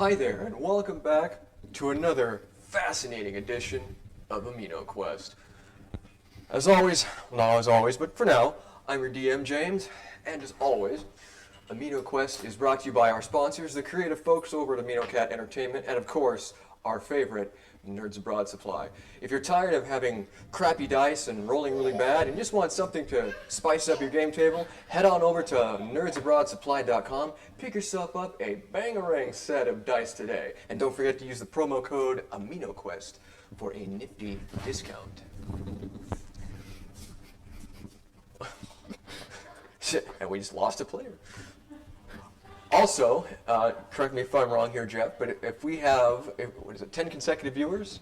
Hi there, and welcome back to another fascinating edition of AminoQuest. As always, not as always, but for now, I'm your DM, James, and as always, AminoQuest is brought to you by our sponsors, the creative folks over at AminoCat Entertainment, and of course, our favorite, Nerds Abroad Supply. If you're tired of having crappy dice and rolling really bad and just want something to spice up your game table, head on over to nerdsabroadsupply.com, pick yourself up a bangarang set of dice today, and don't forget to use the promo code AminoQuest for a nifty discount. Shit, and we just lost a player. Also, correct me if I'm wrong here, Jeff, but if we have, 10 consecutive viewers?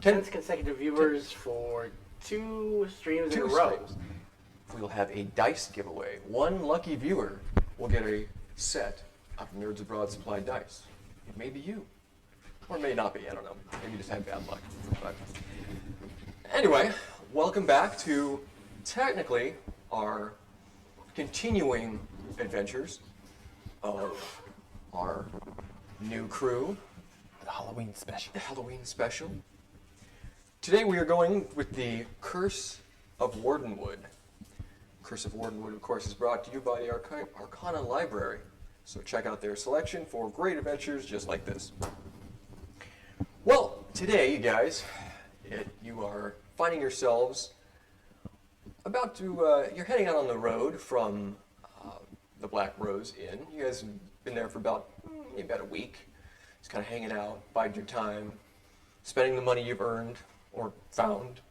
10 consecutive viewers for 2 streams in a row. We'll have a dice giveaway. One lucky viewer will get a set of Nerds Abroad Supply dice. It may be you. Or it may not be, I don't know. Maybe you just had bad luck. But anyway, welcome back to, technically, our continuing adventures of our new crew. The Halloween special. The Halloween special. Today we are going with the Curse of Wardenwood. Curse of Wardenwood, of course, is brought to you by the Arcana Library. So check out their selection for great adventures just like this. Well, today, you guys, you are finding yourselves about to, you're heading out on the road from the Black Rose Inn. You guys have been there for about a week. Just kind of hanging out, biding your time, spending the money you've earned or found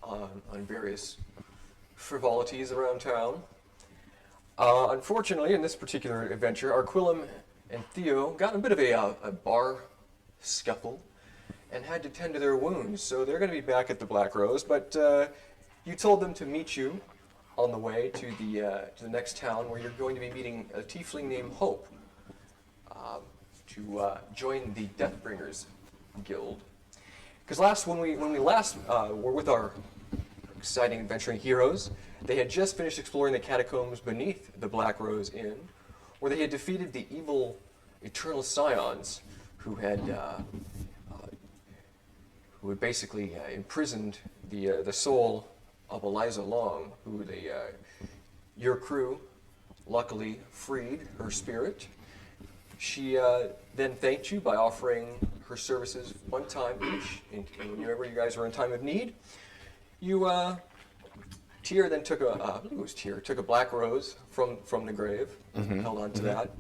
on various frivolities around town. Unfortunately, in this particular adventure, Arquillum and Theo got in a bit of a bar scuffle and had to tend to their wounds. So they're going to be back at the Black Rose, but you told them to meet you on the way to the next town, where you're going to be meeting a tiefling named Hope to join the Deathbringers Guild. Because when we last were with our exciting adventuring heroes, they had just finished exploring the catacombs beneath the Black Rose Inn, where they had defeated the evil Eternal Scions, who had basically imprisoned the soul of Eliza Long, who your crew luckily freed her spirit. She then thanked you by offering her services one time each, and whenever you guys were in time of need. Tyr then took took a black rose from the grave, held on to that,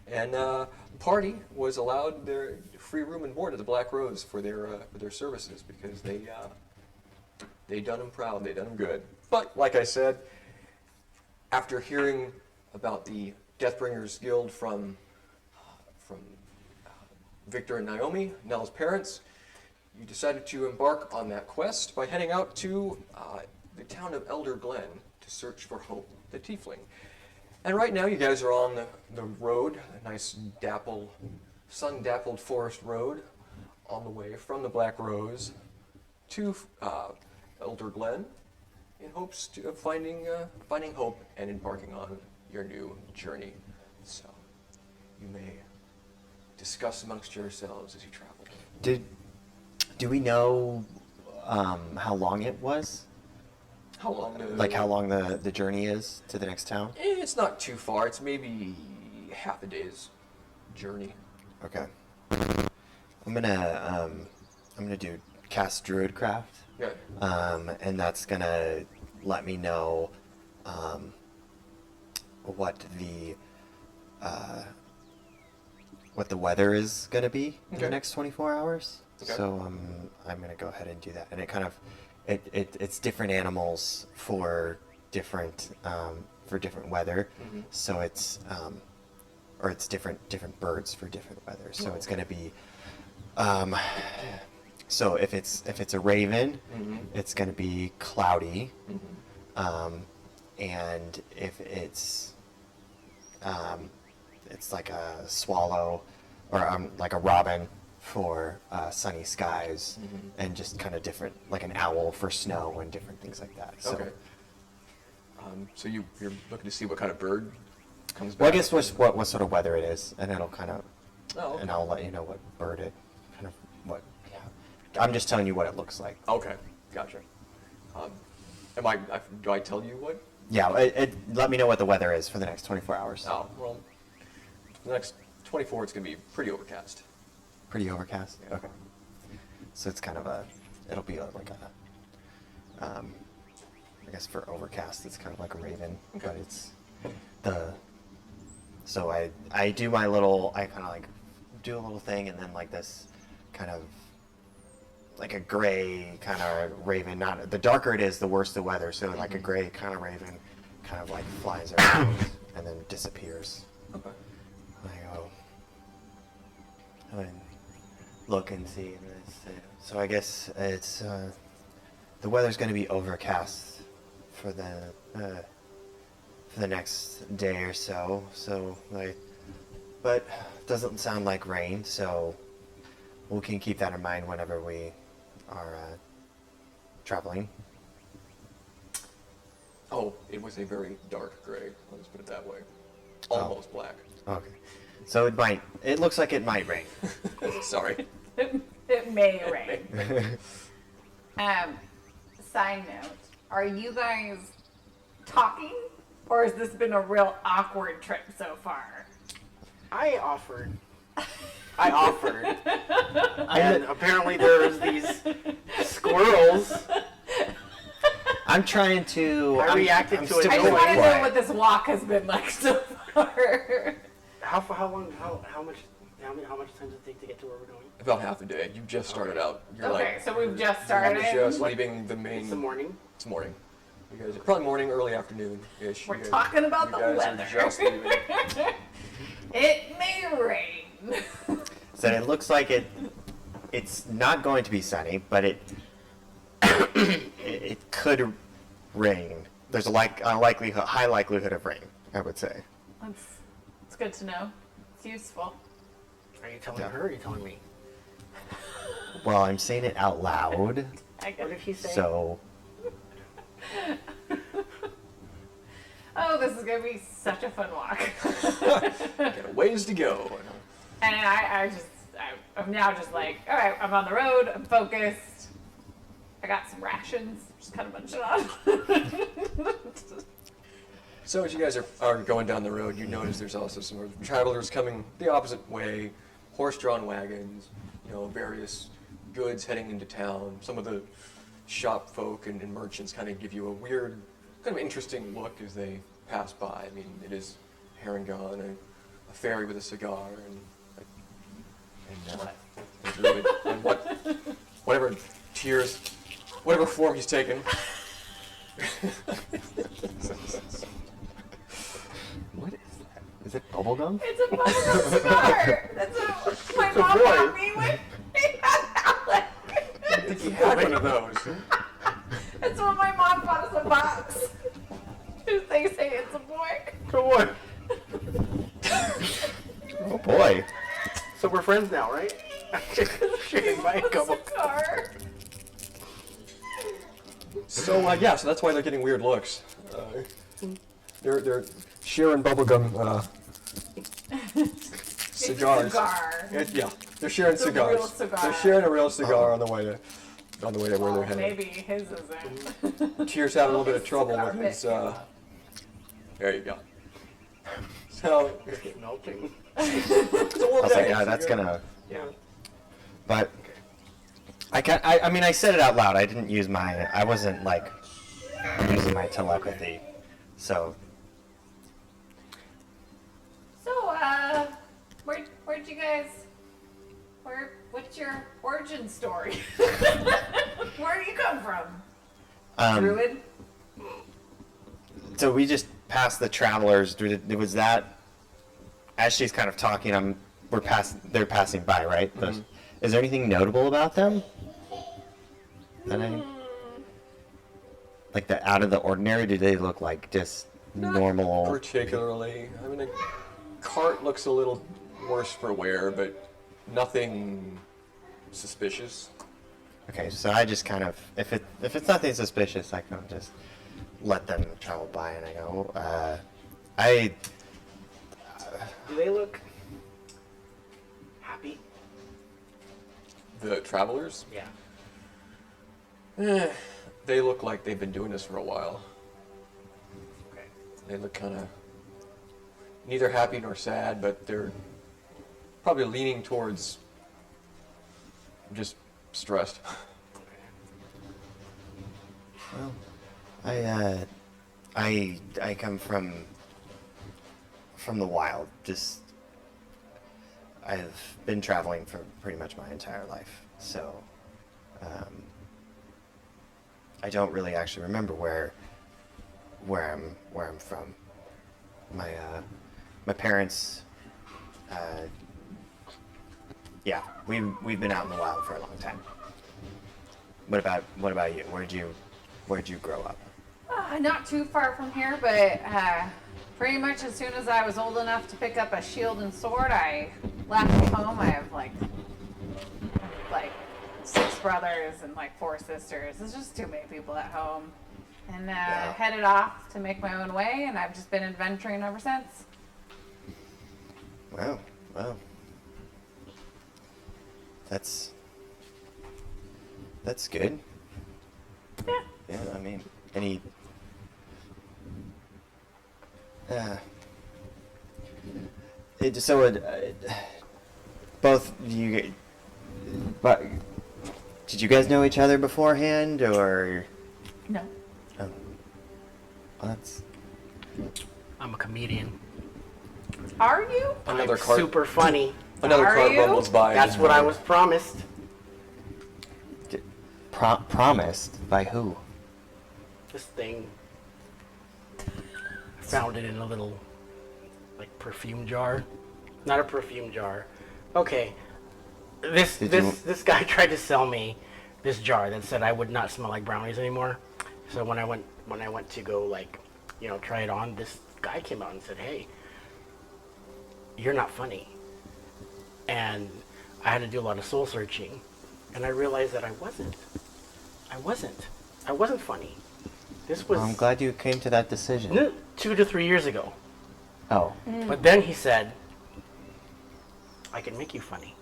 and the party was allowed their free room and board at the Black Rose for their services, because they done them proud, they done them good. But like I said, after hearing about the Deathbringers Guild from Victor and Naomi, Nell's parents, you decided to embark on that quest by heading out to the town of Elder Glen to search for Hope, the tiefling. And right now you guys are on the road, a nice sun-dappled forest road, on the way from the Black Rose to Elder Glen, in hopes of finding Hope and embarking on your new journey. So you may discuss amongst yourselves as you travel. Do we know how long it was? How long? How long the journey is to the next town? It's not too far. It's maybe half a day's journey. Okay. I'm gonna do cast Druidcraft. Yeah. And that's gonna let me know what the weather is gonna be in the next 24 hours. Okay. So I'm gonna go ahead and do that, and it's different animals for different weather. Mm-hmm. So it's different birds for different weather. So it's gonna be so if it's a raven, it's going to be cloudy, and if it's like a swallow or like a robin for sunny skies, and just kind of different, like an owl for snow and different things like that. So, okay. So you're looking to see what kind of bird comes back? Well, I guess what sort of weather it is, and it'll kind of Oh, okay. And I'll let you know what bird it, kind of what. Yeah. I'm just telling you what it looks like. Okay, gotcha. Do I tell you what? Yeah, let me know what the weather is for the next 24 hours. Oh, well, the next 24, it's going to be pretty overcast. Pretty overcast? Yeah. Okay. So it's kind of it'll be like I guess for overcast, it's kind of like a raven, Okay. but it's so I do my little, I kind of like do a little thing, and then like this kind of like a gray kind of raven, not, the darker it is, the worse the weather, so like a gray kind of raven kind of like flies around and then disappears. Okay. I go, and look and see, and so I guess it's the weather's going to be overcast for the next day or so. So like, but it doesn't sound like rain, so we can keep that in mind whenever we are traveling. Oh, it was a very dark gray. Let's put it that way. Almost black. Okay, so it looks like it might rain. Sorry. It may rain. Side note, are you guys talking, or has this been a real awkward trip so far? I offered. And apparently there's these squirrels. I'm trying to. I reacted I'm to it. still I just Really? want to know quiet. what this walk has been like so far. How much time does it take to get to where we're going? About half a day. You just started out. You're Okay, like, so we've just started. you're just leaving the main. It's the morning. It's morning. You guys are probably morning, early afternoon-ish. We're talking about the you guys weather. Are just leaving. It may rain. So it looks like it's not going to be sunny, but it could rain. There's a high likelihood of rain, I would say. It's good to know. It's useful. Are you telling Yeah. her or are you telling me? Well, I'm saying it out loud, I What did he say? so Oh, this is gonna be such a fun walk. Got a ways to go. And I'm now just like, all right, I'm on the road. I'm focused. I got some rations. Just kind of munch it on. So as you guys are going down the road, you notice there's also some travelers coming the opposite way, horse-drawn wagons, various goods heading into town. Some of the shop folk and merchants kind of give you a weird, kind of interesting look as they pass by. I mean, it is Harangon, a fairy with a cigar, and Druid, and whatever form he's taken. what is that? Is it bubblegum? It's a bubblegum cigar. That's what my mom boy. got me when we had Alec. I think he had one of those. That's what my mom bought us a box. They say it's a boy. Come on. Oh boy! So we're friends now, right? Sharing my couple. Cigar. So so that's why they're getting weird looks. They're sharing bubblegum cigars. Cigar. Yeah, they're sharing It's a cigars. real cigar. They're sharing a real cigar on the way to where Well, they're headed. maybe his isn't. Tears having a little bit of trouble Cigar with his. bit. There you go. So It's melting. it's a I little was like, day. yeah, that's gonna. Yeah. But I mean, I said it out loud. I didn't use I wasn't like using my telepathy, so. So, where'd you guys? What's your origin story? Where do you come from? Druid? So we just passed the travelers. Was that as she's kind of talking? They're passing by, right? Is there anything notable about them? Like out of the ordinary? Do they look like just normal? Particularly, I mean, the cart looks a little worse for wear, but nothing suspicious. Okay, so I just kind of, if it's nothing suspicious, I kind of just let them travel by, and I go, Do they look The travelers? Yeah. They look like they've been doing this for a while. Okay. They look kind of neither happy nor sad, but they're probably leaning towards just stressed. Well, I come from the wild. Just I've been traveling for pretty much my entire life, so I don't really actually remember where I'm from. My parents, yeah, we've been out in the wild for a long time. What about you? Where'd you grow up? Not too far from here, but pretty much as soon as I was old enough to pick up a shield and sword, I left home. I have like 6 brothers and like 4 sisters. There's just too many people at home. And headed off to make my own way, and I've just been adventuring ever since. Wow. That's good. Yeah. Yeah, I mean, both you, but did you guys know each other beforehand, or? No. Oh, well, that's. I'm a comedian. Are you? Another I'm cart. super funny. Another Are cart you? rumbles by. That's what I was promised. Promised by who? This thing. I found it in a little, like, perfume jar. Not a perfume jar. Okay. This guy tried to sell me this jar that said I would not smell like brownies anymore. So when I went to go, like, try it on, this guy came out and said, "Hey, you're not funny." And I had to do a lot of soul searching, and I realized that I wasn't funny. This was Well, I'm glad you came to that decision. 2 to 3 years ago. Oh, But then he said, "I can make you funny.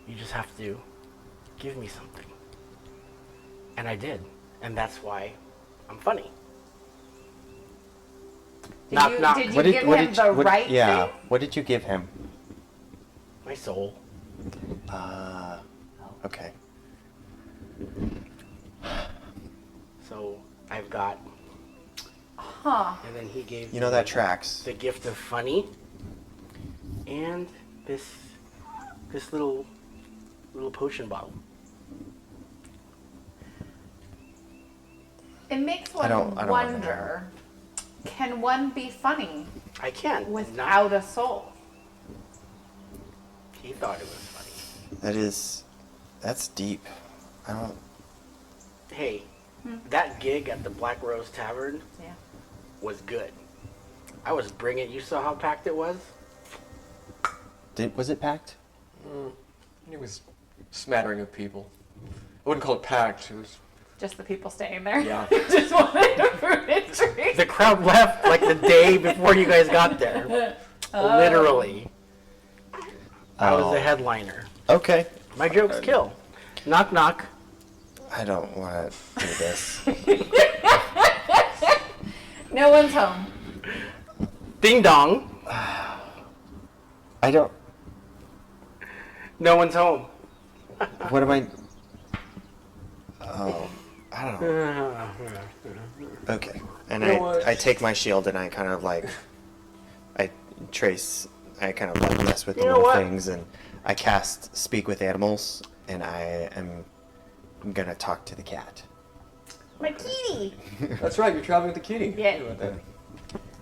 You just have to give me something." And I did. And that's why I'm funny. Did you give him the right Yeah, thing? what did you give him? My soul. Okay. So I've got, Huh. and then he gave You know, that tracks. the gift of funny, and this little potion bottle. It makes I one don't wanna wonder, can one be funny I can. without a soul? He thought it was funny. That's deep. I don't. Hey, that gig at the Black Rose Tavern Yeah. was good. I was bringing. You saw how packed it was. Was it packed? It was a smattering of people. I wouldn't call it packed. It was. Just the people staying there? Yeah. Just wanted a food and drink. The crowd left like the day before you guys got there. Literally. I was the headliner. Okay. My jokes kill. Knock knock. I don't want to do this. No one's home. Ding dong. I don't. No one's home. What am I? Oh, I don't know. Okay, and You know what? I take my shield and I kind of like, I kind of like mess with the You know little what? things, and I cast Speak with Animals, and I'm gonna talk to the cat. My kitty. That's right. You're traveling with the kitty. Yeah. Think about that.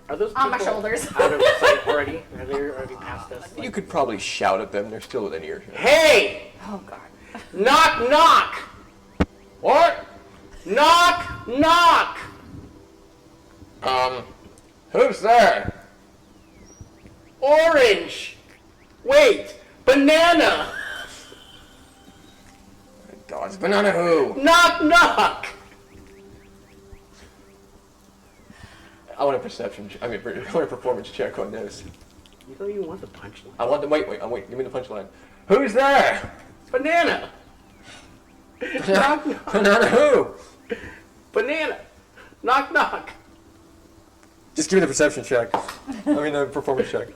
Are those On my people shoulders. out of sight already? Are they already past us? You could probably shout at them. They're still within earshot. Hey! Oh god. Knock knock! What? Knock knock! Who's there? Orange! Wait! Banana! God, it's Banana Who? Knock knock! I want a perception. I want a performance check on this. You don't even want the punchline. I want the wait. Give me the punchline. Who's there? Banana. Knock, knock. Banana who? Banana. Knock, knock. Just give me the perception check. I mean the performance check.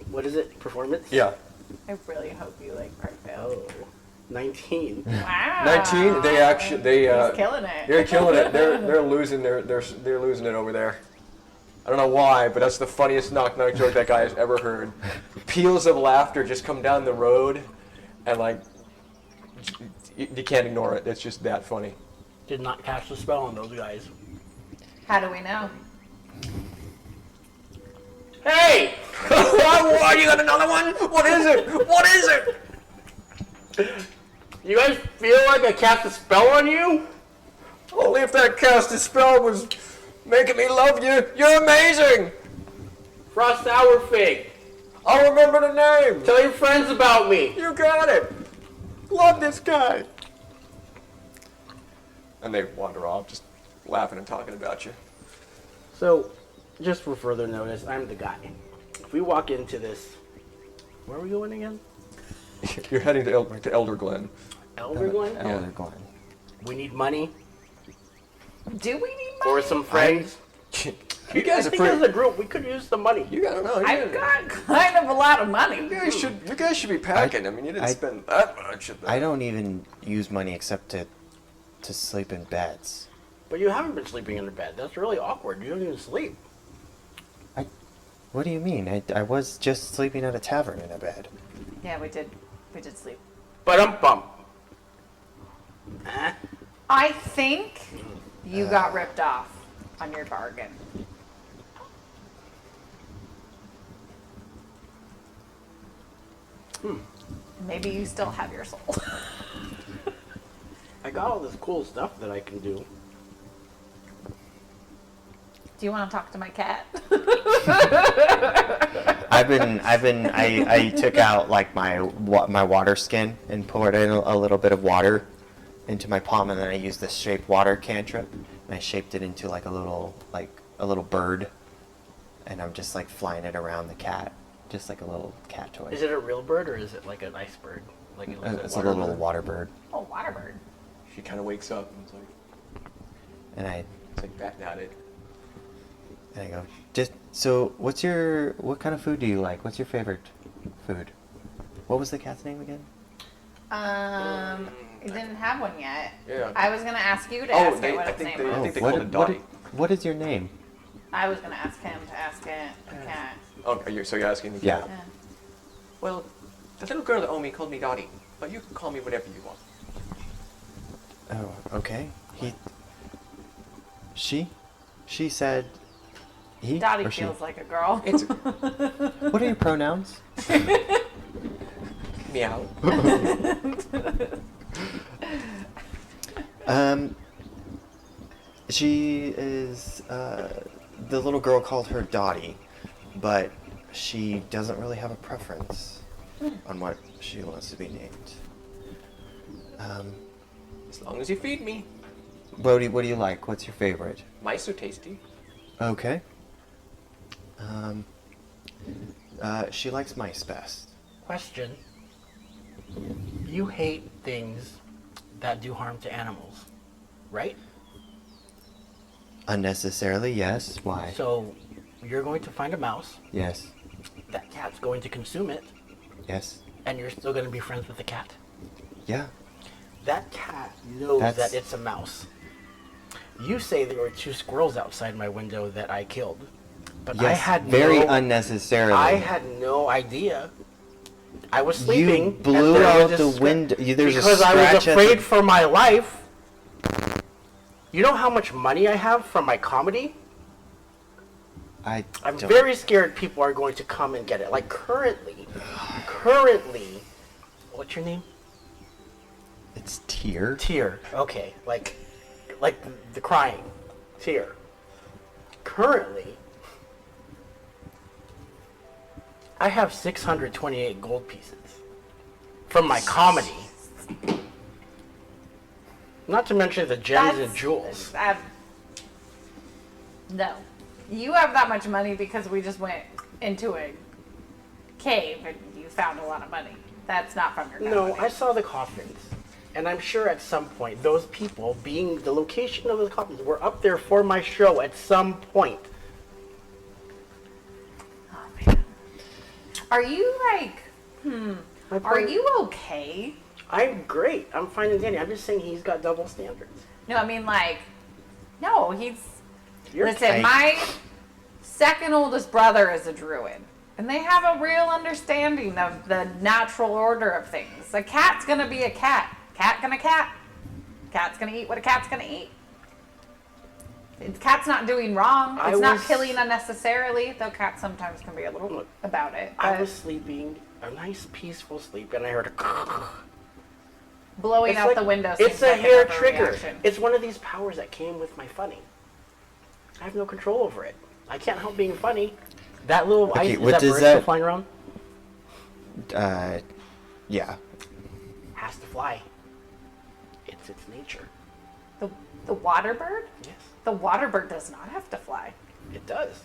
What is it? Performance? Yeah. I really hope you like crit fail. Oh, 19. Wow. 19. They actually He's killing it. They're killing it. They're losing they're losing it over there. I don't know why, but that's the funniest knock knock joke that guy has ever heard. Peals of laughter just come down the road, and like you can't ignore it. It's just that funny. Did not cast a spell on those guys. How do we know? Hey! What? You got another one? What is it? What is it? You guys feel like I cast a spell on you? Only if that casted spell was making me love you. You're amazing. Frost Sour Fig. I'll remember the name. Tell your friends about me. You got it. Love this guy. And they wander off, just laughing and talking about you. So, just for further notice, I'm the guy. If we walk into this, where are we going again? You're heading to Elder Glen. Elder Glen? Elder Glen. We need money Do we need or money? some friends. You guys I are think as pretty. a group, we could use the money. You gotta know. I've got kind of a lot of money. You guys should be packing. I mean, you didn't I- spend that much. At the, I don't even use money except to sleep in beds. But you haven't been sleeping in the bed. That's really awkward. You don't even sleep. What do you mean? I was just sleeping at a tavern in a bed. Yeah, we did sleep. But I'm bummed. I think you got ripped off on your bargain. Maybe you still have your soul. I got all this cool stuff that I can do. Do you want to talk to my cat? I took out like my water skin and poured in a little bit of water into my palm, and then I used this shape water cantrip, and I shaped it into like a little bird, and I'm just like flying it around the cat, just like a little cat toy. Is it a real bird or is it like an ice bird? Like it looks like It's water a little bird? water bird, Oh, waterbird. she kind of wakes up and and I it's like batting at it. go, just so what kind of food do you like? What's your favorite food? What was the cat's name again? You didn't have one yet. Yeah. I was gonna ask you to Oh, ask it what its name I was. think they called it Dottie. What is your name? I was gonna ask him to ask it, the cat. Oh, so you're asking the Yeah. cat? Well, the little girl that owned me called me Dottie, but you can call me whatever you want. Oh, okay. She said he Dottie or she? feels like a girl. It's What are your pronouns? meow. She is, the little girl called her Dottie, but she doesn't really have a preference on what she wants to be named. As long as you feed me. What do you like? What's your favorite? Mice are tasty. Okay. She likes mice best. Question. You hate things that do harm to animals, right? Unnecessarily, yes. Why? So you're going to find a mouse, Yes. that cat's going to consume it, Yes. and you're still going to be friends with the cat. Yeah. That cat knows That's- that it's a mouse. You say there were 2 squirrels outside my window that I killed, but I Yes. had very no, unnecessarily. I had no idea. I was sleeping. You and blew there out was the this window. There's a because I was scratch at afraid the- for my life. You know how much money I have from my comedy? I'm I'm very scared people are going to come and get it. Like currently, what's your name? It's Tear. Tear. Okay, like the crying, Tear. Currently, I have 628 gold pieces from my comedy. Not to mention the gems and jewels. No. You have that much money because we just went into a cave and you found a lot of money. That's not from your No, company. I saw the coffins. And I'm sure at some point, those people, being the location of the coffins, were up there for my show at some point. Oh, man. Are you like, My are point- you okay? I'm great. I'm fine and dandy. I'm just saying he's got double standards. No, I mean like, no, he's, You're listen, my second oldest brother is a druid. And they have a real understanding of the natural order of things. A cat's gonna be a cat. Cat gonna cat. Cat's gonna eat what a cat's gonna eat. The cat's not doing wrong. It's not killing unnecessarily, though cats sometimes can be a little about it. I But was sleeping, a nice peaceful sleep, and I heard a blowing It's out like- the window It's seems a like hair an trigger. overreaction. It's one of these powers that came with my funny. I have no control over it. I can't help being funny. That little Okay, ice, what is that does bird still that- flying around? Yeah. Has to fly. It's its nature. The water bird? Yes, The water bird does not have to fly. it does.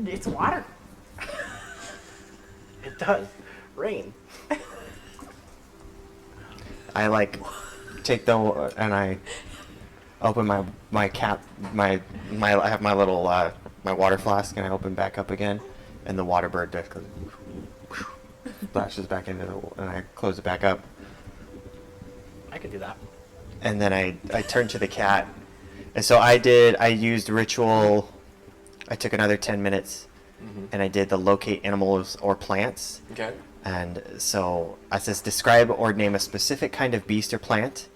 It's water. It does. Rain. I like take the and I open my cap my I have my little my water flask and I open back up again and the water bird just goes splashes back into the and I close it back up I can do that. and then I turn to the cat and so I used ritual. I took another 10 minutes and I did the locate animals or plants. Okay. And so it says describe or name a specific kind of beast or plant,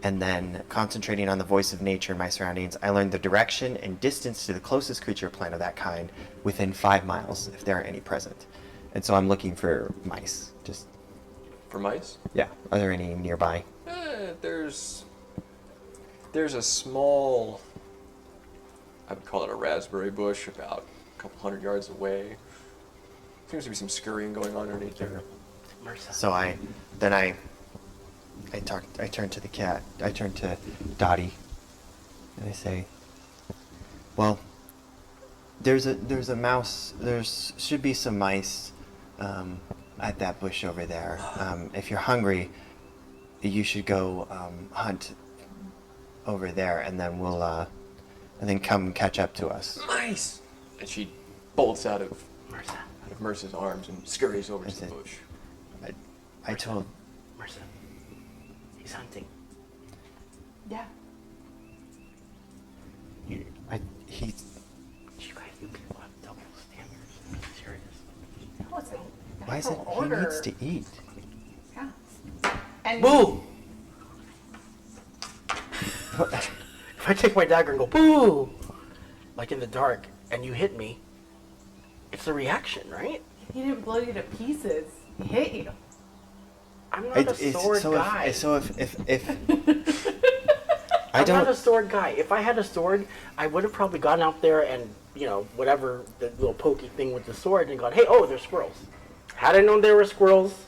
and then concentrating on the voice of nature in my surroundings, I learned the direction and distance to the closest creature or plant of that kind within 5 miles, if there are any present. And so I'm looking for mice. Just For mice? yeah, are there any nearby? There's a small, I would call it a raspberry bush, about a couple hundred yards away. Seems to be some scurrying going on underneath there. Marissa. So I turn to the cat. I turn to Dottie, and I say, "Well, there's a mouse. Should be some mice at that bush over there. If you're hungry, you should go hunt over there, and then we'll and then come catch up to us." Mice! And she bolts out of Marissa. Mercer's arms and scurries over I to the said- bush. I told Marissa. He's hunting. Yeah. you, he You guys, you people have double standards. I'm serious. No, it's a why is it natural he order. needs to eat? Yeah. And Boo! If I take my dagger and go boo, like in the dark, and you hit me, it's a reaction, right? he didn't blow you to pieces. He hit you. I'm not a sword guy. If I I'm not a don't. sword guy. If I had a sword, I would have probably gone out there and, whatever, the little pokey thing with the sword and gone, hey, oh, there's squirrels. Had I known there were squirrels,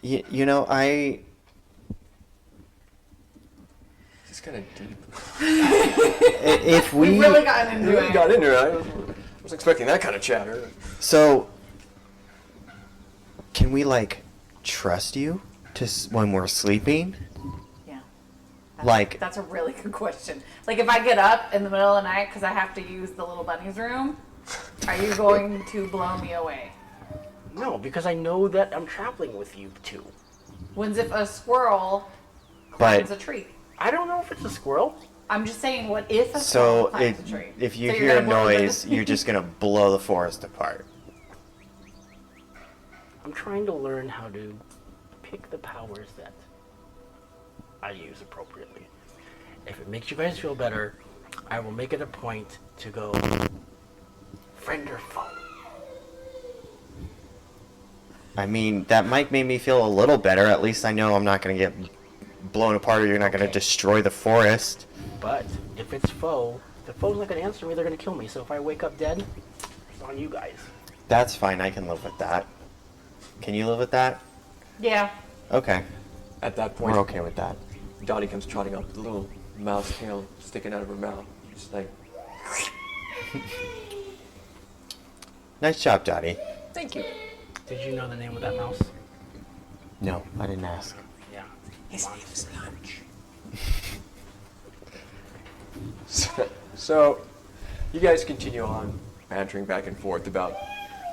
I It's kind of deep. if we We really got into Really it. got into it. I was expecting that kind of chatter. so can we trust you when we're sleeping? Yeah. Like That's a really good question. Like if I get up in the middle of the night because I have to use the little bunny's room, are you going to blow me away? no, because I know that I'm traveling with you two. When's if a squirrel But- climbs a tree? I don't know if it's a squirrel. I'm just saying, what if a squirrel so climbs a tree? if you So you're hear a gonna blow the- noise, you're just gonna blow the forest apart. I'm trying to learn how to pick the powers that I use appropriately. If it makes you guys feel better, I will make it a point to go friend or foe. I mean, that might make me feel a little better. At least I know I'm not gonna get blown apart, or you're not gonna Okay. destroy the forest. But if it's foe, the foe's not going to answer me, they're going to kill me. So if I wake up dead, it's on you guys. That's fine. I can live with that. Can you live with that? Yeah. Okay, At that point, we're okay with that. Dottie comes trotting up with a little mouse tail sticking out of her mouth. Just like, Nice job, Dottie. Thank you. Did you know the name of that mouse? No, I didn't ask. Yeah. His name's Lunch. So, you guys continue on bantering back and forth about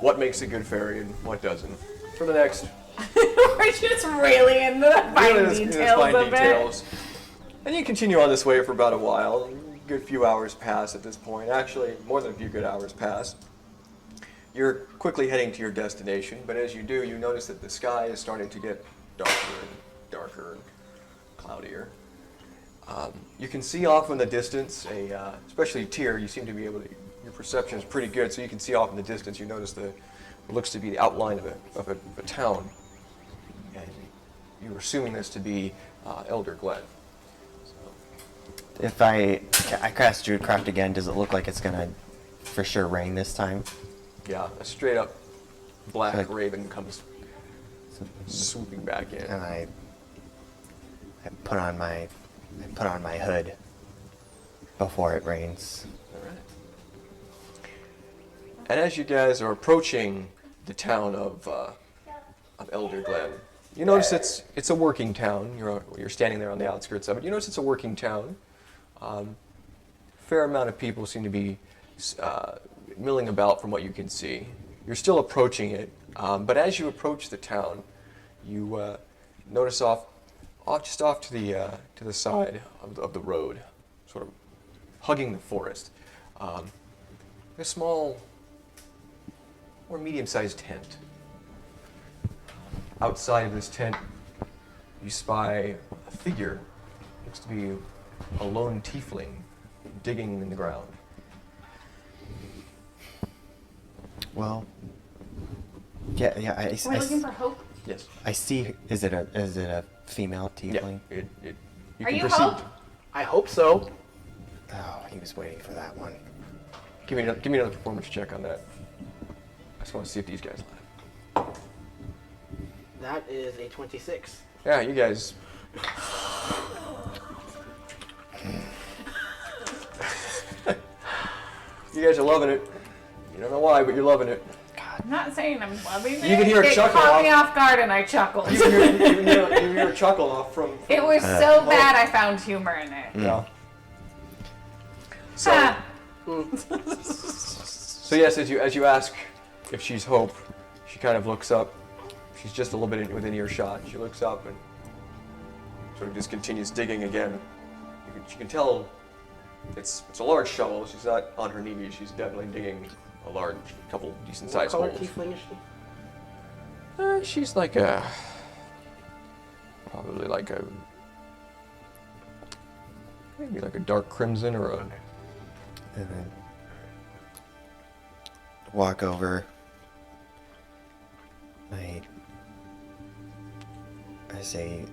what makes a good fairy and what doesn't. For the next We're just really into the fine really details fine of details. And you continue on this way for about a while. A good few hours pass at this point. Actually, more than a few good hours pass. You're quickly heading to your destination, but as you do, you notice that the sky is starting to get darker and darker and cloudier. You can see off in the distance, especially Tyr, you seem to be able to, your perception is pretty good, so you can see off in the distance, you notice what looks to be the outline of a town. And you're assuming this to be Elder Glen. If I cast Druidcraft again, does it look like it's gonna for sure rain this time? Yeah, a straight up black Like- raven comes swooping back in. And I put on my hood before it rains. Alright. And as you guys are approaching the town of Elder Glen, you notice it's a working town. You're standing there on the outskirts of it. You notice it's a working town. Fair amount of people seem to be milling about from what you can see. You're still approaching it, but as you approach the town, you notice just off to the side of the road, sort of hugging the forest, a small or medium-sized tent. Outside of this tent, you spy a figure. Looks to be a lone tiefling digging in the ground. Well, yeah. We're looking for Hope. Yes. I see. Is it a female tiefling? Yeah. You Are can you perceive- Hope? I hope so. Oh, he was waiting for that one. Give me another performance check on that. I just want to see if these guys lie. That is a 26. Yeah, you guys. You guys are loving it. You don't know why, but you're loving it. I'm not saying I'm loving it. You can hear a it chuckle caught me off. off guard and I chuckled. You hear a chuckle off from It was so bad I found humor in it. yeah. So, Ha. so yes, as you ask if she's Hope, she kind of looks up. She's just a little bit within earshot. She looks up and sort of just continues digging again. She can tell it's a large shovel. She's not on her knees. She's definitely digging a large, couple decent What sized color holes. tiefling is she? She's probably maybe like a dark crimson or a. And then walk over. I say,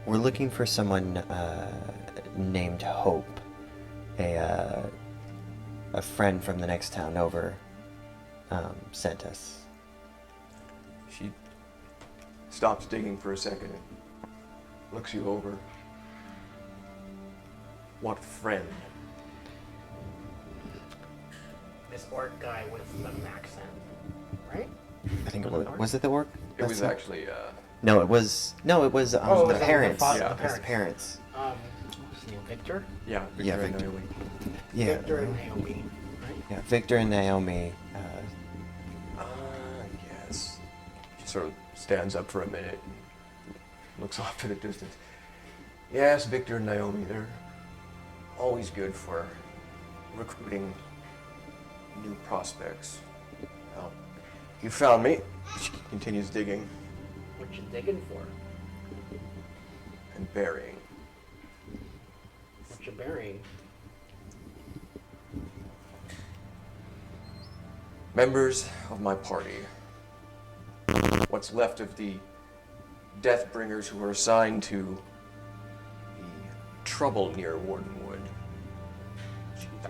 we're looking for someone named Hope, a friend from the next town over sent us. She stops digging for a second and looks you over. What friend? This orc guy with the accent, right? I think it Was it was. ours? Was it the orc? It was That's actually No, it was. No, it was. Oh, it the was the parents. father- the It was the parents. parents. What's his name? Victor? yeah, Yeah, and Victor. Naomi. Yeah. Victor and Naomi, right? Yeah, Victor and Naomi. Yes. She sort of stands up for a minute and looks off to the distance. Yes, Victor and Naomi, they're always good for recruiting new prospects. Well, you found me. She continues digging What you digging for? and burying. What you burying? Members of my party. What's left of the Deathbringers who were assigned to the trouble near Wardenwood.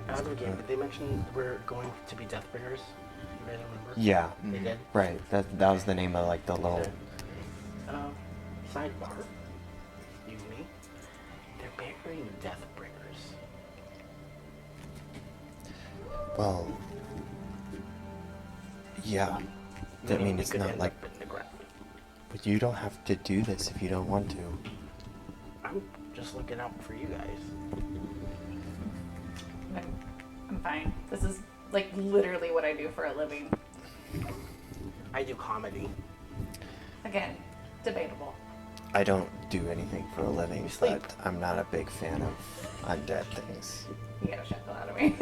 Out of the game, did they mention we're going to be Deathbringers? You guys remember? Yeah. They did? Right. That was the name of like the little. Sidebar. Excuse me. They're burying Deathbringers. Well, Yeah. I mean, you it's could not end like... up in the ground. But you don't have to do this if you don't want to. I'm just looking out for you guys. I'm fine. This is like literally what I do for a living. I do comedy. Again, debatable. I don't do anything for a living, Sleep. but I'm not a big fan of undead things. You gotta shut the hell out of me.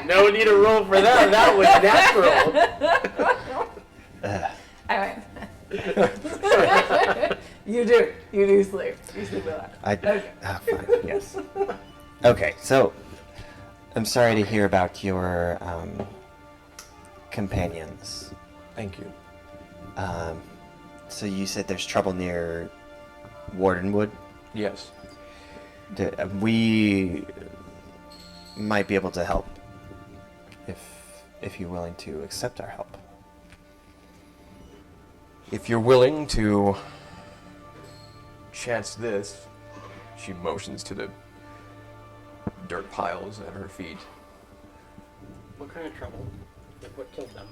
No need to roll for that. That was natural. I went. You do. You do sleep. You sleep a lot. Okay. Fine, yes. Okay, so I'm sorry to hear about your companions. Thank you. So you said there's trouble near Wardenwood? Yes. We might be able to help if you're willing to accept our help. If you're willing to chance this, she motions to the dirt piles at her feet. What kind of trouble? Like what killed them?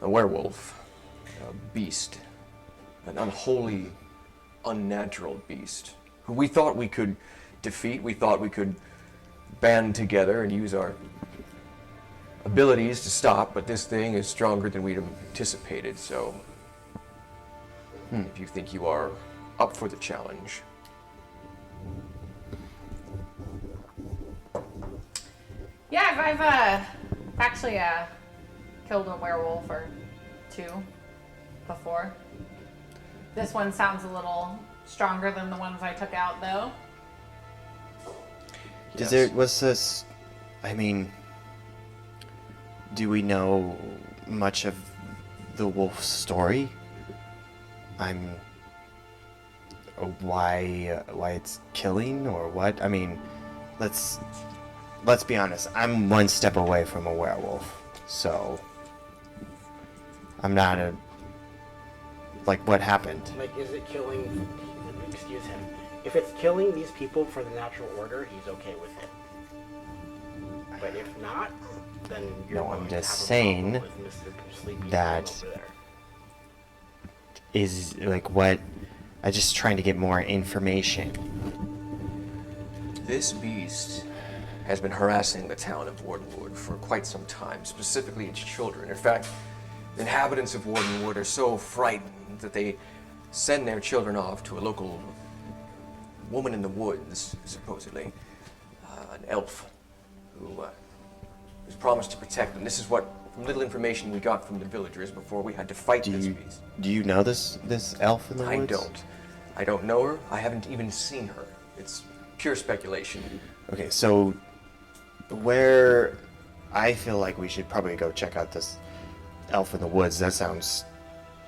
A werewolf, a beast, an unholy, unnatural beast, who we thought we could defeat, we thought we could band together and use our abilities to stop, but this thing is stronger than we'd anticipated, so if you think you are up for the challenge. Yeah, I've actually killed a werewolf or two before. This one sounds a little stronger than the ones I took out, though. Was this, I mean, do we know much of the wolf's story? Why it's killing or what? I mean, let's be honest. I'm one step away from a werewolf, so I'm not what happened? Like, is it killing? Excuse him. If it's killing these people for the natural order, he's okay with it. But if not, then you're No, I'm going to just have a saying problem with Mr. Sleepy that over there. is what. I'm just trying to get more information. This beast has been harassing the town of Wardenwood for quite some time, specifically its children. In fact, the inhabitants of Wardenwood are so frightened that they send their children off to a local woman in the woods, supposedly, an elf, who was promised to protect them. This is what, from little information we got from the villagers before we had to fight this beast. Do you know this elf in the woods? I don't. I don't know her. I haven't even seen her. It's pure speculation. Okay, so where I feel like we should probably go check out this elf in the woods. That sounds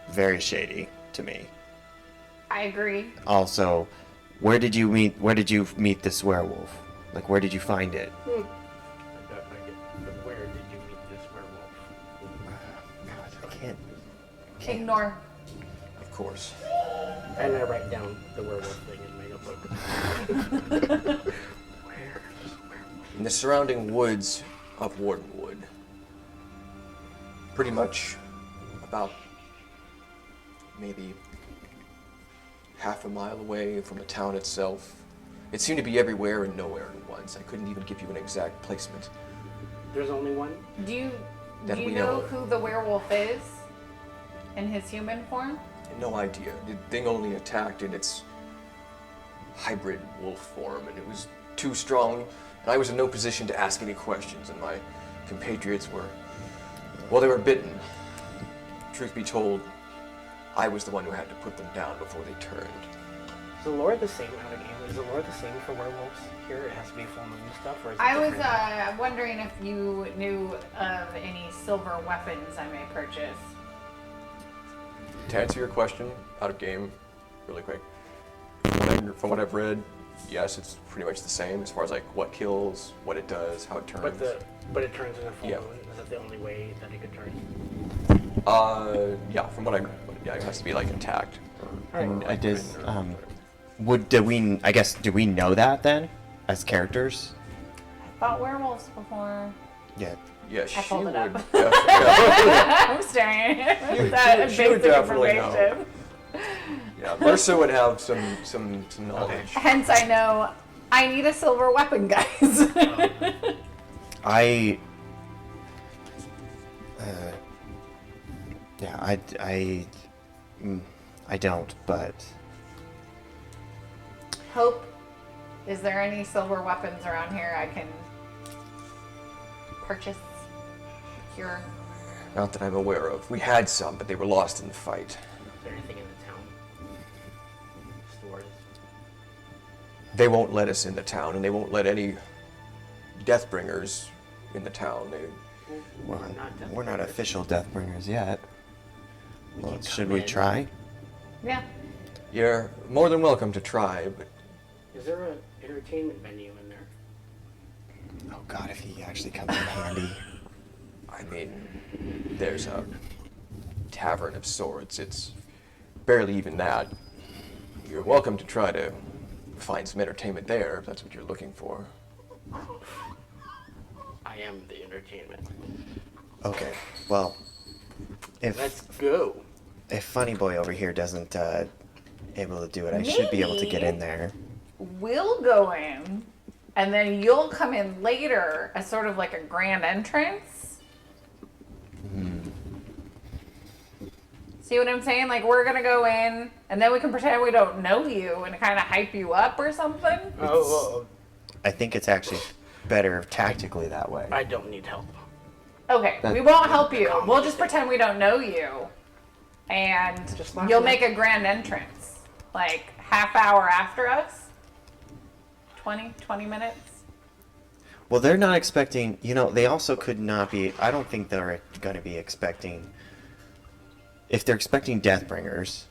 very shady to me. I agree. Also, where did you meet this werewolf? Like, where did you find it? Where did you meet this werewolf? I can't. Ignore. Of course. And I write down the werewolf thing in my notebook. In the surrounding woods of Wardenwood. Pretty much about maybe half a mile away from the town itself. It seemed to be everywhere and nowhere at once. I couldn't even give you an exact placement. There's only one? Do you That we know know of. who the werewolf is in his human form? No idea. The thing only attacked in its hybrid wolf form, and it was too strong, and I was in no position to ask any questions, and my compatriots were, well, they were bitten. Truth be told, I was the one who had to put them down before they turned. Is the lore the same out of game? Is the lore the same for werewolves here? It has to be full moon stuff, or is it I was different? wondering if you knew of any silver weapons I may purchase. To answer your question, out of game, really quick, from what I've read, yes, it's pretty much the same as far as like what kills, what it does, how it turns. But it turns in a full Yeah. moon. Is that the only way that it could turn? Yeah, from what I read, yeah, it has to be like attacked. And do we know that then, as characters? I fought werewolves before. Yeah. Yes, I she pulled would. it up. Yeah, I'm staring at it with She- that she would basic definitely know. information. yeah. Mercer would have some knowledge. Hence, I know I need a silver weapon, guys. I. Yeah, I don't, but Hope, is there any silver weapons around here I can purchase? Procure? Not that I'm aware of. We had some, but they were lost in the fight. Is there anything in the town? Stores? They won't let us in the town, and they won't let any Deathbringers in the town. we're not official Deathbringers yet. Well, can should come we in. try? Yeah. You're more than welcome to try, but Is there an entertainment venue in there? Oh God, if he actually comes in handy. I mean, there's a tavern of sorts. It's barely even that. You're welcome to try to find some entertainment there if that's what you're looking for. I am the entertainment. Okay, well, Let's if go. Funny Boy over here doesn't able to do it, I should be able to get in there. We'll go in, and then you'll come in later as sort of like a grand entrance. See what I'm saying? Like, we're gonna go in, and then we can pretend we don't know you and kind of hype you up or something. I think it's actually better tactically that way. I don't need help. Okay, That- we won't help you. We'll just pretend we don't know you, and Just laugh you'll it make a grand entrance, like half hour after us. 20 minutes. Well, they're not expecting, they also could not be, I don't think they're going to be expecting, if they're expecting Deathbringers,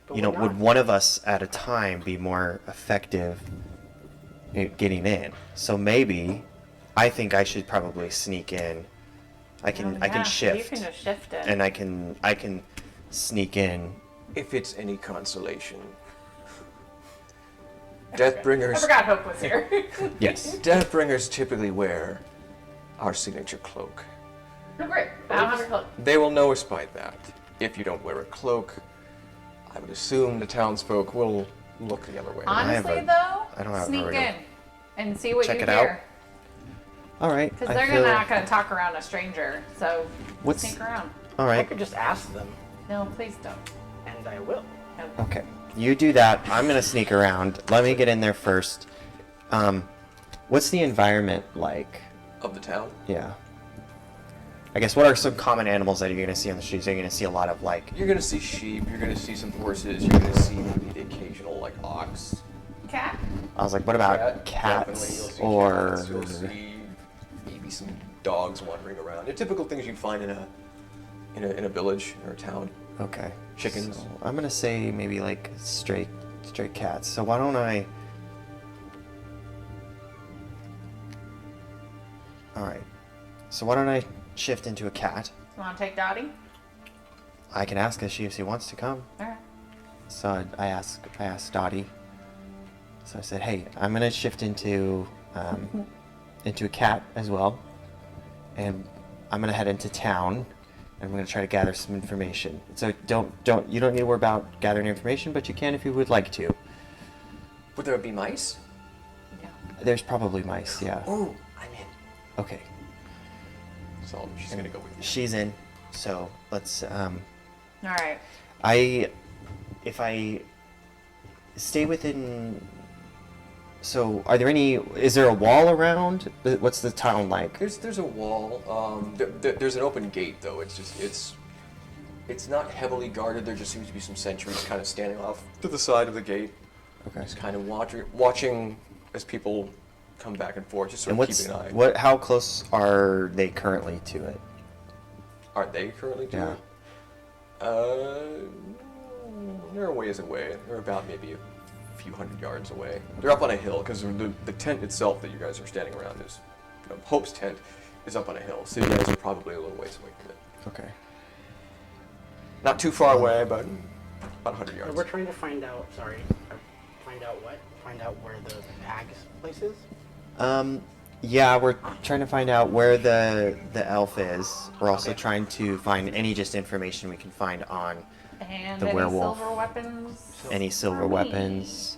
But would we're not. one of us at a time be more effective in getting in? So maybe, I think I should probably sneak in. I can shift. You can just shift it. And I can sneak in. If it's any consolation. I Deathbringers forgot Hope was here. Yes. Deathbringers typically wear our signature cloak. Oh, great. I don't have a cloak. They will know us by that. If you don't wear a cloak, I would assume the townsfolk will look the other way. Honestly, I though, don't have a sneak hurry. in and see what Check you it out. hear. All right. Because I they're feel- not going to talk around a stranger. So What's- sneak around. All I right. could just ask them, No, please don't. and I will. No. Okay. You do that. I'm gonna sneak around. Let me get in there first. What's the environment like? Of the town? Yeah. I guess what are some common animals that you're gonna see on the streets? Are you gonna see a lot of like? You're gonna see sheep, you're gonna see some horses, you're gonna see maybe the occasional like ox. Cat? I was like, what about Definitely, cats you'll see or? cats, you'll see maybe some dogs wandering around. The typical things you'd find in a village or a town. Okay. Chickens. So I'm gonna say maybe like stray cats. So why don't I? All right. So why don't I shift into a cat? You want to take Dottie? I can ask her if she wants to come. All right. So I asked Dottie. So I said, "Hey, I'm gonna shift into a cat as well, and I'm gonna head into town, and I'm gonna try to gather some information. So you don't need to worry about gathering information, but you can if you would like to. Would there be mice? Yeah. There's probably mice, yeah. Oh, I'm in. Okay, So she's gonna go with you. she's in. So let's All right. if I stay within. So, is there a wall around? What's the town like? There's a wall. There's an open gate though. It's not heavily guarded. There just seems to be some sentries kind of standing off to the side of the gate, Okay. just kind of watching as people come back and forth, just sort And of what's keeping an eye. how close are they currently to it? Are they currently doing? Yeah. They're a ways away. They're about maybe a few hundred yards away. They're up on a hill because the tent itself that you guys are standing around is, Hope's tent is up on a hill, so you guys are probably a little ways away from it. Okay. Not too far away, but about 100 So yards. we're trying to find out. Sorry. Find out what? Find out where the hag's place is. Yeah, we're trying to find out where the elf is. We're also Okay. trying to find any just information we can find on And The any werewolf. silver weapons? any silver for me? weapons.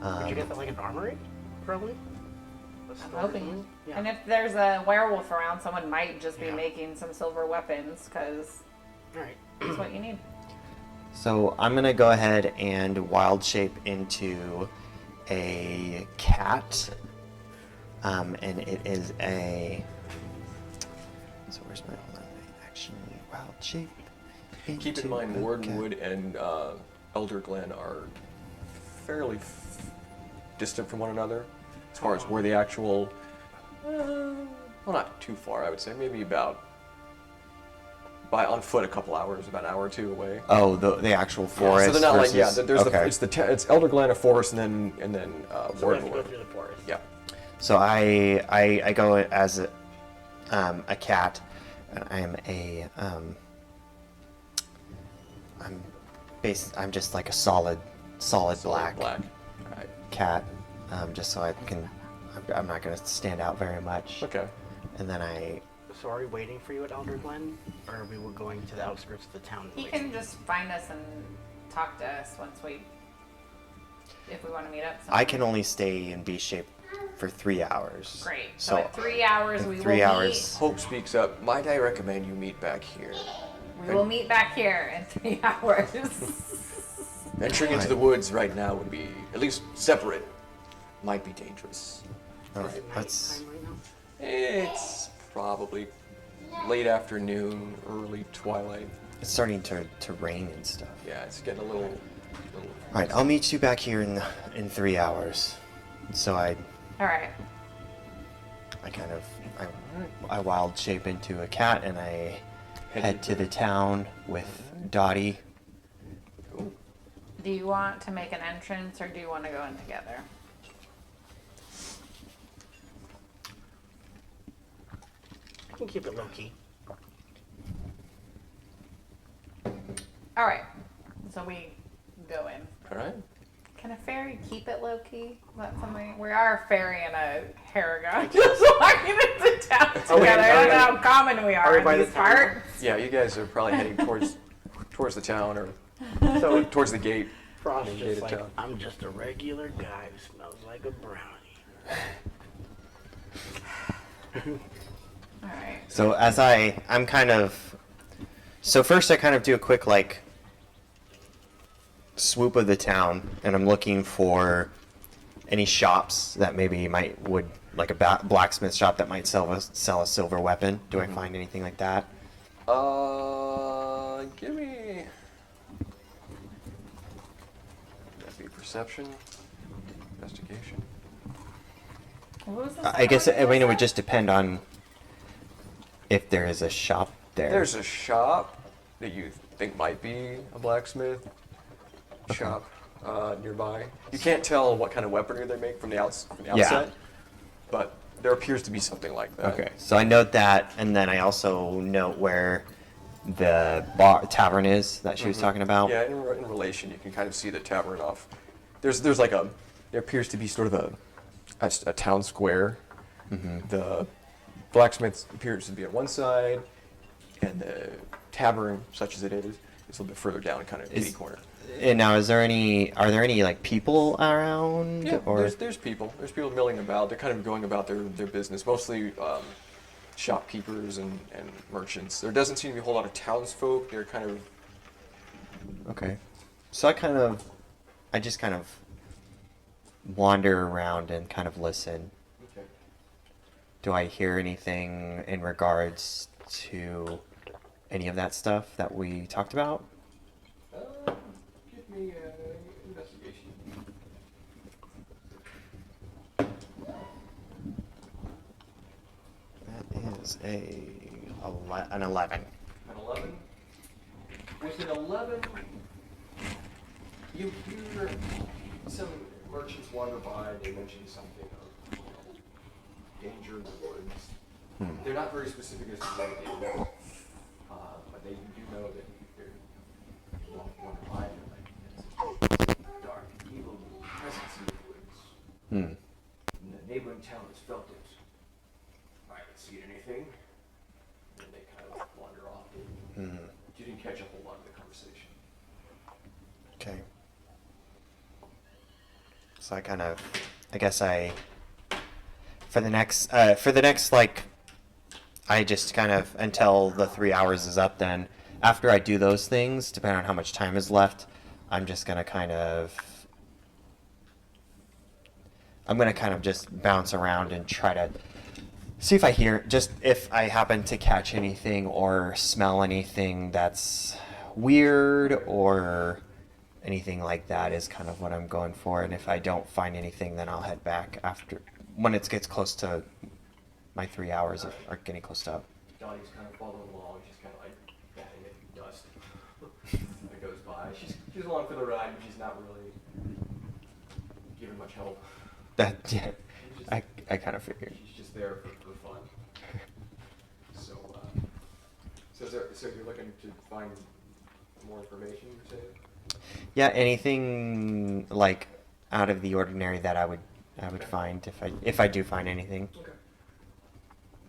Did you get that like an armory? Probably. I'm hoping. Yeah. And if there's a werewolf around, someone might just be Yeah. making some silver weapons because All right. that's what you need. So I'm gonna go ahead and wild shape into a cat, and it is a. So where's my hold on my action wild shape? Keep into in mind, a Wardenwood and Elder Glen are fairly distant from one another as far as where the actual. Well, not too far, I would say. Maybe about. On foot, a couple hours, about an hour or two away. Oh, the actual forest. So they're not versus, like there's okay. it's Elder Glen, a forest, and then So we have to go Wardenwood. through the forest. Yeah. So I go as a cat, and I'm just like a solid black Black. Alright. cat, just so I'm not gonna stand out very much. Okay. And then So are we waiting for you at Elder Glen, or are we going to the outskirts of the town? He waiting? can just find us and talk to us if we want to meet up. I can only stay in B shape for 3 hours. Great. So at 3 hours, in we 3 will hours. Hope speaks up. Might I recommend you meet back here? meet. We will meet back here in 3 hours. Venturing into the woods right now would be, at least separate, might be dangerous. Oh, Is it that's nighttime right now? It's probably late afternoon, early twilight. it's starting to rain and stuff. Yeah, it's getting a little. All right, I'll meet you back here in 3 hours. So All right. I wild shape into a cat and I head to the town with Dottie. Do you want to make an entrance or do you want to go in together? I can keep it low key. All right. So we go in. All right. Can a fairy keep it low key? That's something. We are a fairy and a Haragon just walking into town Are we- together. I don't know are we- how common we are are we in by the these town? parts. Yeah, you guys are probably heading towards the town or So towards the gate. Frost Main just gate of like, town. I'm just a regular guy who smells like a brownie. All right. So as I'm kind of, so first I kind of do a quick like swoop of the town, and I'm looking for any shops that maybe would like a blacksmith shop that might sell a silver weapon. Do I find anything like that? Give me. That'd be perception, investigation. What was the I guess second I one mean you it would said? just depend on if there is a shop there. There's a shop that you think might be a blacksmith shop nearby. You can't tell what kind of weaponry they make from the outset, but there appears to be something like that. Okay, so I note that, and then I also note where the tavern is that she was talking about. Yeah, in relation, you can kind of see the tavern off. There's like there appears to be sort of a town square. The blacksmith appears to be on one side, and the tavern, such as it is a little bit further down, kind of kitty corner. And now, are there any like people around? Yeah, or there's people. There's people milling about. They're kind of going about their business, mostly shopkeepers and merchants. There doesn't seem to be a whole lot of townsfolk. They're kind of okay, so I just kind of wander around and kind of listen. okay. Do I hear anything in regards to any of that stuff that we talked about? Give me investigation. That is an 11. An 11. With an 11, you hear some merchants wander by. They mention something of danger in the woods. They're not very specific as to what it is, but they do know that they're wander by. They're like, "There's a dark, evil presence in the woods. Hmm. And the neighboring town has felt it. Hmm. You didn't catch a whole lot of the conversation. Okay. So for the next like, I just kind of, until the 3 hours is up, then after I do those things, depending on how much time is left, I'm gonna kind of just bounce around and try to see if I happen to catch anything or smell anything that's weird or anything like that is kind of what I'm going for. And if I don't find anything, then I'll head back when it gets close to my 3 hours are getting close to up. Donnie's kind of following along. She's kind of like batting at dust. It goes by. She's along for the ride, but she's not really giving much help. Yeah, I kind of figured. She's just there for fun. So you're looking to find more information, you're saying? Yeah, anything like out of the ordinary that I would find if I do find anything. Okay.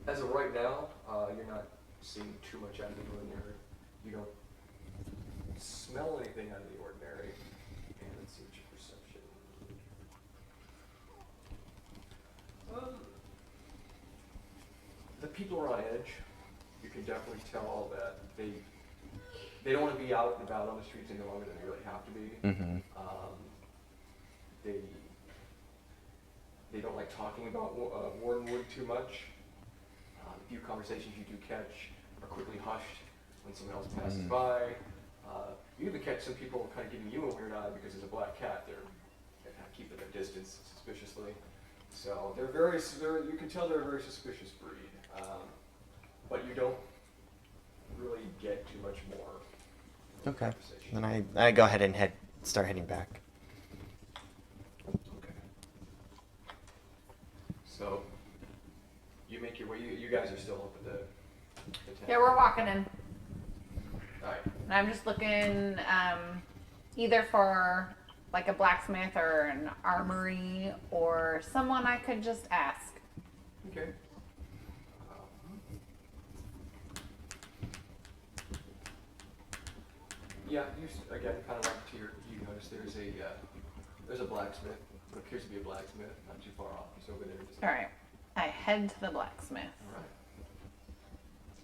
As of right now, you're not seeing too much out of the ordinary. You don't smell anything out of the ordinary. And let's see what your perception. The people are on edge. You can definitely tell that they don't want to be out and about on the streets any longer than they really have to be. Mm-hmm. They don't like talking about Wardenwood too much. The few conversations you do catch are quickly hushed when someone else passes by. You even catch some people kind of giving you a weird eye because there's a black cat there. They kind of keep at a distance suspiciously. So you can tell they're a very suspicious breed. But you don't really get too much more. Okay. Then I go ahead and start heading back. Okay. So you make your way. You guys are still up at the tent. Yeah, we're walking in. All right. And I'm just looking either for like a blacksmith or an armory or someone I could just ask. Okay. Yeah, again, kind of like you notice there's a blacksmith. What appears to be a blacksmith, not too far off. He's over there. All right. I head to the blacksmith. All right.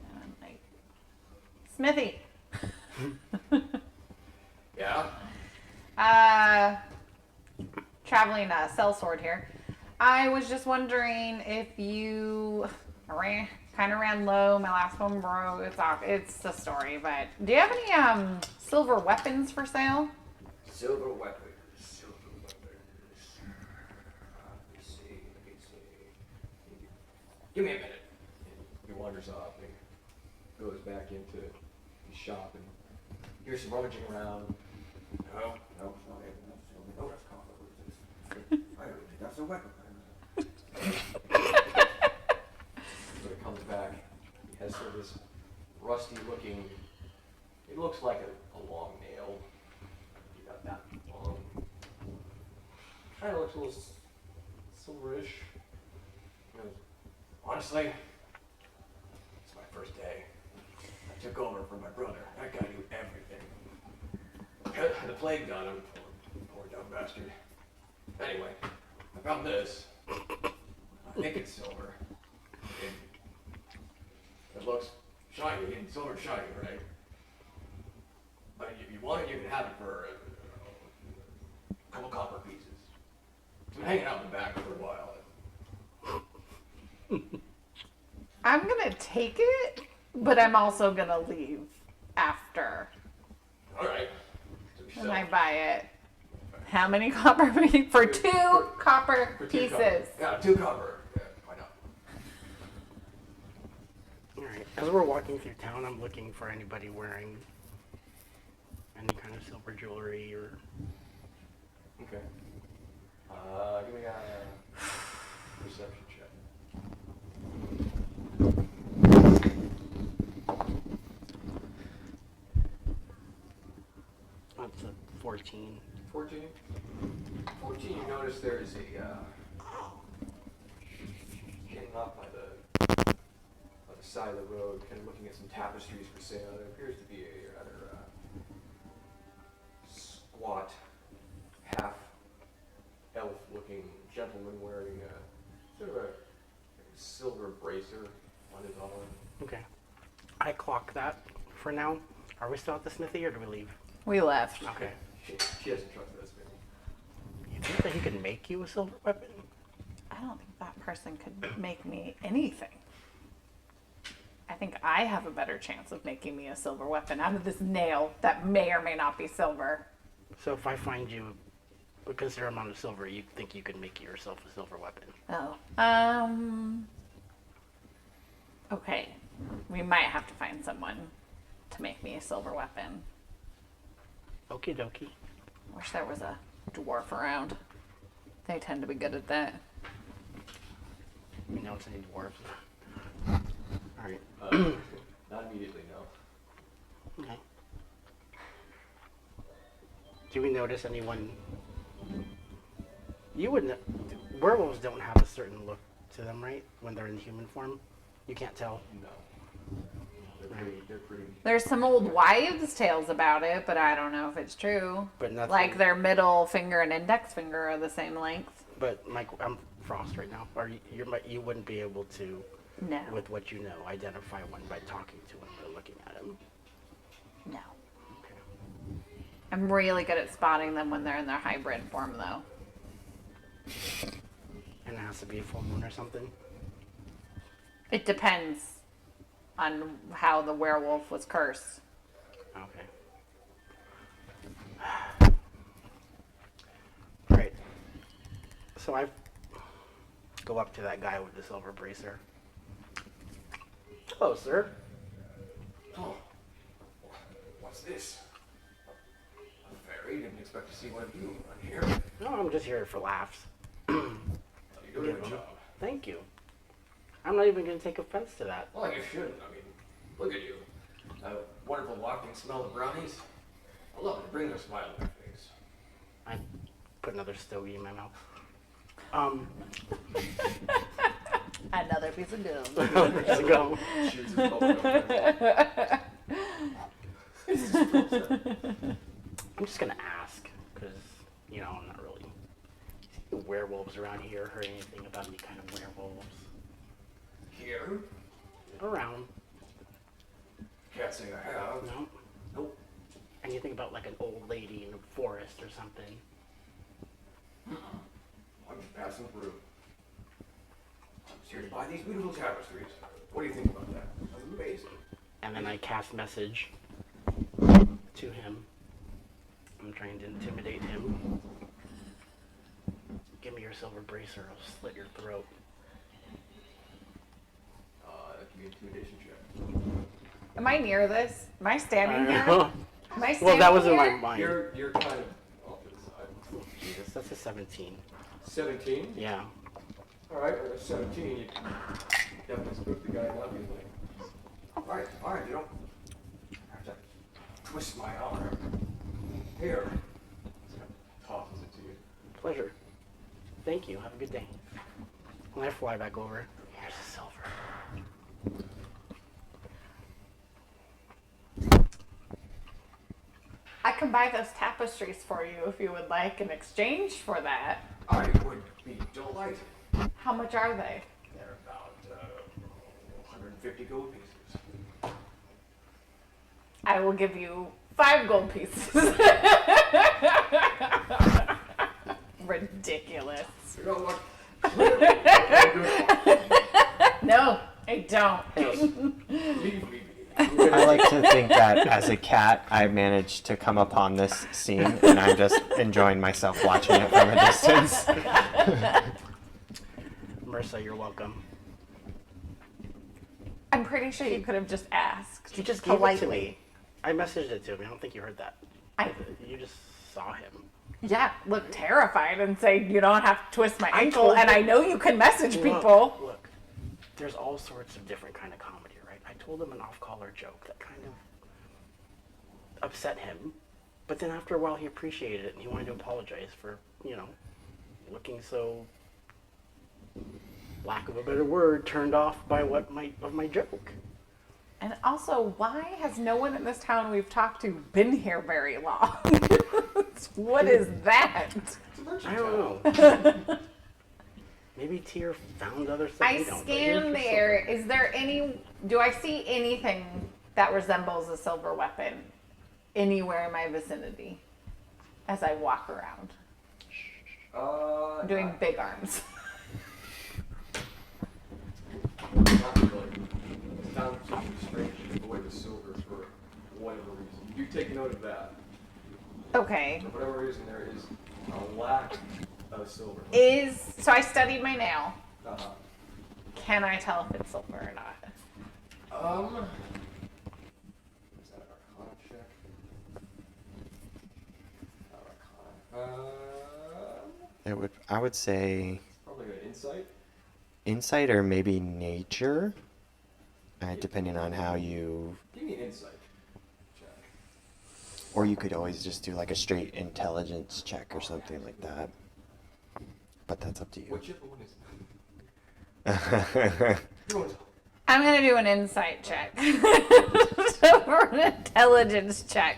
And I'm like, Smithy. Yeah. Traveling sellsword here. I was just wondering if you kind of ran low. My last one broke. It's a story, but do you have any silver weapons for sale? Silver weapons. Let me see. Give me a minute. He wanders off and goes back into his shop and hears some rummaging around. No, it's not it. No, that's copper. I don't think that's a weapon. So he comes back. He has sort of this rusty looking, it looks like a long nail. You got that long. Kind of looks a little silverish. He goes, honestly, it's my first day. I took over from my brother. That guy knew everything. The plague got him. Poor dumb bastard. Anyway, I found this. I think it's silver. It looks shiny, and silver shiny, right? But if you want it, you can have it for a couple copper pieces. It's been hanging out in the back for a while. I'm gonna take it, but I'm also gonna leave after. All right. And I buy it. How many copper pieces? For two copper pieces. Copper. Yeah, 2 copper. Yeah, why not? Alright, as we're walking through town, I'm looking for anybody wearing any kind of silver jewelry or... Okay. Give me a perception check. That's a 14. 14? 14, you notice there's a, hanging off by the side of the road, kind of looking at some tapestries for sale. There appears for now. Are we still at the smithy, or do we leave? We left. Okay. She hasn't trusted us, maybe. You think that he could make you a silver weapon? I don't think that person could make me anything. I think I have a better chance of making me a silver weapon out of this nail that may or may not be silver. So if I find you a considerable amount of silver, you think you could make yourself a silver weapon? Oh. Okay. We might have to find someone to make me a silver weapon. Okie dokie. Wish there was a dwarf around. They tend to be good at that. You know it's any dwarves. Alright. Not immediately, no. Okay. Do we notice anyone? You would. Werewolves don't have a certain look to them, right? When they're in human form, you can't tell. No. They're pretty. There's some old wives' tales about it, but I don't know if it's true. But nothing. Like their middle finger and index finger are the same length. But Mike, I'm Frost right now. Or you wouldn't be able to, No. with what you know, identify one by talking to him or looking at him. No. Okay. I'm really good at spotting them when they're in their hybrid form, though. And it has to be a full moon or something. It depends on how the werewolf was cursed. Okay. Alright. So I go up to that guy with the silver bracer. Hello, sir. Oh. What's this? A fairy? Didn't expect to see one of you on here. No, I'm just here for laughs. You're doing a good job. Thank you. I'm not even going to take offense to that. Well, you shouldn't. I mean, look at you. Wonderful wafting smell of brownies. I love it. Bring a smile to my face. I put another stogie in my mouth. Another piece of gum. Let's go. Shoots his bubble gum. I'm just going to ask, because, I'm not really... werewolves around here. Heard anything about any kind of werewolves? Here? Around. Can't say I have. No? Nope. Anything about like an old lady in a forest or something? I'm just passing through. I'm just here to buy these beautiful tapestries. What do you think about that? That's amazing. And then I cast message to him. I'm trying to intimidate him. Give me your silver bracer, I'll slit your throat. That could be an intimidation check. Am I near this? Am I standing here? Well, Am I standing that was in my here? mind. You're kind of off to the side. Jesus, that's a 17. 17? Yeah. Alright, 17. You definitely spooked the guy not being like, alright, you don't have to twist my arm. Here. Tosses it to you. Pleasure. Thank you. Have a good day. When I fly back over, here's the silver. I can buy those tapestries for you if you would like in exchange for that. I would be delighted. How much are they? They're about 150 gold pieces. I will give you 5 gold pieces. Ridiculous. You know what? No, I don't. Leave me be. I like to think that as a cat, I managed to come upon this scene, and I'm just enjoying myself watching it from a distance. Marissa, you're welcome. I'm pretty sure you could have just asked. He just gave politely. it to me. I messaged it to him. I don't think you heard that. You just saw him. Yeah, look terrified and say you don't have to twist my ankle, told and I him- know you can message people. Look, there's all sorts of different kind of comedy, right? I told him an off-color joke that kind of upset him, but then after a while he appreciated it and he wanted to apologize for, looking so, lack of a better word, turned off by my joke. And also, why has no one in this town we've talked to been here very long? What is that? I don't know. Maybe Tyr found other stuff. I we don't, but scanned here's the your area. silver. Is there any? Do I see anything that resembles a silver weapon anywhere in my vicinity as I walk around? I'm doing big arms. Not really. It's down to strange avoid the silver for whatever reason. You take note of that. Okay. For whatever reason, there is a lack of silver. So I studied my nail. Uh-huh. Can I tell if it's silver or not? Is that an Arcana check? Arcana. I would say Probably an insight. insight or maybe nature, depending on how you. Give me an insight check. Or you could always just do like a straight intelligence check or something like that. But that's up to you. Whichever one is it? You want to tell. I'm gonna do an insight check. Or an intelligence check.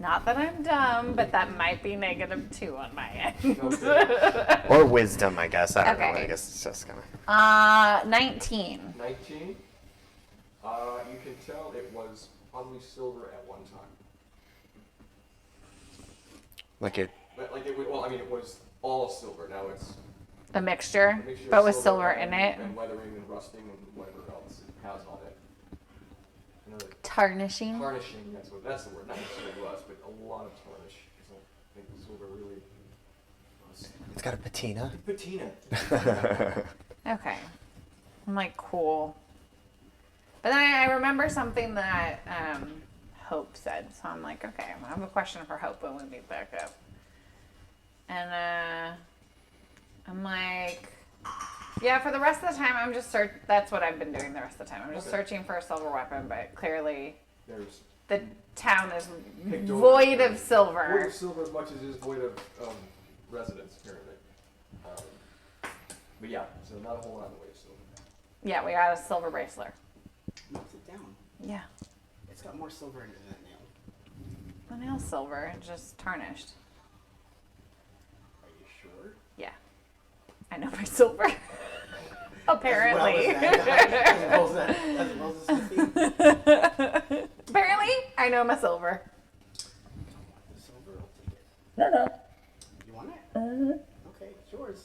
Not that I'm dumb, but that might be -2 on my end. Okay. Or wisdom, I guess. I don't know. Okay. I guess it's just kind 19. 19. You can tell it was probably silver at one time. like it. But like it, well, I mean, it was all silver. Now it's A mixture, a mixture but of with silver in and, it. and weathering and rusting and whatever else it has on it. Another Tarnishing. tarnishing. That's the word. Not necessarily rust, but a lot of tarnish. I don't think silver really. It's got a patina. Patina. Okay. I'm like, cool. But then I remember something that Hope said. So I'm like, okay, I have a question for Hope when we meet back up. And I'm like, yeah, for the rest of the time, I'm just that's what I've been doing the rest of the time. I'm just Okay. searching for a silver weapon, but clearly There's the town is Picked over. void of void of silver. silver as much as it is void of residents, apparently. But yeah, so not a whole lot in the way of silver. Yeah, we got a silver bracelet. Knocks it down. Yeah. It's got more silver in it than that nail. The nail's silver, it's just tarnished. Are you sure? Yeah. I know my silver. Apparently. As well as that. As well as the 50. Apparently, I know my silver. The silver, I'll take it. No, no. You want it? Okay, it's yours.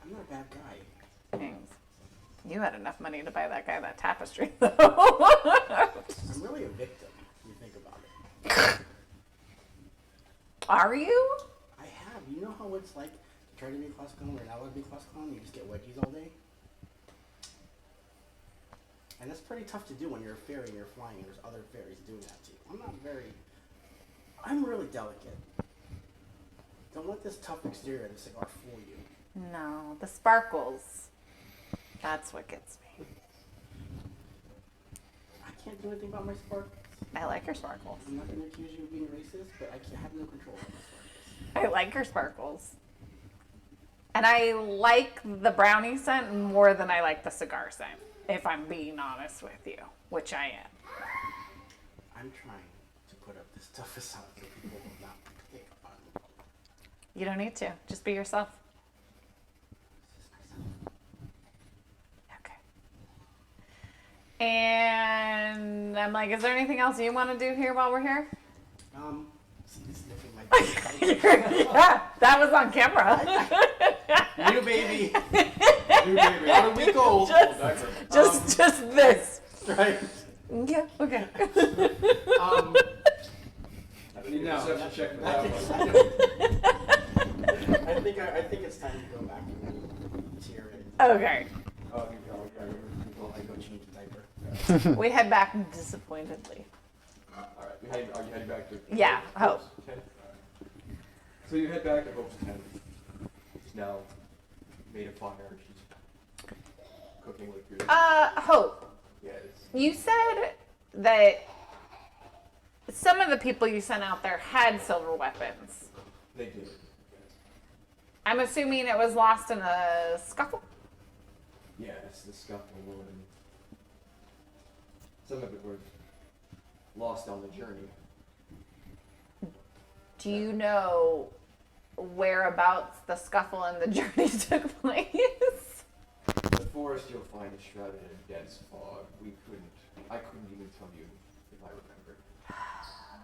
I'm not a bad guy. Thanks. You had enough money to buy that guy that tapestry, though. I'm really a victim, if you think about it. Are you? I have. You know how it's like to try to be a class clown or not allowed to be a class clown? You just get wedgies all day? And that's pretty tough to do when you're a fairy and you're flying and there's other fairies doing that to you. I'm really delicate. Don't let this tough exterior of the cigar fool you. No, the sparkles. That's what gets me. I can't do anything about my sparkles. I like your sparkles. I'm not going to accuse you of being racist, but I have no control over my sparkles. I like your sparkles. And I like the brownie scent more than I like the cigar scent, if I'm being honest with you, which I am. I'm trying to put up this tough facade so people will not pick on me. You don't need to. Just be yourself. This is myself. Okay. And I'm like, is there anything else you want to do here while we're here? Sniffing my Yeah, that was on camera. New baby. New baby. About a week old. Just this. Right. Yeah, okay. I need a No, perception check for that one. I think it's time to go back and tear it. Okay. Oh, you go. Well, I go change the diaper. We head back disappointedly. All right. Are you heading back to? Yeah, Hope. Hope's tent? All right. So you head back to Hope's tent. She's now made a fire. She's cooking like food. Hope, Yeah, it's you said that some of the people you sent out there had silver weapons. they did. I'm assuming it was lost in a scuffle? Yeah, it's the scuffle and some of it was lost on the journey. Do you know whereabouts the scuffle and the journey took place? The forest you'll find is shrouded in dense fog. We couldn't I couldn't even tell you if I remembered.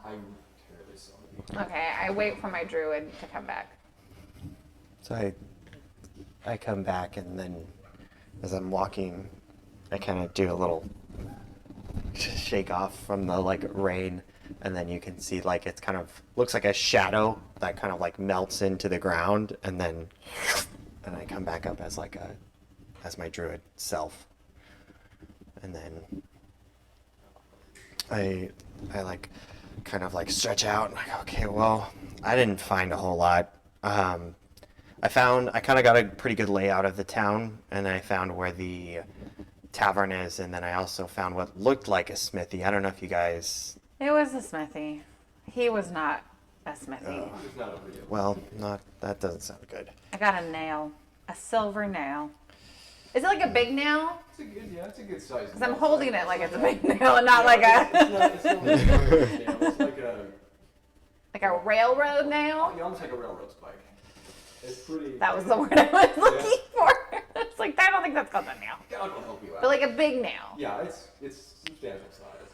I'm terribly sorry. Okay, I wait for my druid to come back. So I come back, and then as I'm walking, I kind of do a little shake off from the like rain, and then you can see like it's kind of looks like a shadow that kind of like melts into the ground, and I come back up as like as my druid self, and then I like kind of like stretch out and like, okay, well, I didn't find a whole lot. I kind of got a pretty good layout of the town, and I found where the tavern is, and then I also found what looked like a smithy. I don't know if you guys. It was a smithy. He was not a smithy. It's not over yet. Well, not that doesn't sound good. I got a nail. A silver nail. Is it like a big nail? It's a good size. Because I'm holding it like it's a big nail and not like a It's like a. like a railroad nail. Yeah, almost like a railroad spike. It's pretty. That was the word I was looking for. It's like I don't think that's called a nail. God will help you out. But like a big nail. Yeah, it's substantial size.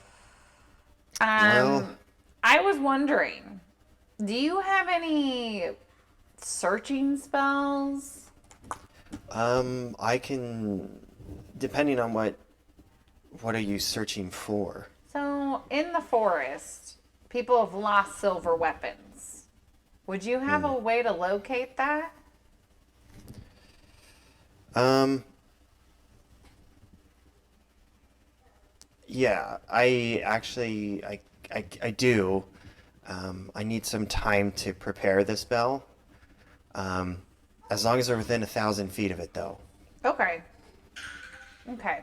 Well- I was wondering, do you have any searching spells? I can, depending on what are you searching for? So in the forest, people have lost silver weapons. Would you have a way to locate that? Yeah, I do. I need some time to prepare the spell. As long as they're within 1,000 feet of it, though. Okay. Okay.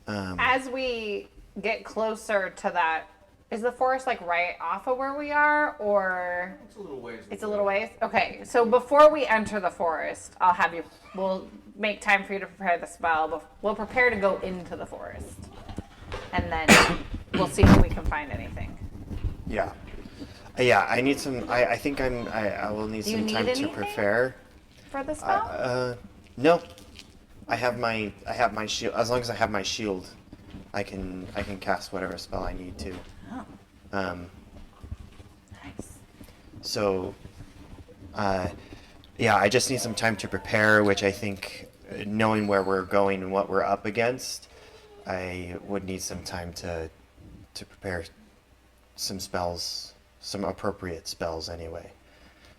As we get closer to that, is the forest like right off of where we are, or It's a little ways. it's a little ways? Okay, so before we enter the forest, we'll make time for you to prepare the spell, but we'll prepare to go into the forest. And then we'll see if we can find anything. Yeah. Yeah, I need some. I think I will need Do you some need time to anything? prepare. For the spell? No. I have my shield. As long as I have my shield, I can cast whatever spell I need to. Oh, nice. So, yeah, I just need some time to prepare, which I think, knowing where we're going and what we're up against, I would need some time to prepare some spells, some appropriate spells anyway.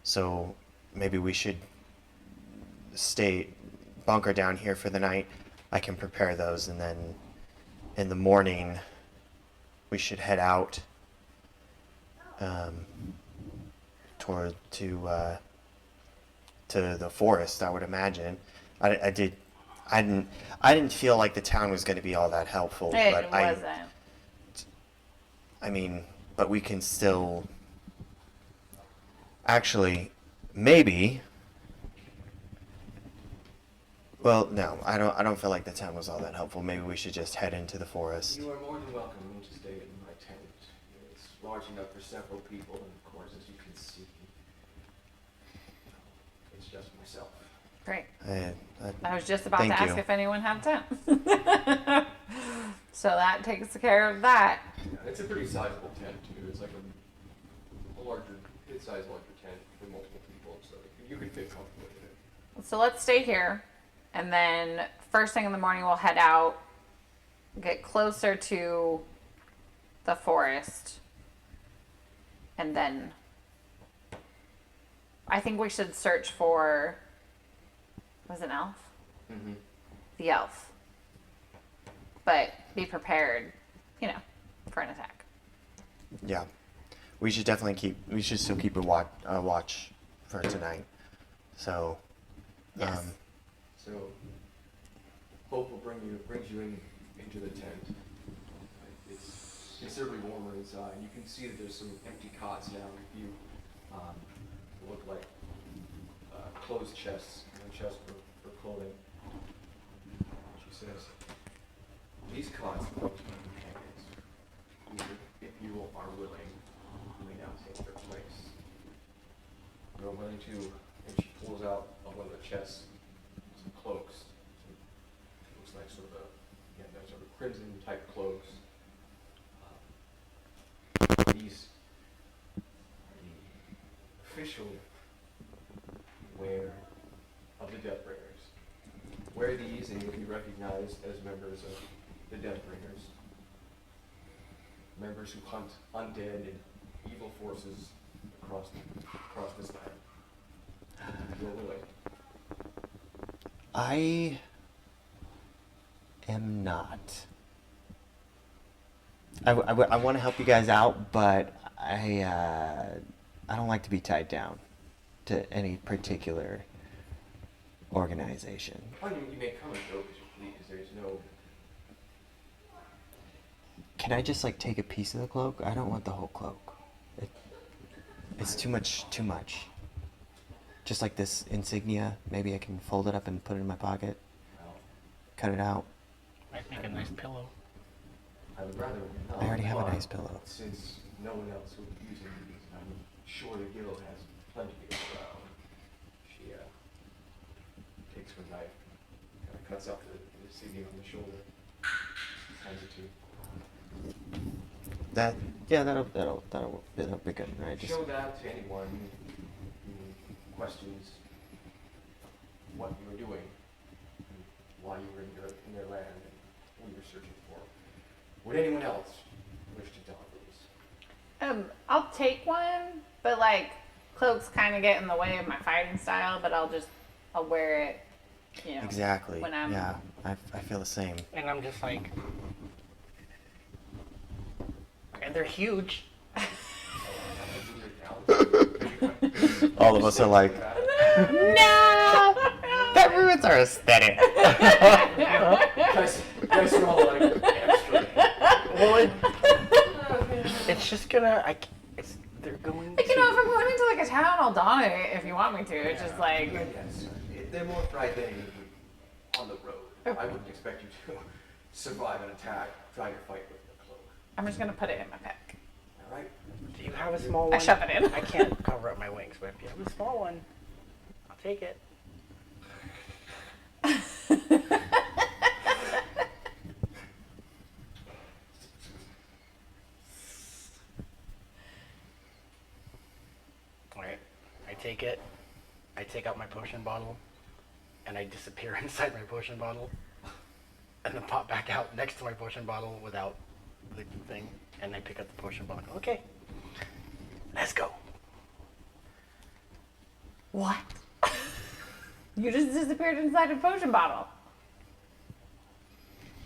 So maybe we should bunker down here for the night. I can prepare those, and then in the morning we should head out to the forest, I would imagine. I didn't feel like the town was going to be all that helpful, but It wasn't. I mean, but we can still actually maybe. Well, no, I don't feel like the town was all that helpful. Maybe we should just head into the forest. You are more than welcome to stay in my tent. It's large enough for several people, and of course, as you can see, it's just myself. Great. I I was just about to Thank ask you. if anyone had a tent. So that takes care of that. Yeah, it's a pretty sizable tent too. It's like a larger, mid-sized larger tent for multiple people, so you could fit comfortably in it. So let's stay here. And then first thing in the morning, we'll head out, get closer to the forest. And then I think we should search for, was it an elf? Mm-hmm. The elf. But be prepared, for an attack. Yeah, we should definitely we should still keep a watch for tonight. So, Yes. So, Hope will brings you into the tent. It's considerably warmer inside. You can see that there's some empty cots now. If you look like closed chests, chests for clothing. She says, "These cots belong to my companions. If you are willing, you may now take their place. You're willing to," and she pulls out of one of the chests some cloaks. Looks like sort of a crimson type cloaks. These are the official wear of the Deathbringers. Wear these and you'll be recognized as members of the Deathbringers. Members who hunt undead and evil forces across this land. You're willing. I am not. I want to help you guys out, but I don't like to be tied down to any particular organization. Well, you may come and go as you please. There's no... Can I just like take a piece of the cloak? I don't want the whole cloak. It's too much. Just like this insignia, maybe I can fold it up and put it in my pocket. Cut it out. Might make a nice pillow. I would rather not. I already have a but nice pillow. Since no one else would be using these, and I'm sure the guild has plenty around. She takes her knife, kind of cuts out the insignia on the shoulder, hands it to you. That'll be good, right? Just Show that to anyone who questions what you were doing, and why you were in their land, and who you were searching for. Would anyone else wish to don these? I'll take one, but like cloaks kind of get in the way of my fighting style. But I'll wear it. You know, exactly. When I'm Yeah, I feel the same. And I'm just like, and they're huge. All of us are like, no. that ruins our aesthetic. Guys are all like extra. Well, it's just gonna. They're going. You know, if I'm going into like a town, I'll don it if you want me to. It's just like Yes, they're more frightening on the road. I wouldn't expect you to survive an attack trying to fight with the cloak. I'm just gonna put it in my pack. All right? Do you have a small one? I shove it in. I can't cover up my wings, but if you have a small one, I'll take it. Alright, I take it, I take out my potion bottle, and I disappear inside my potion bottle, and then pop back out next to my potion bottle without the thing, and I pick up the potion bottle. Okay, let's go. What? You just disappeared inside a potion bottle.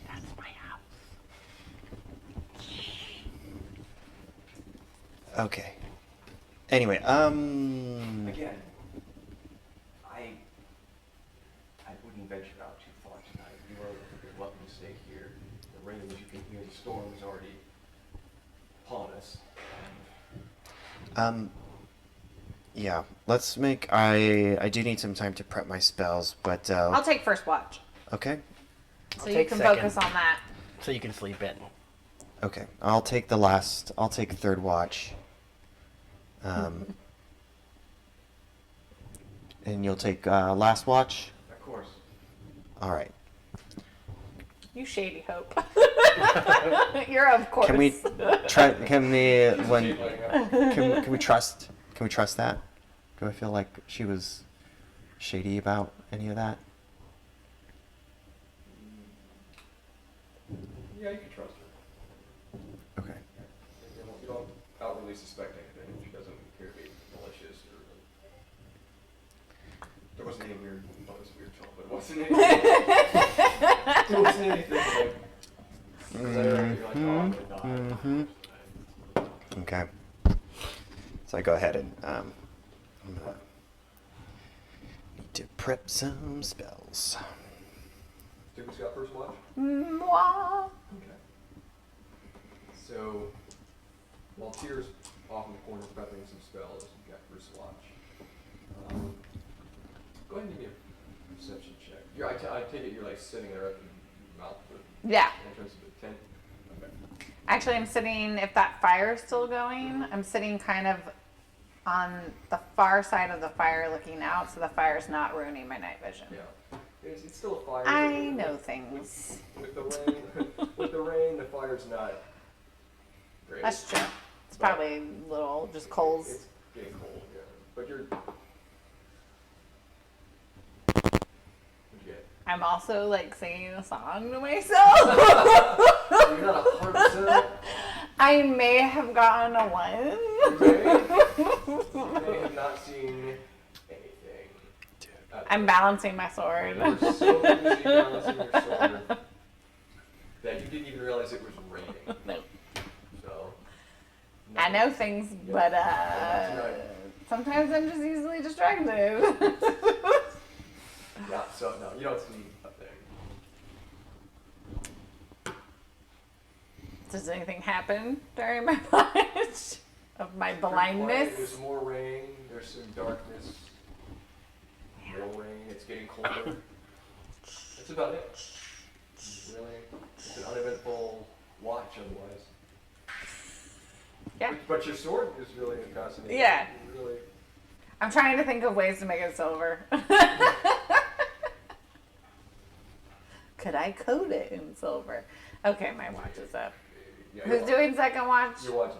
That's my house. Okay. Anyway, Again, I wouldn't venture out too far tonight. You are welcome to stay here. The rain, as you can hear, the storm is already upon us. yeah. Let's make. I do need some time to prep my spells, but I'll take first watch, okay. so you take can second. focus on that. So you can sleep in. Okay, I'll take third watch. And you'll take last watch. Of course. All right. You shady hope. You're of course. Can we try? Can we trust? Can we trust that? Do I feel like she was shady about any of that? Yeah, you can trust her. Okay. You don't outwardly suspect anything. She doesn't appear to be malicious or... There wasn't any weird... Well, it was a weird tone, but it wasn't anything... There wasn't anything like... Okay. So I go ahead and I'm gonna need to prep some spells. Duke has got first watch? Mwah. Okay. So, while Tyr's off in the corner prepping some spells, you've got first watch. Go ahead and give me a perception check. I take it you're like sitting there at the mouth of Yeah. the entrance of the tent? Okay. Actually, I'm sitting, if that fire is still going, I'm sitting kind of on the far side of the fire looking out, so the fire's not ruining my night vision. Yeah. It's still a fire. I know things. With the rain, the fire's not great. That's true. It's probably little, just coals. It's getting cold, yeah. But you're. What'd you get? I'm also like singing a song to myself. You're not 100%. I may have gotten a 1. You may have not seen anything. I'm balancing my sword. You were so busy balancing your sword that you didn't even realize it was raining. No. So. I know things, but sometimes I'm just easily distracted. Yeah, so no, you don't see a thing. Does anything happen during my watch of my blindness? There's more rain, there's some darkness, more rain, it's getting colder. That's about it. Really, it's an uneventful watch otherwise. Yeah. But your sword is really fascinating. Yeah. Really. I'm trying to think of ways to make it silver. Could I coat it in silver? Okay, my watch is up. Yeah, Who's doing second watch? Your watch is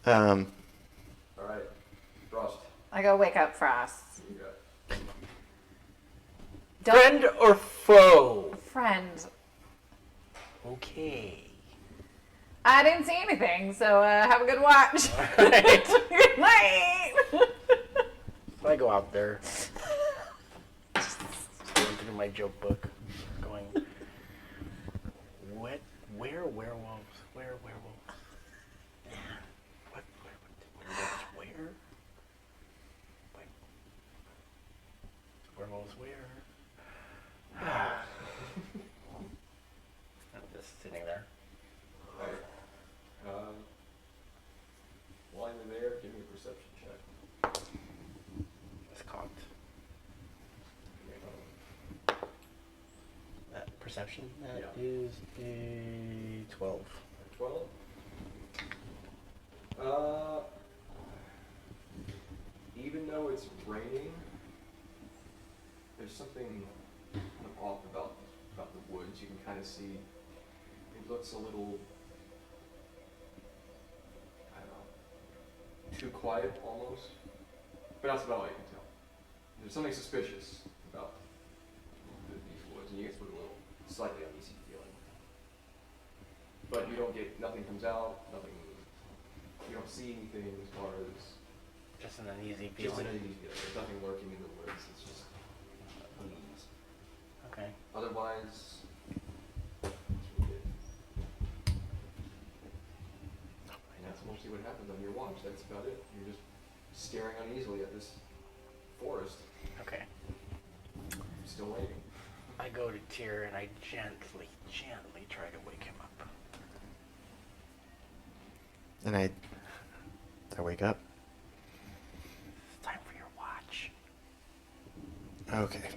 done. Um, All right, Frost. I go wake up Frost. You got it. Friend or foe? Friend. Okay. I didn't see anything, so have a good watch. Alright. Good night. So I go out there. Just going through my joke book. Going, where werewolves? Where werewolves? What werewolves where? Wait. Werewolves where? I'm just sitting there. All right. While you're there, give me a perception check. It's cocked. That perception, that is a 12. 12. Even though it's raining, there's something off about the woods. You can kind of see it looks a little, I don't know, too quiet almost. But that's about all you can tell. There's something suspicious about these woods, and you get sort of a little slightly uneasy feeling. But you don't get, nothing comes out, nothing, you don't see anything as far as, Just an uneasy just feeling. an uneasy feeling. There's nothing lurking in the woods, it's just unease. Okay. Otherwise, that's really it. And that's mostly what happens on your watch, that's about it. You're just staring uneasily at this forest, Okay. still waiting. I go to Tyr and I gently try to wake him up. and I wake up. It's time for your watch. Okay.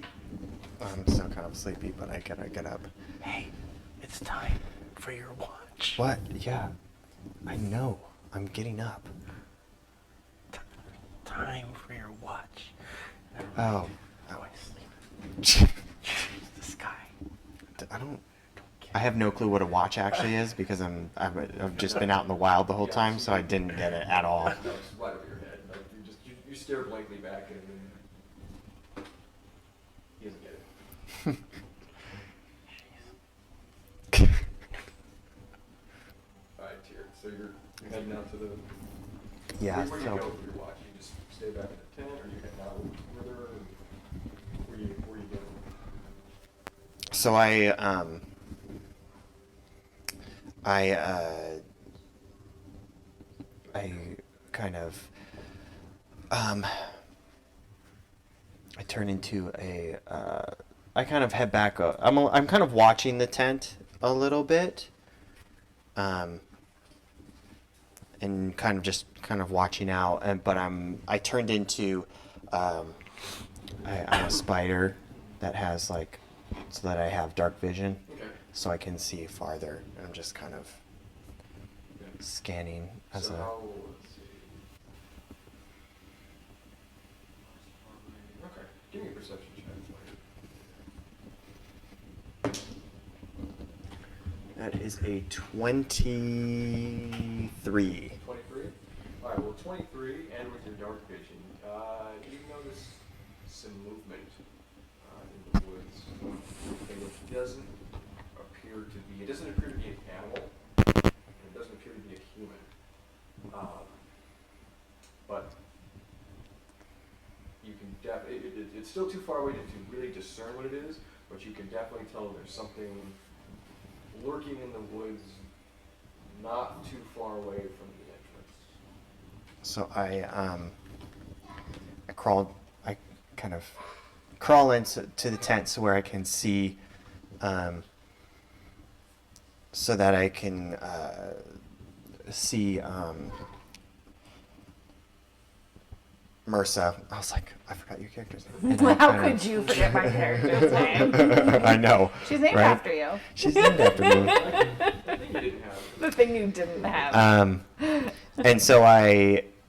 I'm still kind of sleepy, but I gotta get up. Hey, it's time for your watch. What? Yeah. I know. I'm getting up. Time for your watch. Oh. Go to sleep. Jeez, This guy. I don't. I have no clue what a watch actually is because I've just been out in the wild the whole time, so I didn't get it at all. No, it's right over your head. Like you stare blankly back at him and he doesn't get it. Alright, Tyr. So you're heading out to the Yeah. where do you So go for your watch? You just stay back in the tent or you head out further? Where you going? so I kind of I turn into a I kind of head back. I'm kind of watching the tent a little bit, and kind of watching out. But I turned into I'm a spider that has like so that I have dark vision, Okay. so I can see farther. And I'm just kind of scanning as So a. how, let's see. Okay. Give me a perception check. is a 23. 23? Alright, well, 23, and with your dark vision, you notice some movement in the woods. And it doesn't appear to be an animal, and it doesn't appear to be a human. But you can it's still too far away to really discern what it is, but you can definitely tell there's something lurking in the woods not too far away from the entrance. So I kind of crawl into the tent so where I can see, so that I can see Mursa. I was like, I forgot your character's name. And I How kinda- could you forget my character's name? I know. She's named right? after you. She's named after me. The thing you didn't have. The thing you didn't have. And so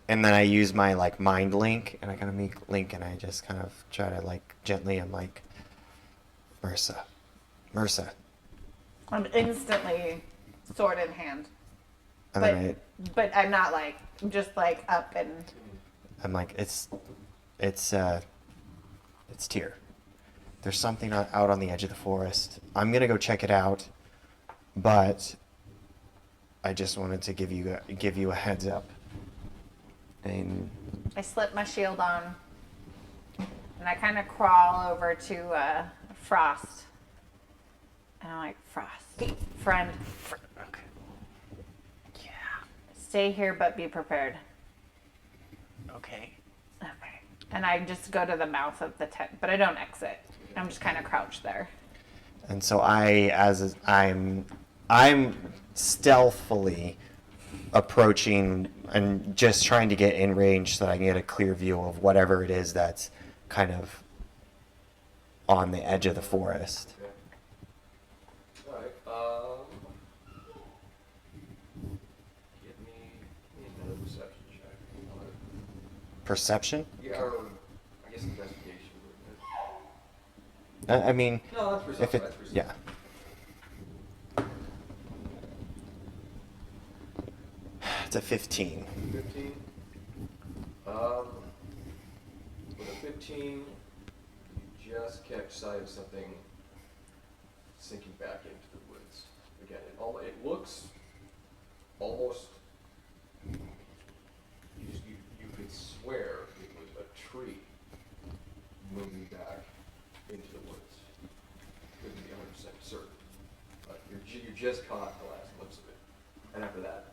then I use my like mind link, and I kind of make link, and I just kind of try to like gently, I'm like, Mursa. I'm instantly sword in hand. And But, then but I'm not like, just like up and. I'm like, it's Tyr. There's something out on the edge of the forest. I'm gonna go check it out, but I just wanted to give you a heads up. And I slip my shield on. And I kind of crawl over to Frost. And I'm like, Frost, friend, Okay. Yeah. stay here but be prepared. Okay. Okay. And I just go to the mouth of the tent, but I don't exit. I'm just kind of crouched there. so I'm stealthily approaching and just trying to get in range so that I can get a clear view of whatever it is that's kind of on the edge of the forest. Okay. Alright, give me another perception check. Perception? Yeah, or I guess investigation. Wouldn't I mean, it? No, that's perception. if it, That's perception. yeah. It's a 15. 15. With a 15, you just catch sight of something sinking back into the woods. Again, it looks almost. You could swear it was a tree moving back into the woods. Couldn't be 100% certain, but you just caught the last glimpse of it, and after that,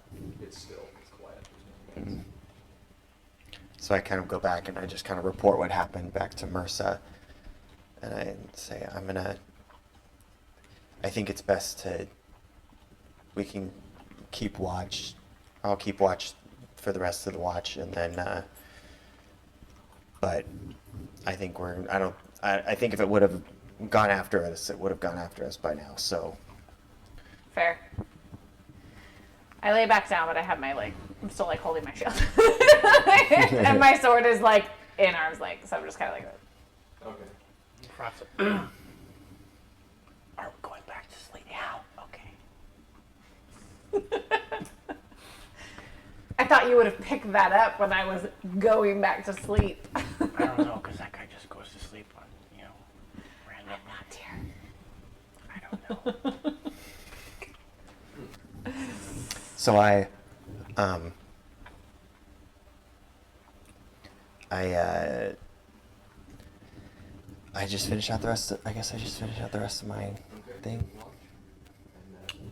it's still. It's quiet. There's nothing else. So I kind of go back and I just kind of report what happened back to Mursa. And I say, I think it's best we can keep watch. I'll keep watch for the rest of the watch, and then, but I think I think if it would have gone after us, it would have gone after us by now, so. Fair. I lay back down, but I have my I'm still holding my shield. And my sword is in arm's length, so I'm just kind of Okay. Frost. Are we going back to sleep now? Okay. I thought you would have picked that up when I was going back to sleep. I don't know, because that guy just goes to sleep on, random. I'm not here. I don't know. So I just finish out the rest of, I guess I just finish out the rest of my Okay. thing. Watch. And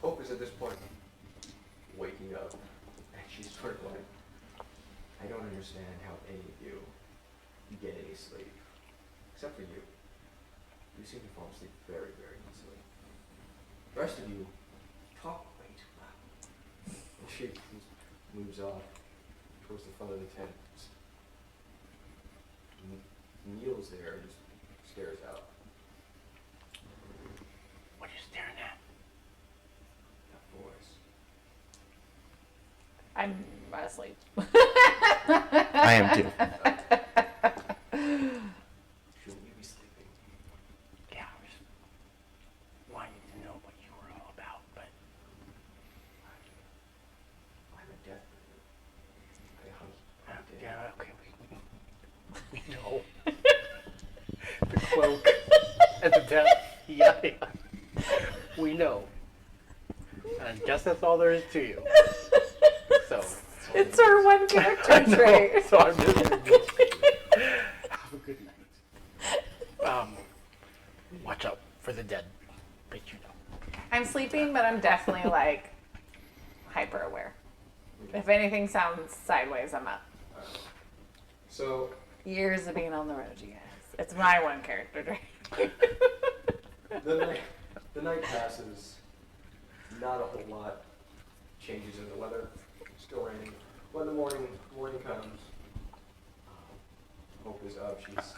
Hope is at this point waking up, and she's sort of like, I don't understand how any of you get any sleep, except for you. You seem to fall asleep very, very easily. The rest of you talk way too loud. And she moves off towards the front of the tent, kneels there, and just stares out. What are you staring at? That voice. I'm asleep. I am too. Shouldn't you be sleeping? Yeah, I was wanting to know know. And I guess that's all there is to you. So. It's her one character trait. So I'm just gonna have a good night. Watch out for the dead. But you know. I'm sleeping, but I'm definitely like hyper aware. If anything sounds sideways, I'm up. So, Years of being on the road, you guys. It's my one character trait. the night passes. Not a whole lot changes in the weather. Still raining. When the morning comes, Hope is up. She's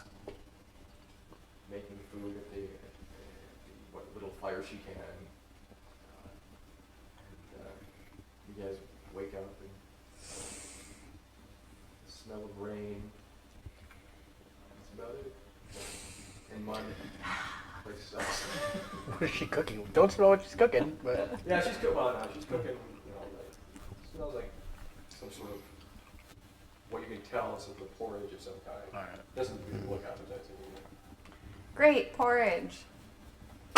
making food at the what little fire she can. You guys wake up and the smell of rain. That's about it. And mud. Place sucks. What is she cooking? Don't smell what she's cooking, but Yeah, she's cooking. Well, no, she's cooking. It smells like some sort of what you can tell is some sort of porridge of some kind. Alright. Doesn't really look appetizing either. Great porridge.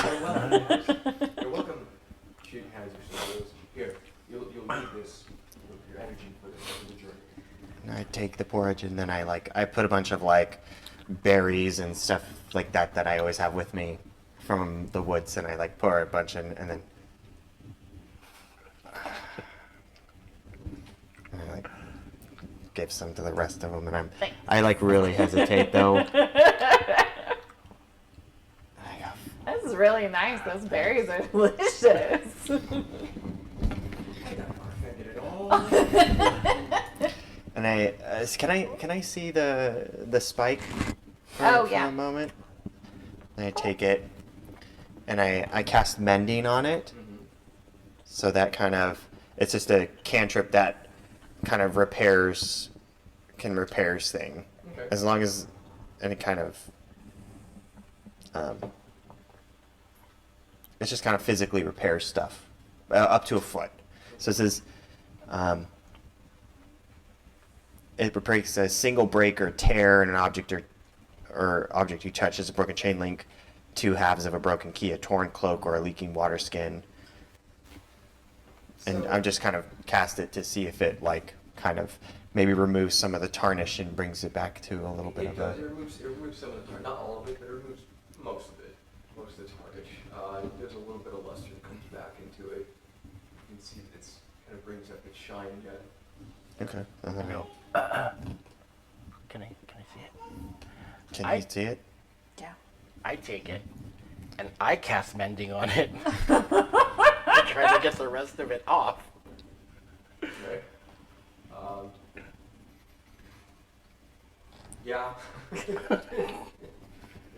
You're welcome. You're welcome. She hands you some of those. Here, you'll need this. Your energy for the rest of the journey. And I take the porridge and then I put a bunch of like berries and stuff like that I always have with me from the woods, and I like pour a bunch in, and then I like give some to the rest of them, and Thanks. I like really hesitate though. This is really nice. Those berries are delicious. I'm not offended at all. And can I see the spike for yeah. a moment? And I take it, and I cast mending on it. So that kind of, it's just a cantrip that kind of repairs thing. Okay. As long as, and it kind of, it's just kind of physically repairs stuff, up to a foot. So it says, it breaks a single break or tear in an object or object you touch as a broken chain link, 2 halves of a broken key, a torn cloak, or a leaking water skin. And So- I'm just kind of cast it to see if it like kind of maybe removes some of the tarnish and brings it back to a little bit It of does. a. It removes some of the tarnish. Not all of it, but it removes most of it. Most of the tarnish. There's a little bit of luster that comes back into it. You can see that it's kind of brings up its shine again. Okay. And then no. Can I see it? can I- you see it? Yeah. I take it and I cast mending on it. I try to get the rest of it off. Okay. Yeah.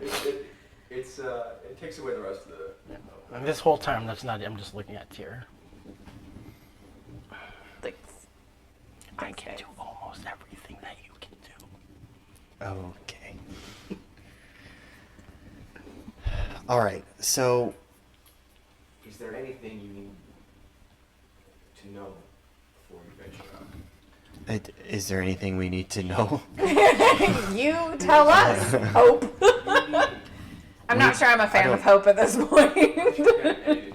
It takes away the rest of the. And this whole time, I'm just looking at Tyr. Thanks. I can do almost everything that you can do. Okay. All right. So Is there anything you need to know before you venture out? is there anything we need to know? You tell us, Hope. I'm not sure I'm a fan of Hope at this point.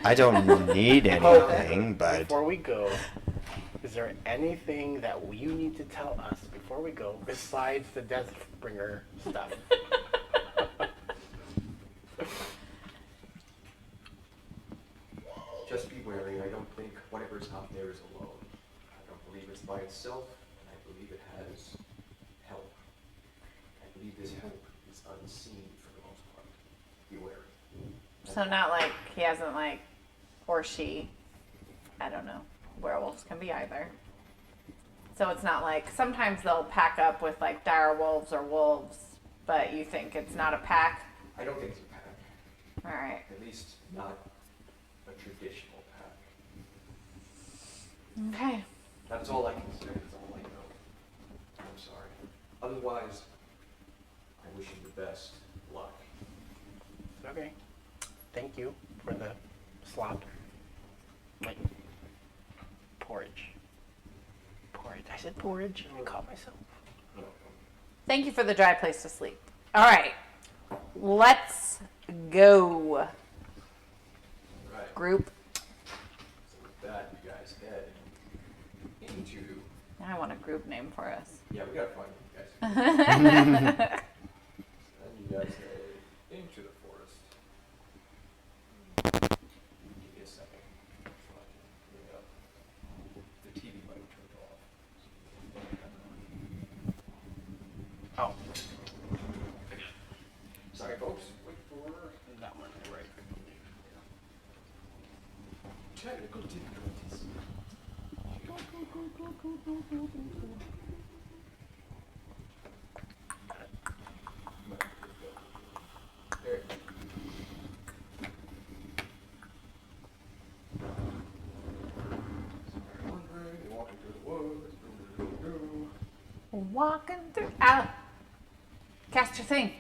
I don't need anything, but Before we go, is there anything that you need to tell us before we go besides the Deathbringer stuff? Just be wary. I don't think whatever's out there is alone. I don't believe it's by itself, and I believe it has help. I believe this help is unseen for the most part. Be wary. So not like he hasn't like, or she, I don't know. Werewolves can be either. So it's not like, sometimes they'll pack up with like dire wolves or wolves, but you think it's not a pack? I don't think it's a pack. All right. At least not a traditional pack. Okay. That's all I can say. That's all I know. I'm sorry. Otherwise, I wish you the best luck. Okay. Thank you for the slop. Wait. Porridge. Porridge. I said porridge. I caught myself. Thank you for the dry place to sleep. All right. Let's go. Right. group. So with that, you guys head into. I want a group name for us. Yeah, we gotta find you guys. And you guys head into the forest. Give me a second. So I can bring up the TV might turned off. Oh, Sorry, folks. Wait for that one. Right. technical difficulties. There. Walking through the woods. Walking through. Out. Cast your thing.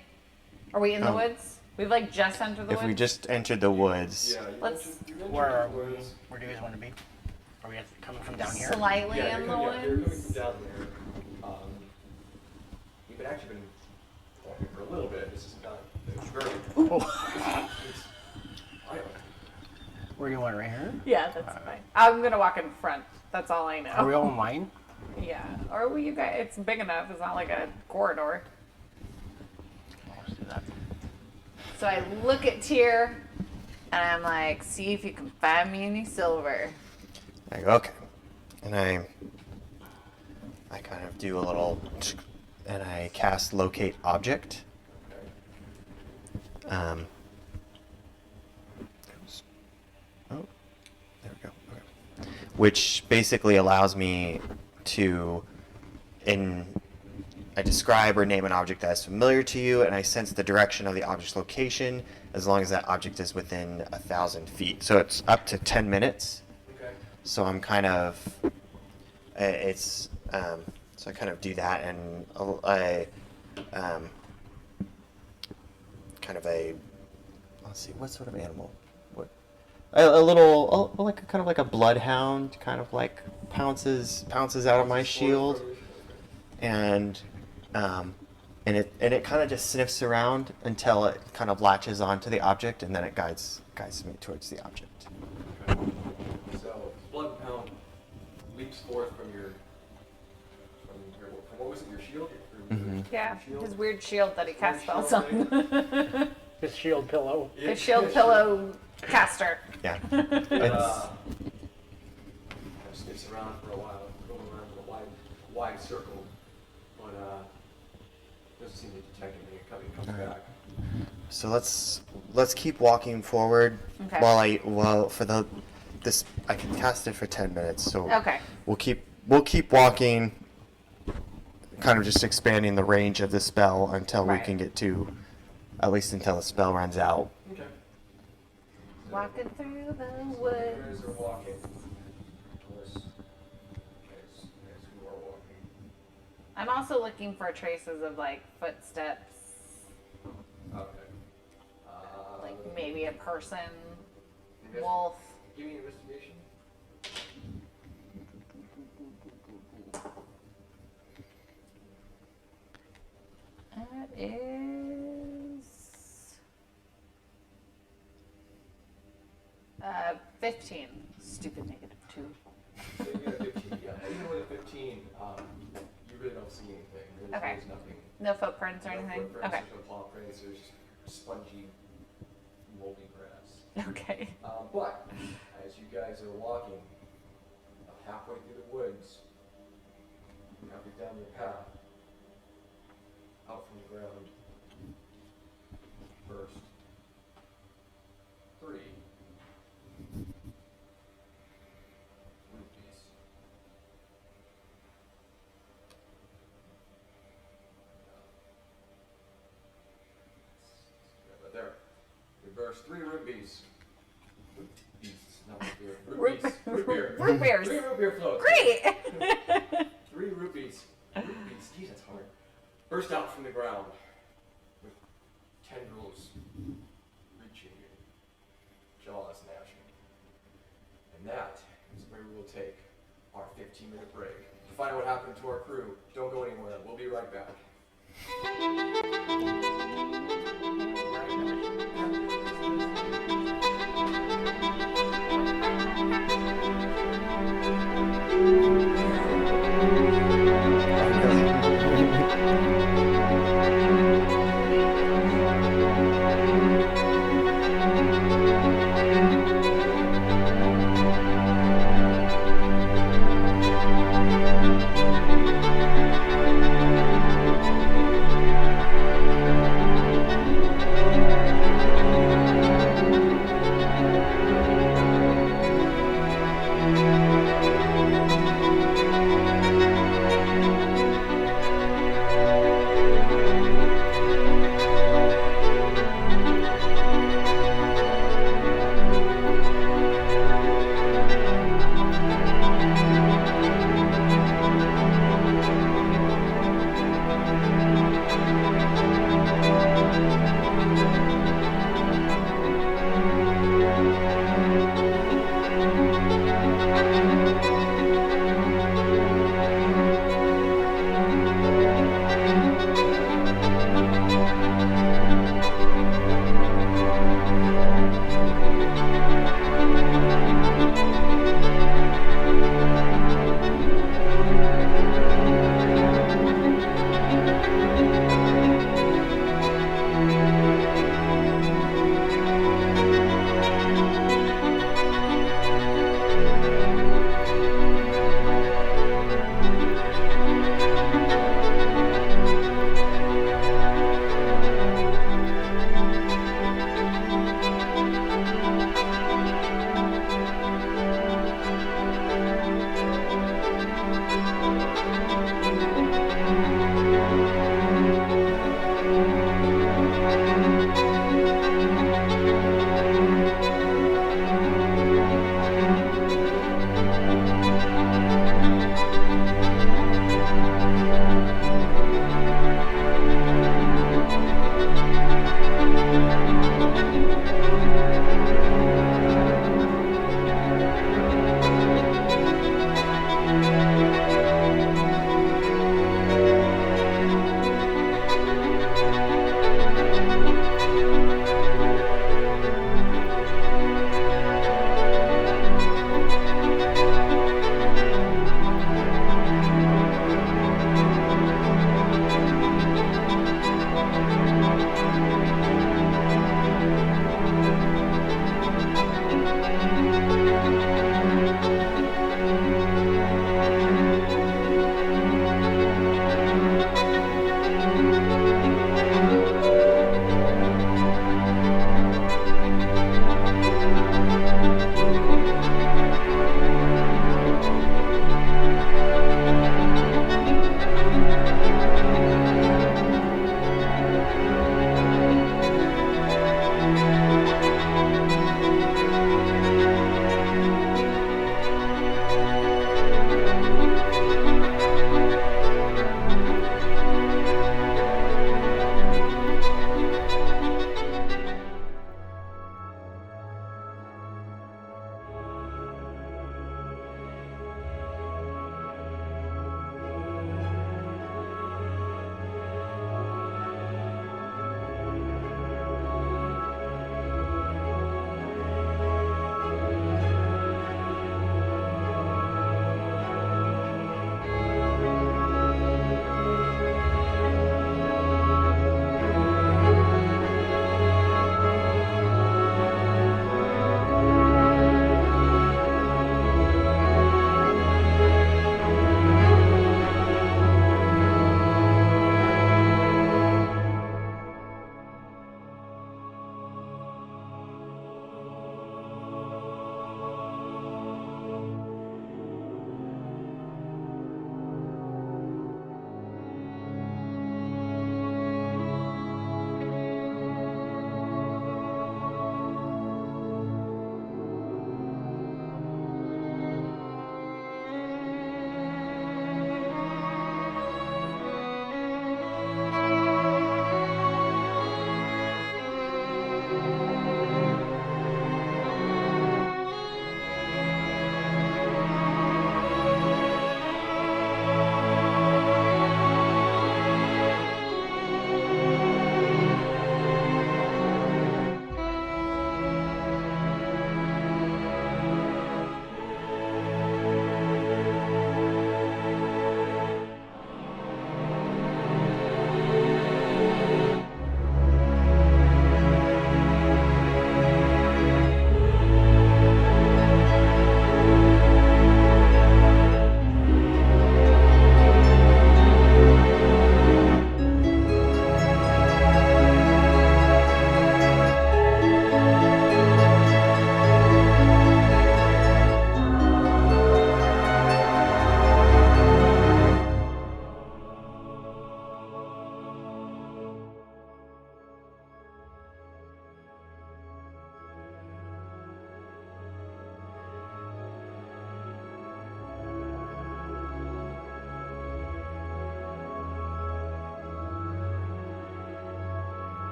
Are we in the Oh. woods? We've like just entered the If woods. we just entered the woods, Yeah, you Let's- mentioned- you mentioned Where are the we? woods. Where do you guys want to be? Are we coming from down here? Slightly Yeah, in the you're coming from woods. down there. We've been actually been walking for a little bit. This is not. It's very. Oh. It's wild. Where do you want it, right here? Yeah, that's fine. I'm gonna walk in front. That's all I know. Are we all in line? Yeah. Or will you guys? It's big enough. It's not like a corridor. Let's do that. So I look at Tyr, and I'm like, see if you can find me any silver. I go, okay. And I kind of do a little, and I cast locate object. Um, oh, there we go. Okay. Which basically allows me to, I describe or name an object that is familiar to you, and I sense the direction of the object's location as long as that object is within 1,000 feet. So it's up to 10 minutes. Okay. So I'm kind of, so I kind of do that, and kind of let's see, what sort of animal? What? A little, like kind of like a bloodhound, kind of like pounces out of my shield, and it kind of just sniffs around until it kind of latches onto the object, and then it guides me towards the object. Okay. So blood pound leaps forth from what was it? Your shield? Yeah, Shield? his weird shield that he cast Shield spells thing? on. His shield pillow. His shield pillow caster. Yeah. It It's, sniffs around for a while, going around in a wide circle, but doesn't seem to detect anything. It comes Alright. back. So let's keep walking forward Okay. while for this I can cast it for 10 minutes. So Okay. we'll keep walking, kind of just expanding the range of the spell until Right. we can get to, at least until the spell runs out. Okay. Walking through the You guys woods. are walking. As you are walking. I'm also looking for traces of like footsteps, Okay. like maybe a person, Investi- wolf. Give me an investigation. That is 15. Stupid -2. So you get a 15, yeah. Even with a 15, you really don't see anything. Okay. There's nothing. No footprints or No anything. footprints, Okay. There's no paw prints. There's just spongy, moldy grass. Okay. But as you guys are walking, about halfway through the woods, halfway down your path, out from the ground, burst 3 rupees. Right there. You burst 3 rupees. Beasts, not beer. Root- Root beer. root beers. 3 root beer floats. Great. 3 rupees. Rupees, geez, that's hard. Burst out from the ground with tendrils reaching you, jaws gnashing. And that is where we will take our 15-minute break. To find out what happened to our crew, don't go anywhere. We'll be right back.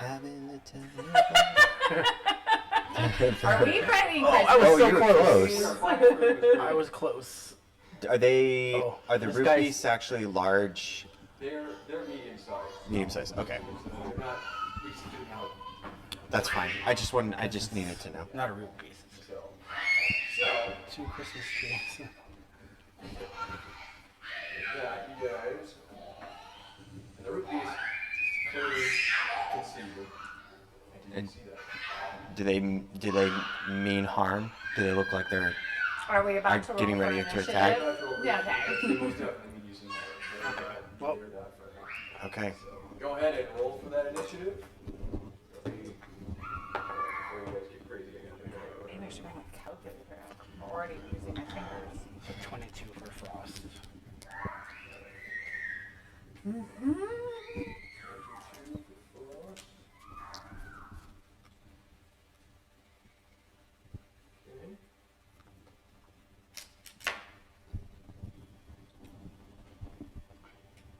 Having the time. Are we finding I Christmas? was so you were close. close. I was close. Are they? Oh, Are the this rupees actually large? They're medium sized. Medium size. Okay, So they're not recently out. that's fine. I just needed to know. Not a root piece. So 2 Christmas trees. yeah, you guys. And the rupees clearly can see you. And you And- can see that. Do they mean harm? Do they look like they're? Are we about to roll Getting for ready to initiative? attack? Yeah, okay. They most definitely be using ours. They're not- Well- they're not friendly. Okay. So go ahead and roll for that initiative. Before you guys get crazy again. Maybe I should bring a calculator out. I'm already using my fingers. So 22 for Frost.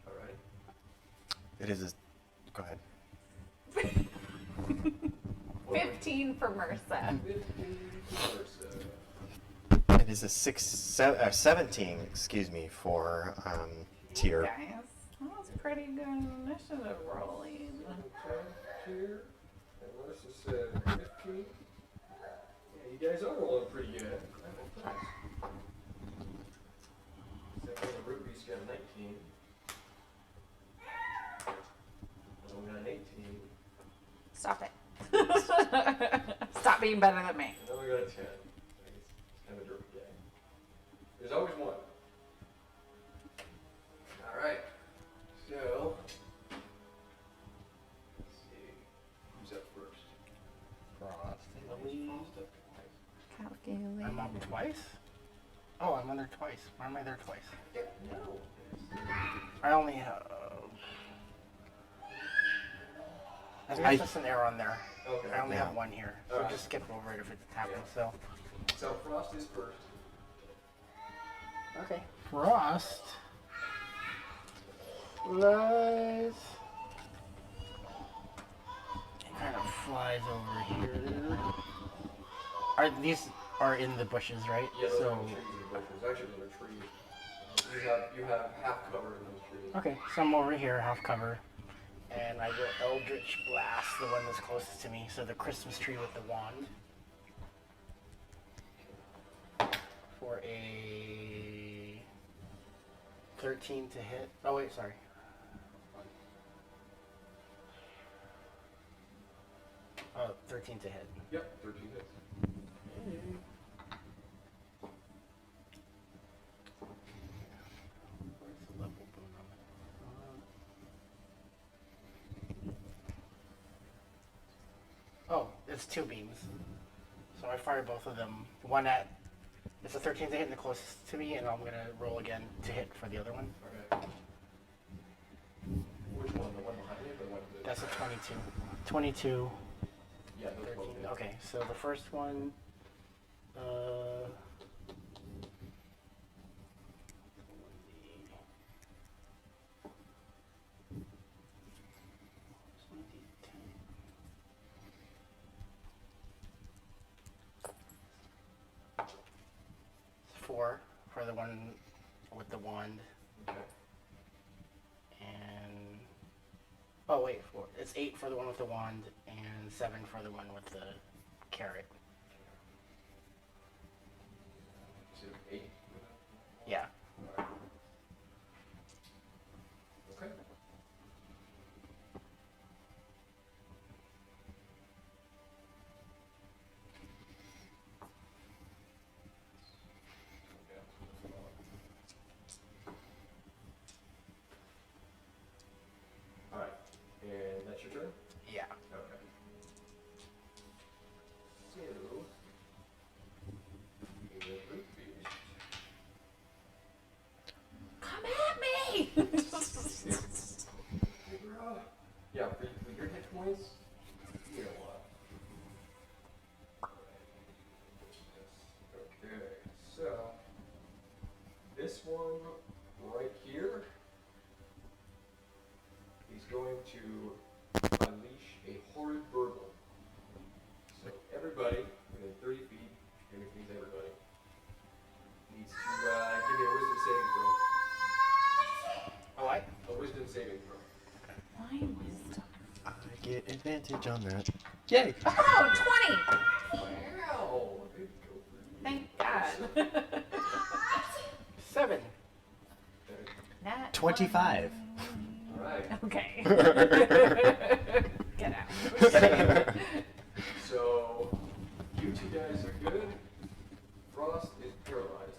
All right. It is. Go ahead. 15 for Marissa. 15 versus. It is a 17. Excuse me for tier. Guys, that was pretty good initiative rolling. Here, and Melissa said 15. Yeah, you guys are rolling pretty good. Nice. Except for the rupees got a 19. And we got an 18. Stop it. Stop being better than me. And then we got a 10. It's kind of a derpy game. There's always one. Alright. So, let's see. Who's up first? Frost, I believe. Calculate. I'm up twice? Oh, I'm on there twice. Why am I there twice? Yeah, no. I only have... I think it's just an error on there. Okay. I only Yeah. have one here. So Alright. just skip over it if it happens, so... So Frost is first. Okay. Frost flies. It kind of flies over here. These are in the bushes, right? Yeah, those So are trees and bushes. Actually, those are trees. You have half cover in those trees. okay, so I'm over here, half cover, and I go Eldritch Blast, the one that's closest to me. So the Christmas tree with the wand for a 13 to hit. Oh wait, sorry. Oh, 13 to hit. Yep, 13 hits. Where's the level boon on it? Oh, it's 2 beams. So I fire both of them. One at, it's a 13 to hit and the closest to me, and I'm gonna roll again to hit for the other one. Okay. Which one? The one behind it or the one that... That's a 22. 22, Yeah, those 13. both hit. Okay, so the first one, four for the one with the wand, Okay. and oh wait, four. It's 8 for the one with the wand, and 7 for the one with the carrot. So 8. Yeah. Okay. Alright. And that's your turn? Yeah. Okay. So, the root beast. Come at me! Yeah, for your hit points, you know what? Okay, so this one right here, he's going to unleash a advantage on that. Yay! Oh, 20! Wow. Thank God. 7. Nat 25. All right. Okay. Get out. So, you two guys are good. Frost is paralyzed.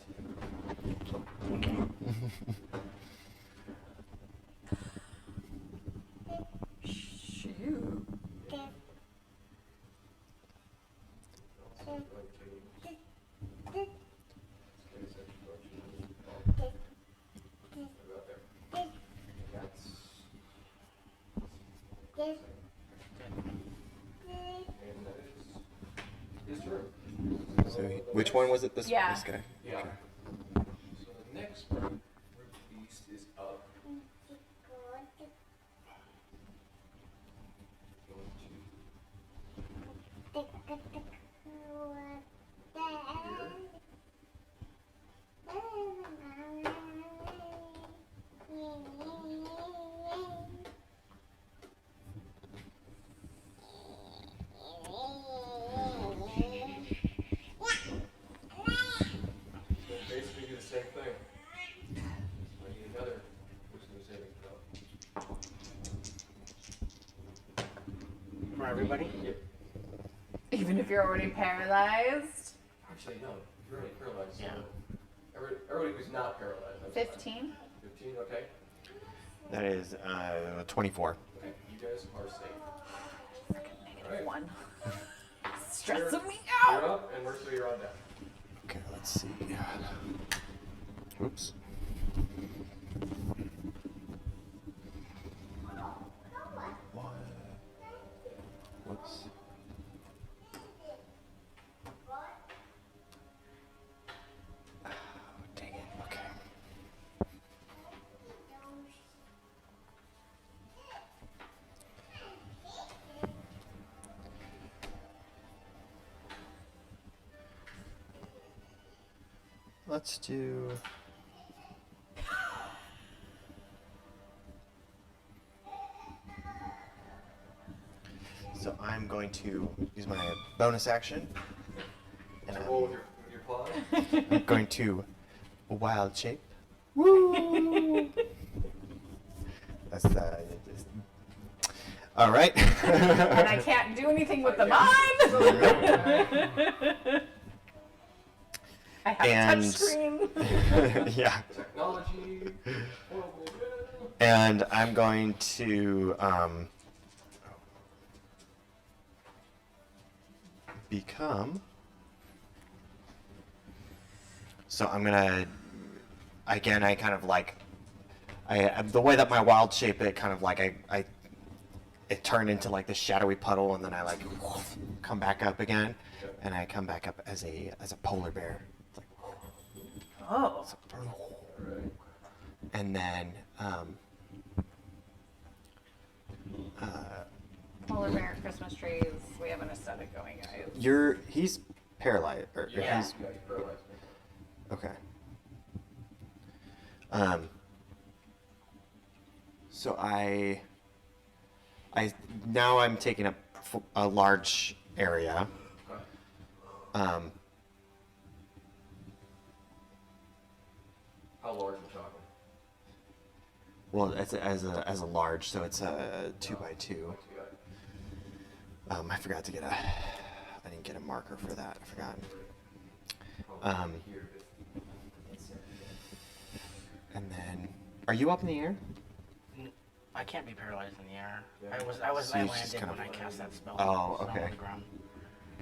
Shoot. His turn. So, which one was it? This Yeah. this guy. Yeah. Okay. So the next root beast is up. So basically do the same thing. I need another wisdom saving throw. For everybody? Yep. Even if you're already paralyzed. Actually, no. You're already paralyzed. So Yeah. everybody who's not paralyzed. That's fine. 15. 15, okay. That is 24. Okay, you guys are safe. Negative Alright. 1. Stressing me You're out. up, and Mercer, you're on deck. Okay, let's see. Oops. Whoops. Oh, dang it. Okay. Let's do. So I'm going to use my bonus action, and Roll with your paws. I'm going to wild shape. Woo! That's all right. And I can't do anything with the mind. I have And- a touch screen. Yeah. Technology. Horrible. And I'm going to become. So I'm gonna. Again, I kind of like. The way that my wild shape, it kind of like it turned into like this shadowy puddle, and then I like come back up again, and I come back up as a polar bear. It's like, Oh. and then Polar bear, Christmas trees. We have an aesthetic going, guys. he's paralyzed. Or Yeah. he's Yeah, you paralyzed me. okay. So now I'm taking up a large area. Okay. How large are we talking? Well, it's as a large, so it's a 2x2. I forgot to get I didn't get a marker for that. I forgot. Here. And then, are you up in the air? I can't be paralyzed in the air. Yeah. So I you just landed kind when of- I cast that spell. Oh, so I'm okay. on the ground.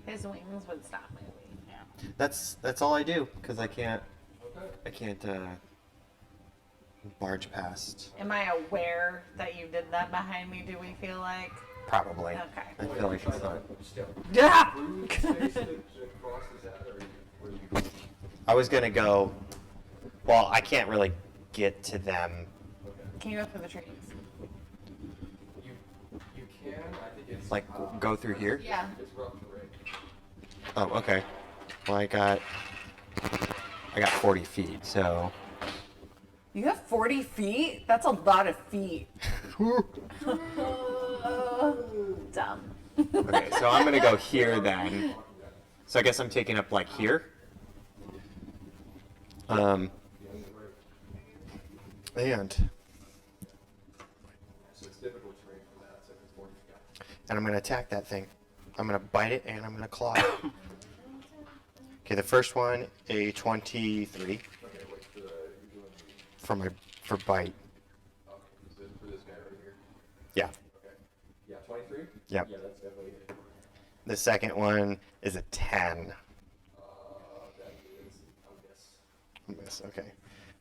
His wings would stop moving. Yeah. That's all I do because I can't Okay. barge past. Am I aware that you did that behind me? Do we feel like? Probably. Okay. I feel like it's not. Still. Yeah. Through the space that crosses that, or where you? I was gonna go. Well, I can't really get to them. Okay. Can you go through the trees? You can. I think it's Like go through here. Yeah. It's rough terrain. Oh, okay. Well, I got 40 feet, so. You have 40 feet? That's a lot of feet. Dumb. Okay, so I'm gonna go here then. So I guess I'm taking up like here. And and I'm gonna attack that thing. I'm gonna bite it and I'm gonna claw it. Okay, the first one a 23 for bite. For this guy right here. Yeah. Okay. Yeah, 23? Yep. Yeah, that's definitely it. The second one is a 10. That is a miss. A miss. Okay.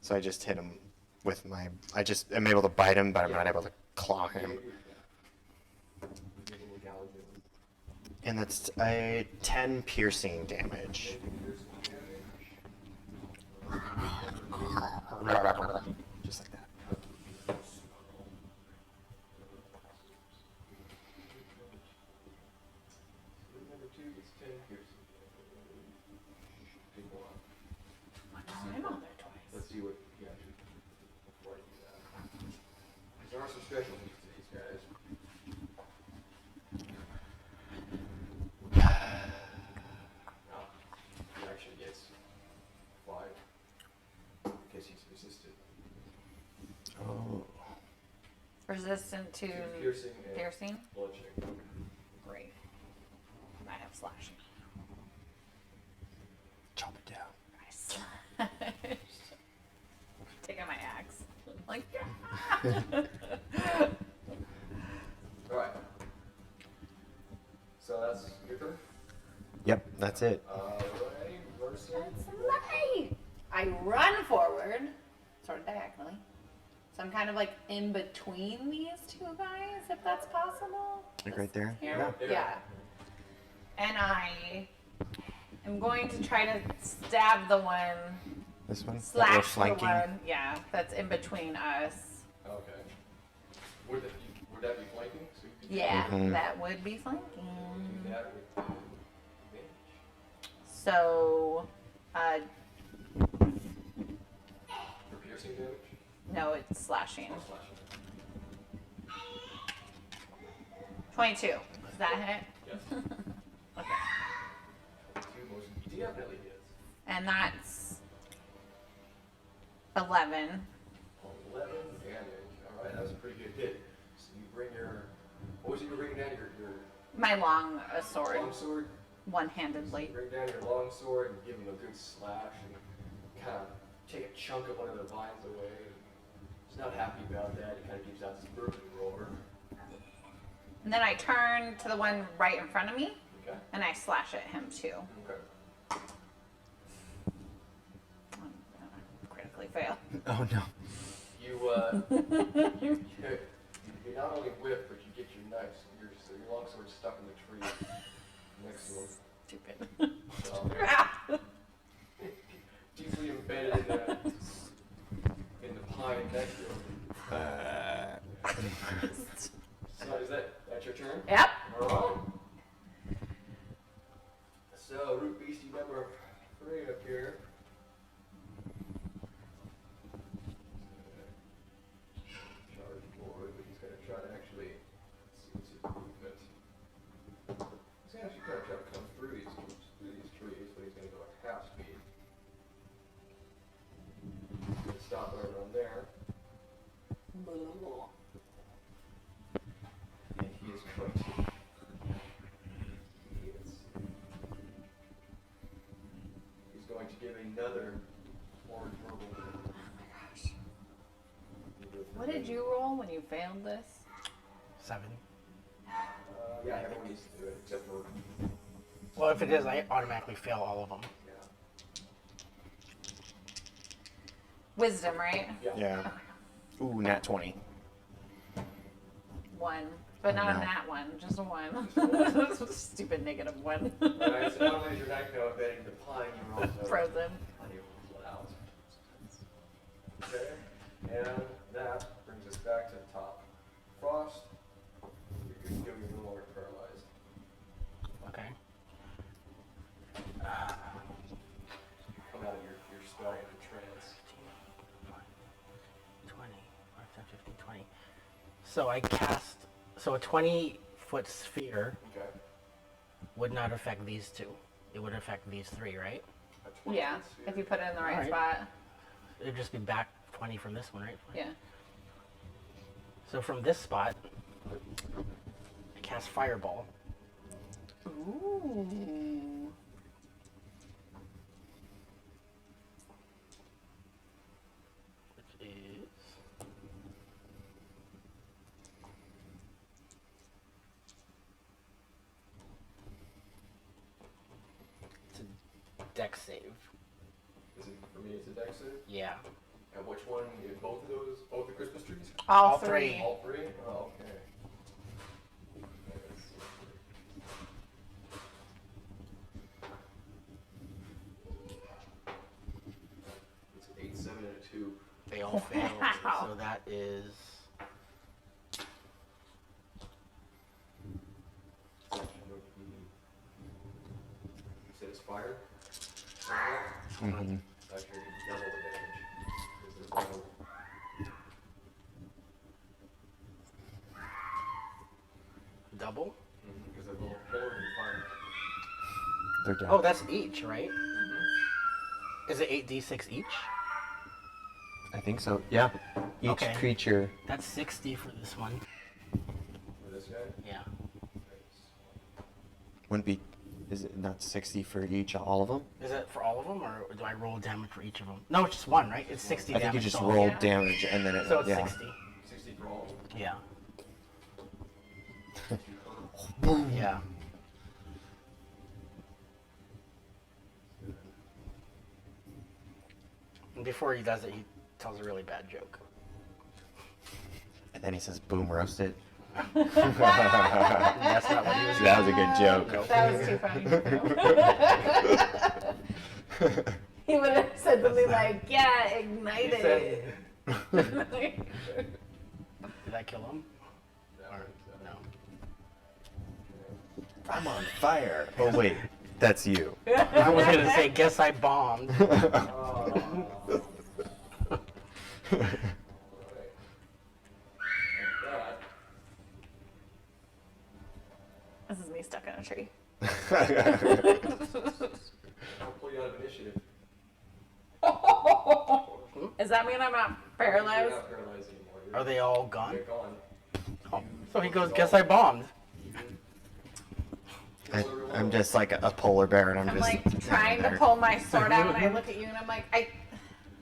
So I just hit him with my. I just am able to bite him, but I'm not able to claw him. And that's a 10 piercing damage. Just like that. I'm on there twice. Let's see what he actually before I do that. 'Cause there are some specialties to these guys. Now, he actually gets 5 because he's resisted. Oh. Resistant to Piercing and piercing? bludgeoning. Great. I have slashing. Chop it down. I slash. Taking my axe. Like, Alright. So that's your turn? Yep, that's it. Alright, Mercy. that's right. I run forward, sort of diagonally. So I'm kind of like in between these two guys, if that's possible. Like right there? Here? Yeah. Yeah. And I am going to try to stab the one, This one? That we're slash the flanking? one, yeah, that's in between us. Okay. Would that be flanking? So you could Yeah, Mhm. that would be flanking. do that with advantage. So, For piercing damage? no, it's slashing. Or slashing? 22. Does that hit? Yes. Okay. 2 most definitely hits. And that's 11. 11 damage. Alright, that was a pretty good hit. So you bring your. What was it you were bringing down? Your My long sword, long sword? one-handedly. You bring down your long sword and give him a good slash and kind of take a chunk of one of the vines away. He's not happy about that. He kind of gives out this broken roar. And then I turn to the one right in front of me, Okay? and I slash at him too. Okay. Critically fail. Oh no. You not only whip, but you get your knife, so your long sword's stuck in the tree next to him. Stupid. So, deeply embedded in the pine next to him. So is that's your turn? Yep. Alright. So root beastie number 3 up here. Charge forward, but he's gonna try to actually see what's his movement. He's gonna actually try to come through these trees, but he's gonna go at half speed. He's gonna stop right around there. And he is going to. He's going to give another orange verbal. Oh my gosh. What did you roll when you failed this? 7. Yeah, everyone needs to do it except for. Well, if it is, I automatically fail all of them. Yeah. Wisdom, right? Yeah. Ooh, nat 20. 1. But not No. a nat 1, just a 1. Stupid negative 1. Alright, so not only is your knife now embedded in the pine, you're also Frozen. unable to pull it out. Okay, and that brings us back to the top. Frost, you're no longer paralyzed. Okay. Come out of your spell into trance. 20, 10, 15, 20. So I cast, so a 20-foot sphere Okay. would not affect these two. It would affect these three, right? Yeah, if you put it in the right Alright. spot. It'd just be back 20 from this one, right? Yeah. So from this spot, I cast Fireball. Ooh. Which is... It's a dex save. Is it, for me, it's a dex save? Yeah. And which one? Both of those? Both the Christmas trees? All All three. three. All three? Oh, okay. It's 8, 7, and a 2. They all failed. Wow. So that is... You said it's fire? Mm-hmm. Actually, double the damage. Because there's no... Double? Because they're both lower than fire. They're down. Oh, that's each, right? Is it 8d6 each? I think so. Yeah. Each Okay. creature. That's 60 for this one. For this guy? Yeah. Wouldn't be. Is it not 60 for each, all of them? Is it for all of them, or do I roll damage for each of them? No, it's just one, right? It's 60 I damage. think you just total. roll Yeah. damage and then it. So it's yeah. 60. 60 for all of them. Yeah. Boom. Yeah. And before he does it, he tells a really bad joke. And then he says, "Boom, roasted." That's not what he was. That was a good joke. Nope. That was too funny. He would have said something like, yeah, ignite He it. Did I kill him? Or no? I'm on fire. Oh wait, that's you. I was gonna say, guess I bombed. This is me stuck in a tree. I'll pull you out of initiative. Does that mean I'm not You're paralyzed? not paralyzed anymore. You're, Are they all gone? They're gone. Oh. So he goes, guess I bombed. I'm just like a polar bear, and I'm I'm just like trying to pull my sword out, and I look at you, and I'm like, I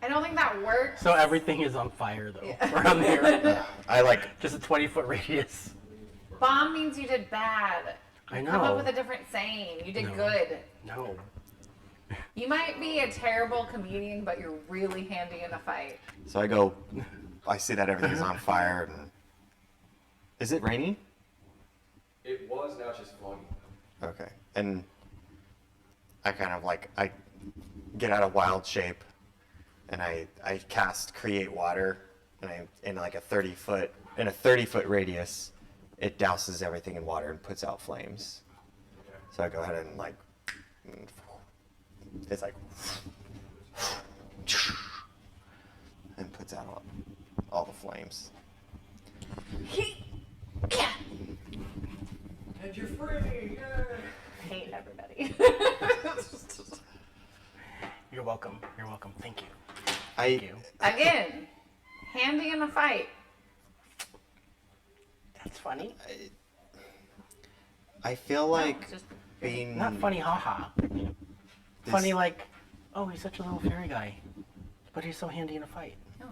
don't think that works. So everything is on fire though Yeah. around here. I like. Just a 20-foot radius. Bomb means you did bad. I Come up know. with a different saying. You did No. good. No. You might be a terrible comedian, but you're really handy in a fight. So I go. I see that everything's on fire. And is it raining? It was, now it's just foggy. Okay. And I kind of like I get out of wild shape, and I cast create water, and I in like a 30-foot radius, it douses everything in water and puts out flames. Okay. So I go ahead and like it's like and puts out all the flames. And you're free! Hate everybody. You're welcome. You're welcome. Thank you. I Thank you. Again, handy in a fight. That's funny. I feel like Just being Not funny, haha. this- Funny like, oh, he's such a little fairy guy, but he's so handy in a fight. no.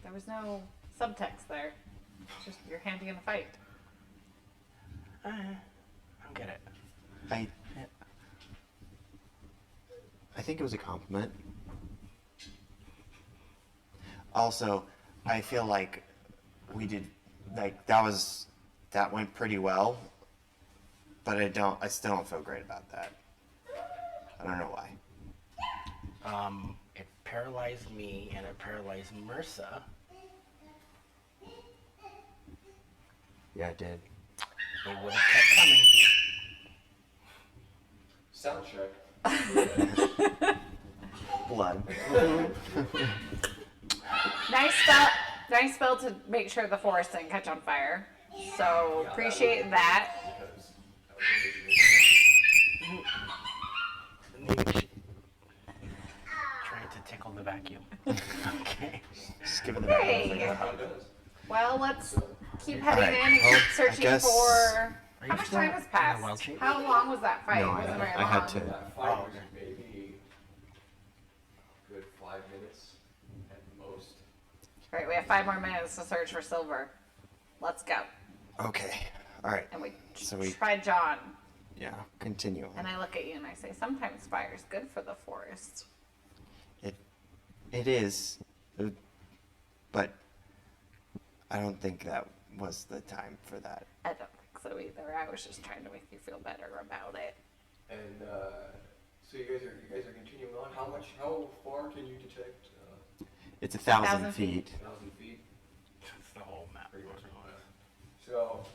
There was no subtext there. It's just you're handy in a fight. I don't get it. I think it was a compliment. Also, I feel like we did like that went pretty well, but I still don't feel great about that. I don't know why. It paralyzed me and it paralyzed Mursa. Yeah, it did. They would have kept coming. Sound check. Blood. Nice spell to make sure the forest didn't catch on fire. So appreciate that. Because that was initiative. Well, let's keep All heading right, in and well, keep I searching guess- for. Are How you much still time has in the passed? wild shape? How long was that fight? No, It wasn't very I had long. to. That fight Oh, was okay. maybe a good 5 minutes at most. Right, we have 5 more minutes to search for silver. Let's go. Okay. All right. And we So we- tried John, Yeah. Continue. and I look at you and I say, sometimes fire's good for the forest. It is, but I don't think that was the time for that. I don't think so either. I was just trying to make you feel better about it. And so you guys are continuing on. How far can you detect? It's 1,000 1,000 feet. 1,000 feet. That's the whole map. Pretty much. So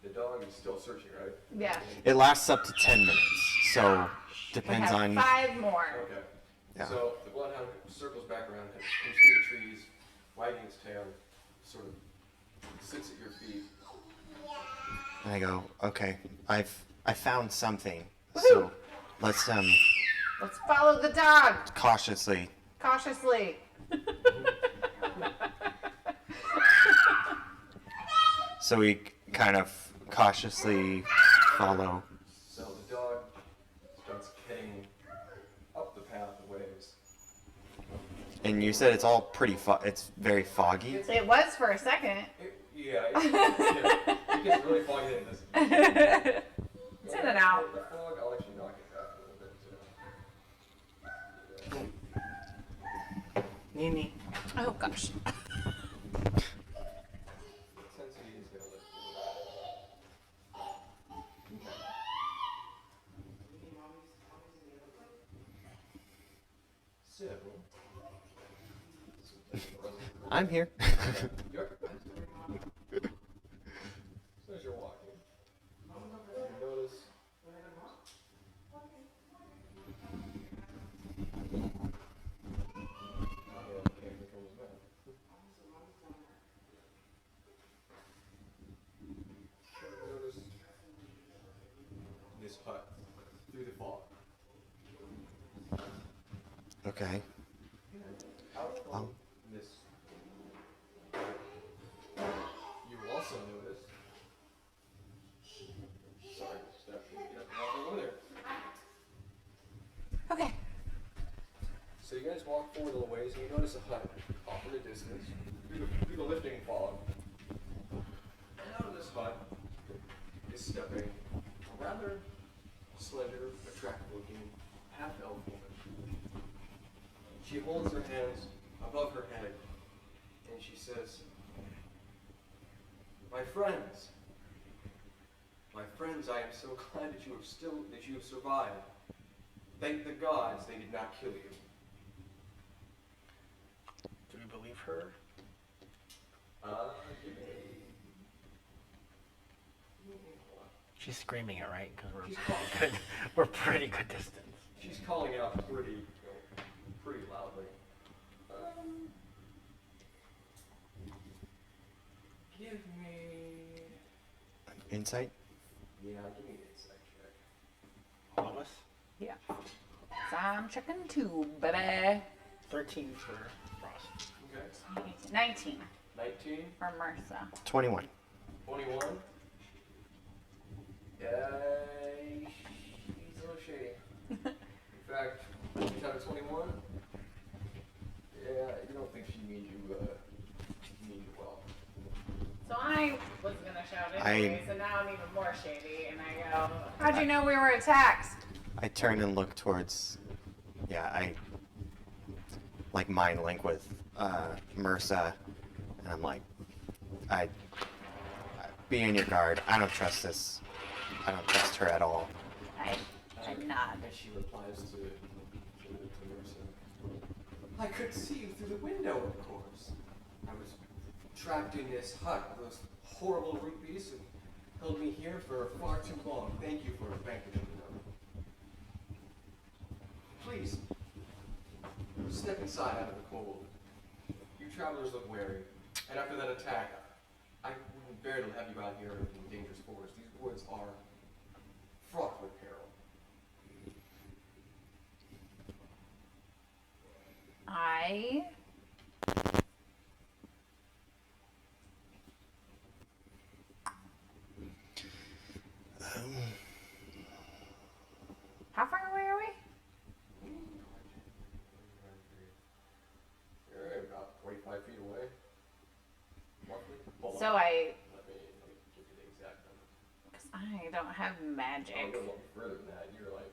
the dog is still searching, right? Yeah. It lasts up to 10 minutes, so We depends have on. 5 more. Okay. Yeah. So the bloodhound circles back around, comes through the trees, wagging its tail, sort of sits at your feet. And I go, okay, I found something. So let's Let's follow the dog cautiously. cautiously. So we kind of cautiously follow. So the dog starts heading up the path a ways. And you said it's all pretty it's very foggy. It was for a second. It gets really foggy in this. It's in and out. The fog, I'll actually knock it back a little bit. Nini. Oh gosh. Intensity is going to lift a little bit. So, I'm here. so as you're walking, you notice notice this hut through the fog. Okay. Out from this, you will also notice. Sorry, Stephanie, you have to walk over there. Okay. So you guys walk forward a little ways and you notice a hut off in the distance through the lifting fog. And out of this hut is stepping a rather slender, attractive looking, half-elf woman. She holds her hands above her head and she says, my friends, I am so glad that you have survived. Thank the gods they did not kill you. Do we believe her? Give me She's screaming it, right? Because She's we're good. We're pretty good distance. She's calling out pretty loudly. Give me. Insight? Yeah, give me an insight check. All of us? Yeah. So I'm checking too, baby. 13 for Frost. Okay. 19 19, for Martha. 21. 21. Yeah, she's a little shady. In fact, she's out of 21. Yeah, you don't think she means you well. So I was gonna shout I- anyway, so now I'm even more shady, and I go, how'd you know we were attacked? I turn and look towards. Yeah, I like mind link with Mursa, and I'm like, be on your guard. I don't trust this. I don't trust her at all. I nod. And she replies to Mercer. I could see you through the window, of course. I was trapped in this hut. Those horrible root beasts have held me here for far too long. Thank you for vanquishing them. Please, step inside out of the cold. You travelers look wary, and after that attack, I wouldn't bear to have you out here in dangerous forest. These woods are fraught with peril. I How far away are we? You're about 25 feet away. Roughly. Hold So on. I, Let me give you the exact number. because I don't have I'll magic. go a little further than that. You're like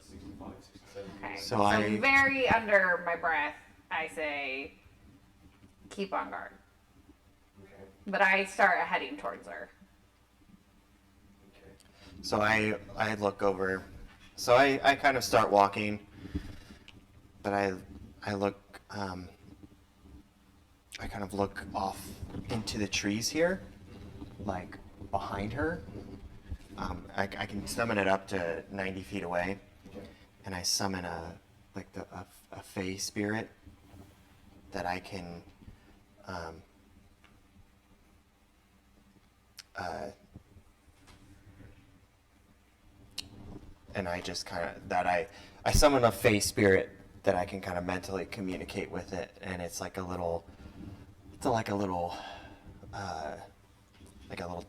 65, 67 feet. Okay. So I- very under my breath, I say, keep on guard. Okay. But I start heading towards her. Okay. So I look over. So I kind of start walking, but I look I kind of look off into the trees here, like behind her. I can summon it up to 90 feet away, Okay. and I summon a fey spirit that I can and I just kind of I summon a fey spirit that I can kind of mentally communicate with it, and it's like a little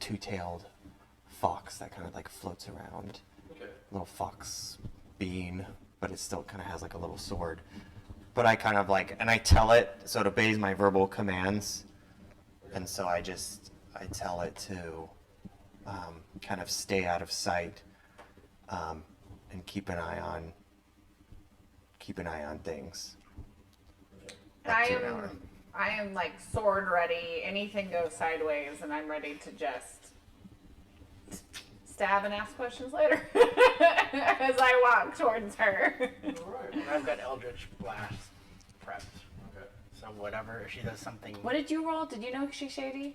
two-tailed fox that kind of like floats around. Okay. Little fox being, but it still kind of has like a little sword. But I kind of like, and I tell it, so it obeys my verbal commands, and so I tell it to kind of stay out of sight, and keep an eye on things. And Up to an hour. I am like sword ready. Anything goes sideways, and I'm ready to just stab and ask questions later as I walk towards her. All right. I've got Eldritch Blast prepped. Okay. So whatever, if she does something. What did you roll? Did you know she's shady?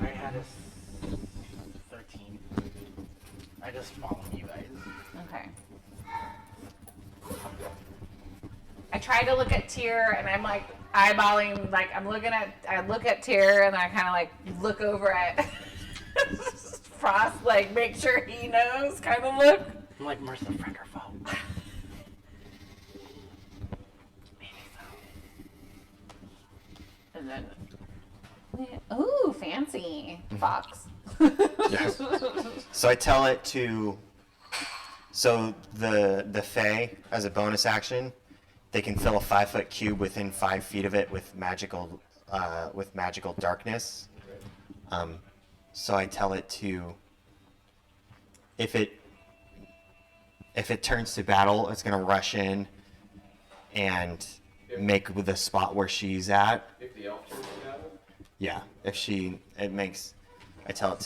I had a 13. I just follow you guys. Okay. I try to look at Tyr, and I'm like eyeballing, like I look at Tyr, and I kind of like look over at Frost, like make sure he knows, kind of look. I'm like, Mercer, friend or foe? Maybe so. And then, ooh, fancy fox. Yes. So I tell it to. So the Fae, as a bonus action, they can fill a 5-foot cube within 5 feet of it with magical darkness. So I tell it to. If it turns to battle, it's gonna rush in and make the spot where she's at. If the elf turns to battle, Yeah, I tell it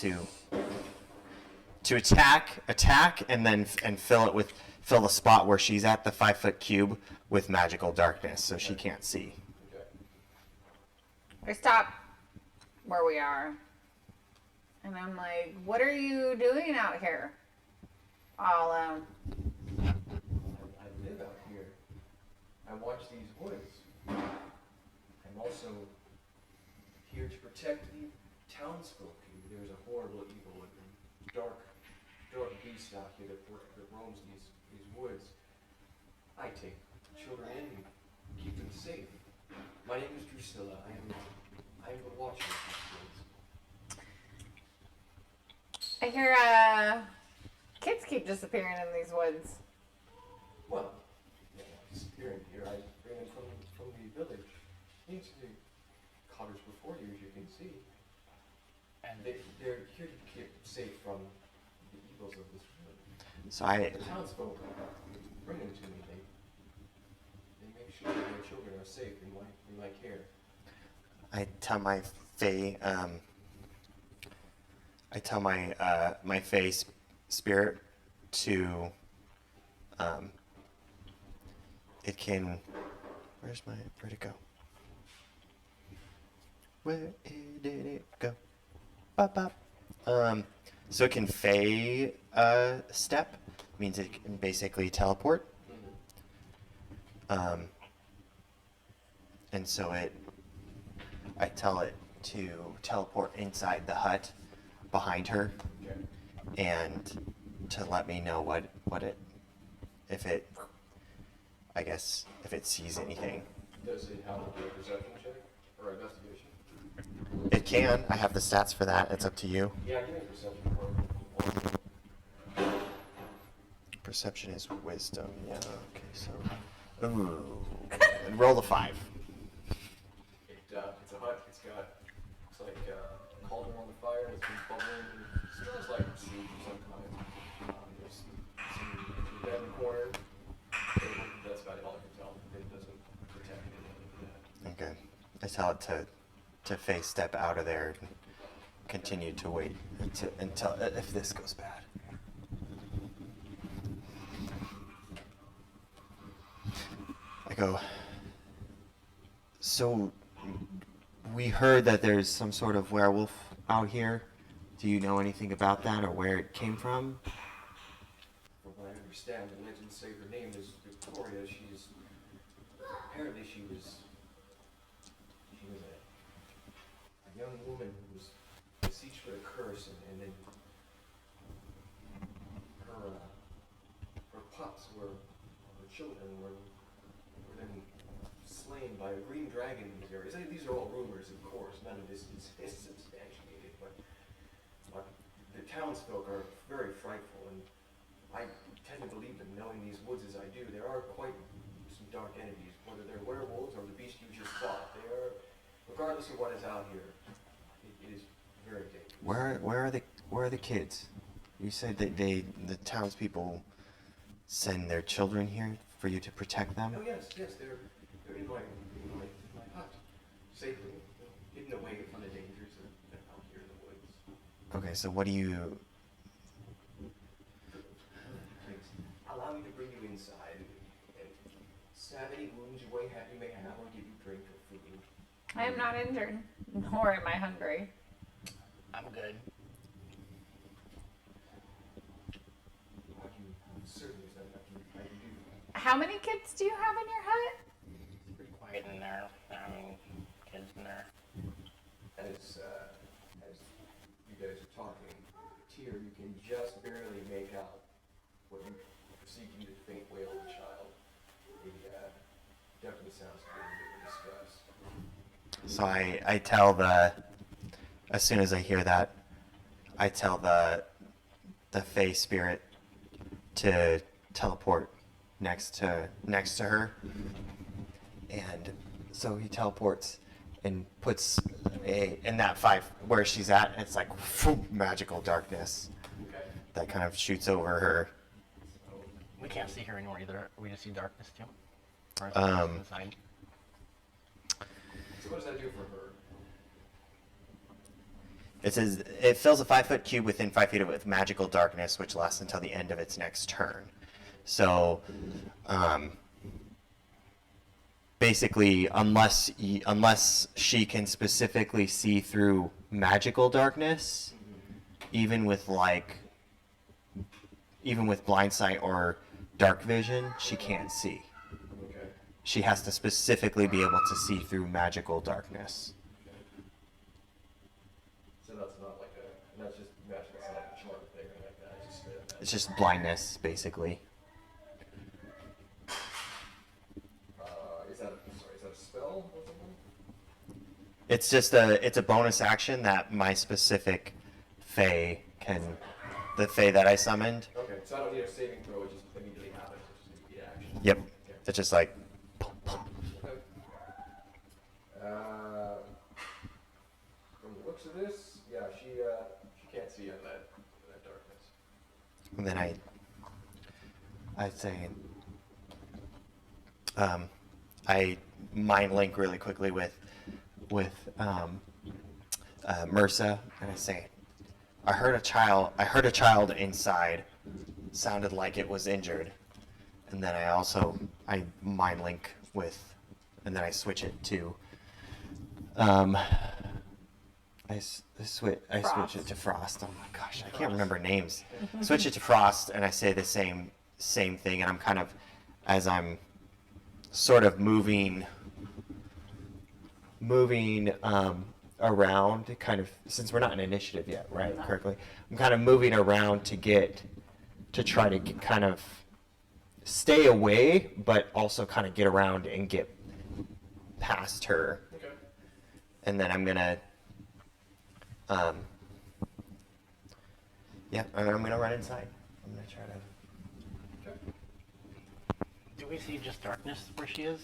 to attack, and then fill the spot where she's at, the 5-foot cube, with magical darkness, so she can't see. okay. I stop where we are, and I'm like, "What are you doing out here, all alone?" I live out here. I watch these woods. I'm also here to protect the townsfolk. There's a horrible, evil, and dark beast out here that roams these woods. I take children in and keep them safe. My name is Drusilla. I am the watcher of these woods. I hear kids keep disappearing in these woods. Well, they're not disappearing here. I bring them from the village. Into the cotters before you, as you can see. And They're here to keep safe from the evils of this world. So The townsfolk bring them to me. They make sure that their children are safe in my care. I tell my Fae, my Fae spirit to, it can, where'd it go? Where did it go? Bop, bop. So it can Fae step, means it can basically teleport. And so I tell it to teleport inside the hut behind her, Okay. and to let me know if it sees anything. Does it have to do a perception check or investigation? It can. I have the stats for that. It's up to you. Yeah, give me a perception Perception is wisdom. Yeah. Okay. So, ooh, and roll the 5. It's a hut. It's like a cauldron on the fire. It's been bubbling. It smells like soup of some kind. There's some bed in the corner. Table. That's about all I can tell. It doesn't protect anything like that. Okay. I tell it to face step out of there and continue to wait until if this goes bad. I go, so we heard that there's some sort of werewolf out here. Do you know anything about that or where it came from? From what I understand, the legends say her name is Victoria. Apparently she was a young woman who was beseeched with a curse, and then her pups her children were then slain by a green dragon in these areas. These are all rumors, of course. None of this is substantiated, but the townsfolk are very frightful, and I tend to believe them, knowing these woods as I do. There are quite some dark entities, whether they're werewolves or the beast you just fought. They are, regardless of what is out here, it is very dangerous. Where are the kids? You said that the townspeople send their children here for you to protect them? Oh yes, they're in my hut, safely, hidden away from the dangers of out here in the woods. Okay, so what do you... Please, allow me to bring you inside and salve any wounds you may have, or give you drink or food. I am not injured, nor am I hungry. I'm good. Certainly is that I can do. How many kids do you have in your hut? It's pretty quiet in there. I mean, kids in there. As you guys are talking, Tyr, you can just barely make out what you perceive to be the faint wail of a child. It definitely sounds to be in distress. So I tell as soon as I hear that, I tell the Fey spirit to teleport next to her, and so he teleports and puts in that 5 where she's at. It's like magical darkness Okay. that kind of shoots over her. We can't see her anymore either. We just see darkness too. Or is Um, it inside? So what does that do for her? It says it fills a 5-foot cube within 5 feet of it with magical darkness, which lasts until the end of its next turn. So, basically, unless she can specifically see through magical darkness, even with blind sight or dark vision, she can't see. Okay. She has to specifically be able to see through magical darkness. So that's not like that's just magic. It's not like a charm thing or like that. It's just straight up magic. It's just blindness, basically. Is that a spell or something? It's just a bonus action that my specific Fey the Fey that I summoned. Okay, so I don't need a saving throw. It just immediately happens. It's just immediate action. Yep. Okay. It's just like, Okay. From the looks of this, yeah, she can't see in that darkness. and then I'd say, I mind link really quickly with Mursa, and I say, I heard a child inside, sounded like it was injured, and then I mind link with, and then I switch it to, I switch it to Frost. Oh my gosh, I can't remember names. Switch it to Frost, and I say the same thing, and I'm kind of, as I'm sort of moving around, kind of, since we're not in initiative yet, right? No. Correctly, I'm kind of moving around to try to kind of stay away, but also kind of get around and get past her. Okay. And then I'm gonna Yeah, and I'm gonna run inside. I'm gonna try to. Okay. Do we see just darkness where she is?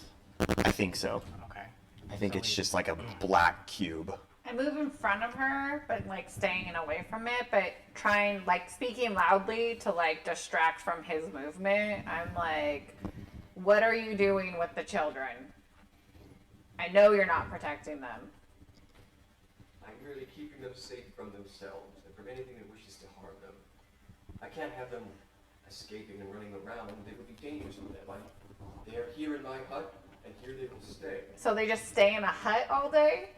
I think so. Okay. I think So it's we- just like a black cube. I move in front of her, but like staying away from it, but trying like speaking loudly to like distract from his movement. I'm like, what are you doing with the children? I know you're not protecting them. I'm merely keeping them safe from themselves and from anything that wishes to harm them. I can't have them escaping and running around. They would be dangerous to them. They are here in my hut, and here they will stay. So they just stay in a hut all day?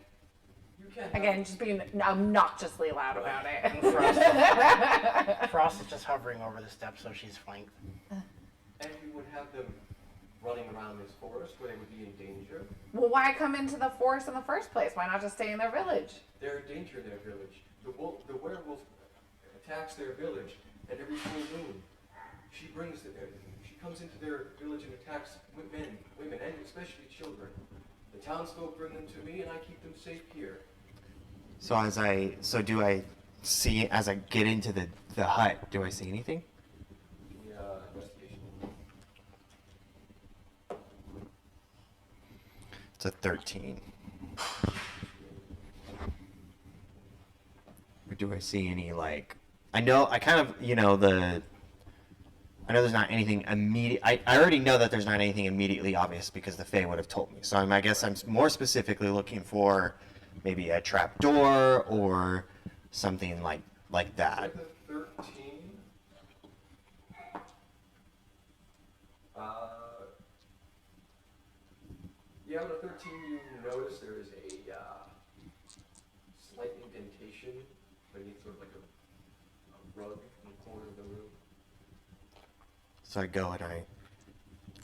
You can't Again, just being obnoxiously loud about And it. Frost is just hovering over the steps, so she's flanked. And you would have them running around this forest where they would be in danger. Well, why come into the forest in the first place? Why not just stay in their village? They're in danger in their village. The werewolf attacks their village, and every full moon, she comes into their village and attacks men, women, and especially children. The townsfolk bring them to me, and I keep them safe here. So do I see as I get into the hut? Do I see anything? The investigation. It's a 13. Or do I see any like? I know I kind of I know there's not anything immediate. I already know that there's not anything immediately obvious because the Fae would have told me. So I guess I'm more specifically looking for maybe a trap door or something like that. With the 13, yeah, with the 13 you notice there is a slight indentation beneath sort of like a rug in the corner of the room. So I go and I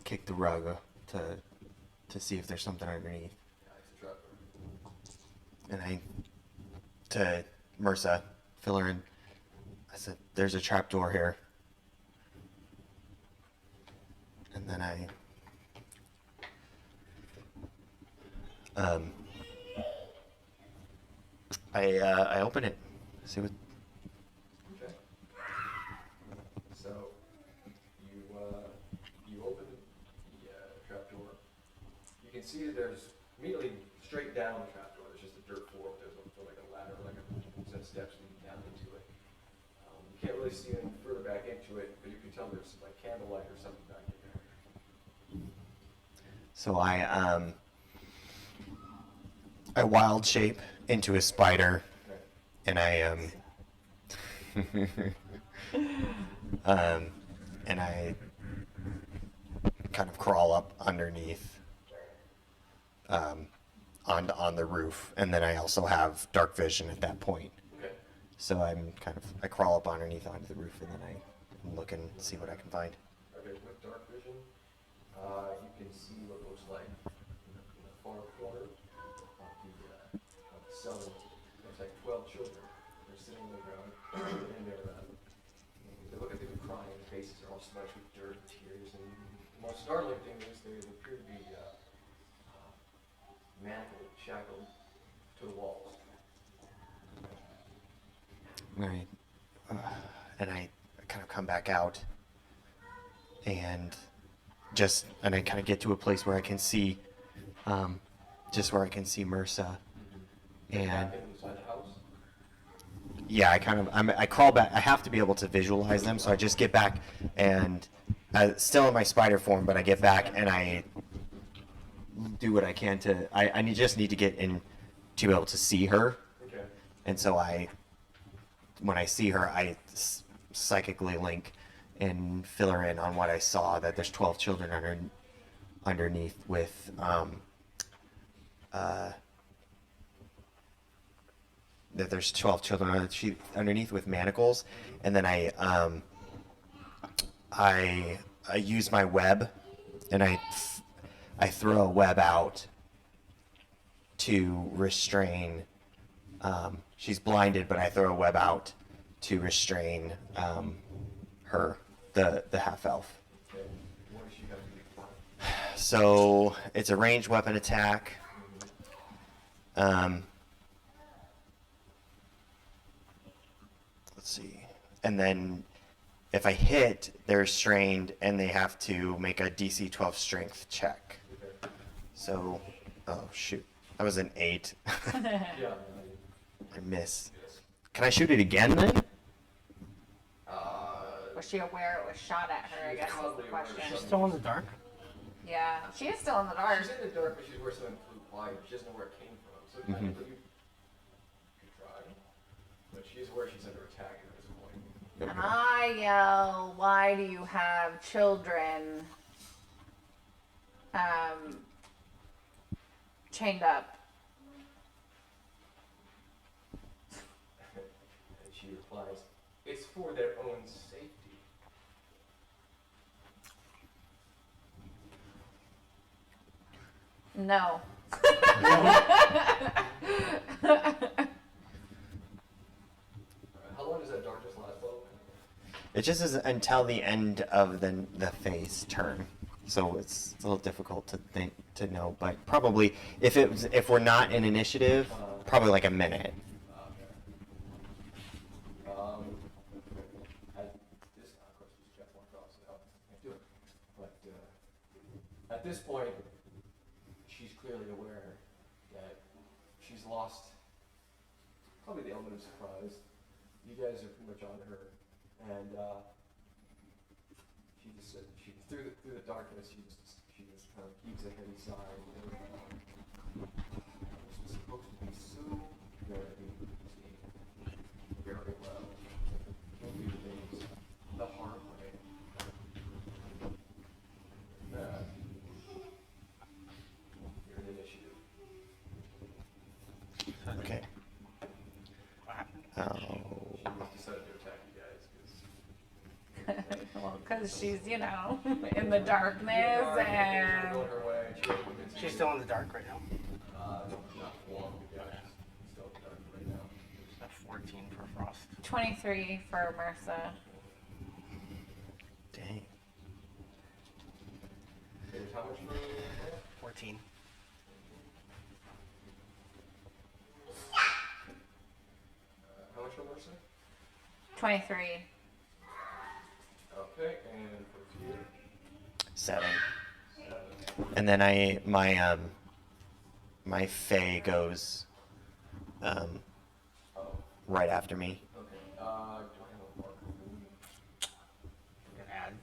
kick the rug to see if there's something underneath. Yeah, it's a trap door. And I, to MRSA, fill her in, I said, there's a trap door here. And then I open it. See what. Okay. So you open the trapdoor. You can see that there's immediately straight down the trapdoor. There's just a dirt floor. There's like a ladder, like a set of steps leading down into it. You can't really see any further back into it, but you can tell there's like candlelight or something back in there. So I wild shape into a spider, Okay. and and I kind of crawl up underneath on the roof, and then I also have dark vision at that point. Okay. So I crawl up underneath onto the roof, and then I look and see what I can find. Okay. With dark vision, you can see what looks like in the far corner of the cell. There's like 12 children. They're sitting on the ground, and they look like they've been crying. Their faces are all smudged with dirt and tears. And the most startling thing is they appear to be manacled, shackled to the walls. Right. And I kind of come back out, and I kind of get to a place where I can see, just where I can see MRSA, and Back inside the house. yeah, I crawl back. I have to be able to visualize them, so I just get back, and still in my spider form, but I get back and I do what I can to. I just need to get in to be able to see her, Okay. and so when I see her, I psychically link and fill her in on what I saw, that there's 12 children underneath with that there's 12 children underneath with manacles, and then I use my web, and I throw a web out to restrain. She's blinded, but I throw a web out to restrain her, the half elf. Okay. What does she have to do? So it's a ranged weapon attack. Let's see. and then if I hit, they're restrained, and they have to make a DC 12 strength check. So, oh shoot, that was an 8. Yeah. I missed. Can I shoot it again then? Was she aware it was shot at her? I guess is the probably aware it was question. She's still in the dark. Yeah, she is still in the dark. She's in the dark, but she's where something flew by. She doesn't know where it came from. So technically, you could try. But she's aware she's under attack at this point. And I yell, "Why do you have children chained up?" And she replies, "It's for their own safety." No. How long does that darkness last, by the way? It just is until the end of the phase turn, so it's a little difficult to know. But probably if we're not in initiative, probably like a minute. At this, of course, this Jeff walked off, so I can't do it. But at this point, she's clearly aware that she's lost probably the element of surprise. You guys are pretty much on her, and she just said through the darkness, she just kind of heaves a heavy sigh. This was supposed to be so very easy, very well. Don't do things the hard way. You're in initiative. Okay. What happened? Oh. She must decided to attack you guys because Well, because she's, in the darkness and. going her way. She's still in the dark right now. Not long. Yeah, she's still dark right now. That's 14 for Frost. 23 for Marissa. Dang. There's how much for 14. how much for Mercy? 23. Okay, and for you? 7. And then my Fae goes right after me. Okay. Do I have a marker? You can add.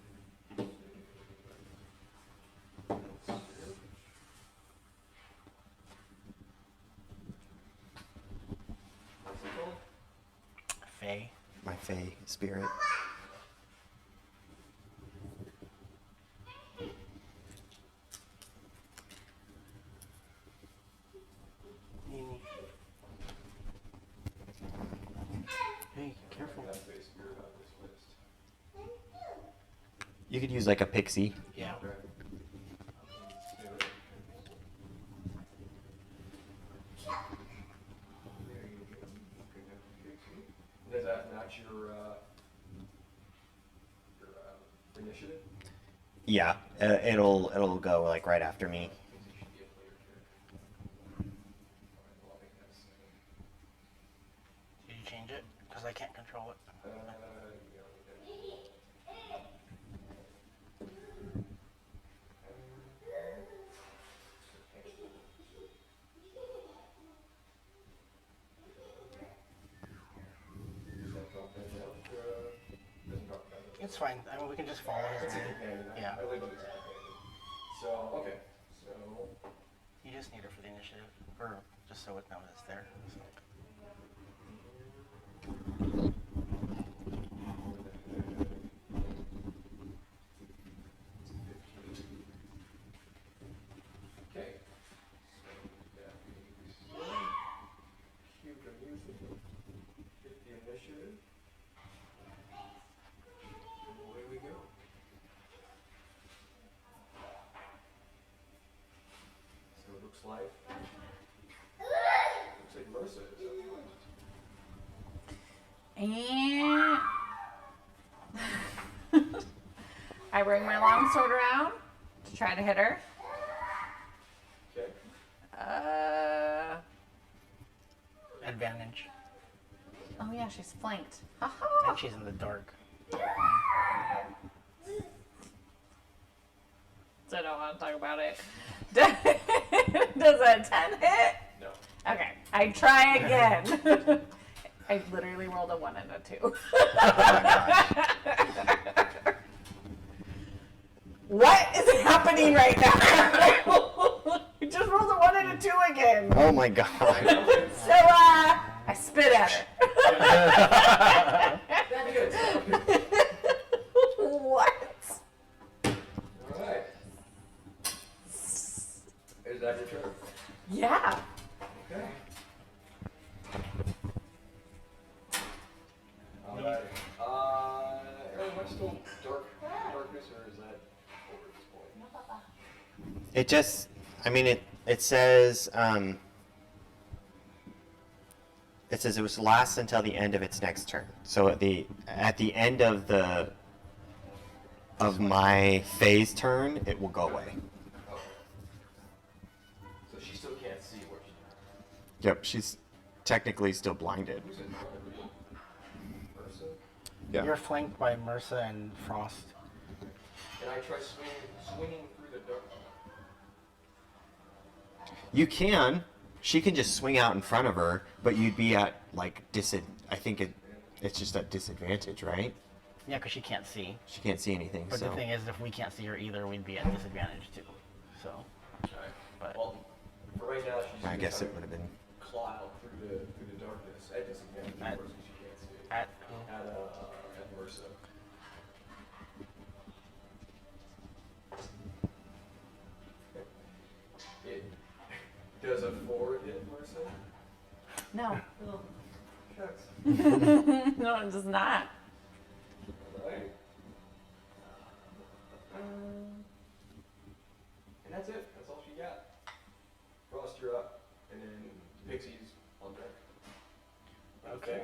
What's it called? Faye. My Fae spirit. Hey, careful. That's base spirit on this list. You could use like a pixie. Yeah. Okay. There you go. Does that match your initiative? Yeah, it'll go like right after me. Did you change it? Because I can't control it. It's fine. I mean, we can just follow his lead. Yeah. I labeled it as companion. So, okay. So, You just need it for the initiative, or just so it knows it's there. So. okay. So, that means cue the music, hit the initiative, and away we go. So it looks like Mercer is up And I bring my longsword around to try to hit her. Okay. Advantage. Oh yeah, she's flanked. Haha. And she's in the dark. So I don't want to talk about it. Does a 10 hit? No. Okay, I try again. I literally rolled a 1 and a 2. What is happening right now? I just rolled a 1 and a 2 again. Oh my god. So, I spit at her. What? Alright. Is that your turn? Yeah. Okay. Alright. Aaron, what's still darkness, or is that over at this point? It just, I mean, it says, it was last until the end of its next turn. So at the end of my phase turn, it will go away. Okay. So she still can't see where she's at. Yep, she's technically still blinded. Who's in front of you? Ursa? Yeah. You're flanked by Mersa and Frost. Can I try swinging through the dark? You can. She can just swing out in front of her, but you'd be at like I think it's just at disadvantage, right? Yeah, because she can't see. She can't see anything. But so. the thing is, if we can't see her either, we'd be at disadvantage too. So, Alright. but Well, for right now, she's I just guess kind it would have been. of claw out through the darkness at disadvantage, of At- course, because she can't see. at At Mersa. It does a 4 hit Mersa? No. Oh, shucks. No, it does not. Alright. And that's it. That's all she got. Frost, you're up. And then Pixie's on deck. okay.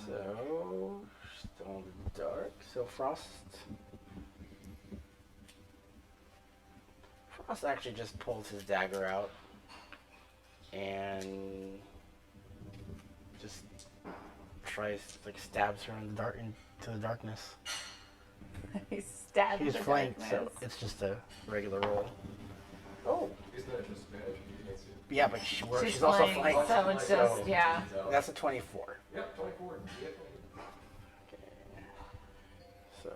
So still in the dark. So Frost actually just pulls his dagger out and just tries, like, stabs her in the dark into the darkness. He stabbed He's the flanked, so darkness. it's just a regular roll. Oh, Isn't that just disadvantage? You can't see it. Yeah, but she's also flanked. so it's just, So- yeah. That's a 24. Yep, 24. Yeah, 24. Okay. So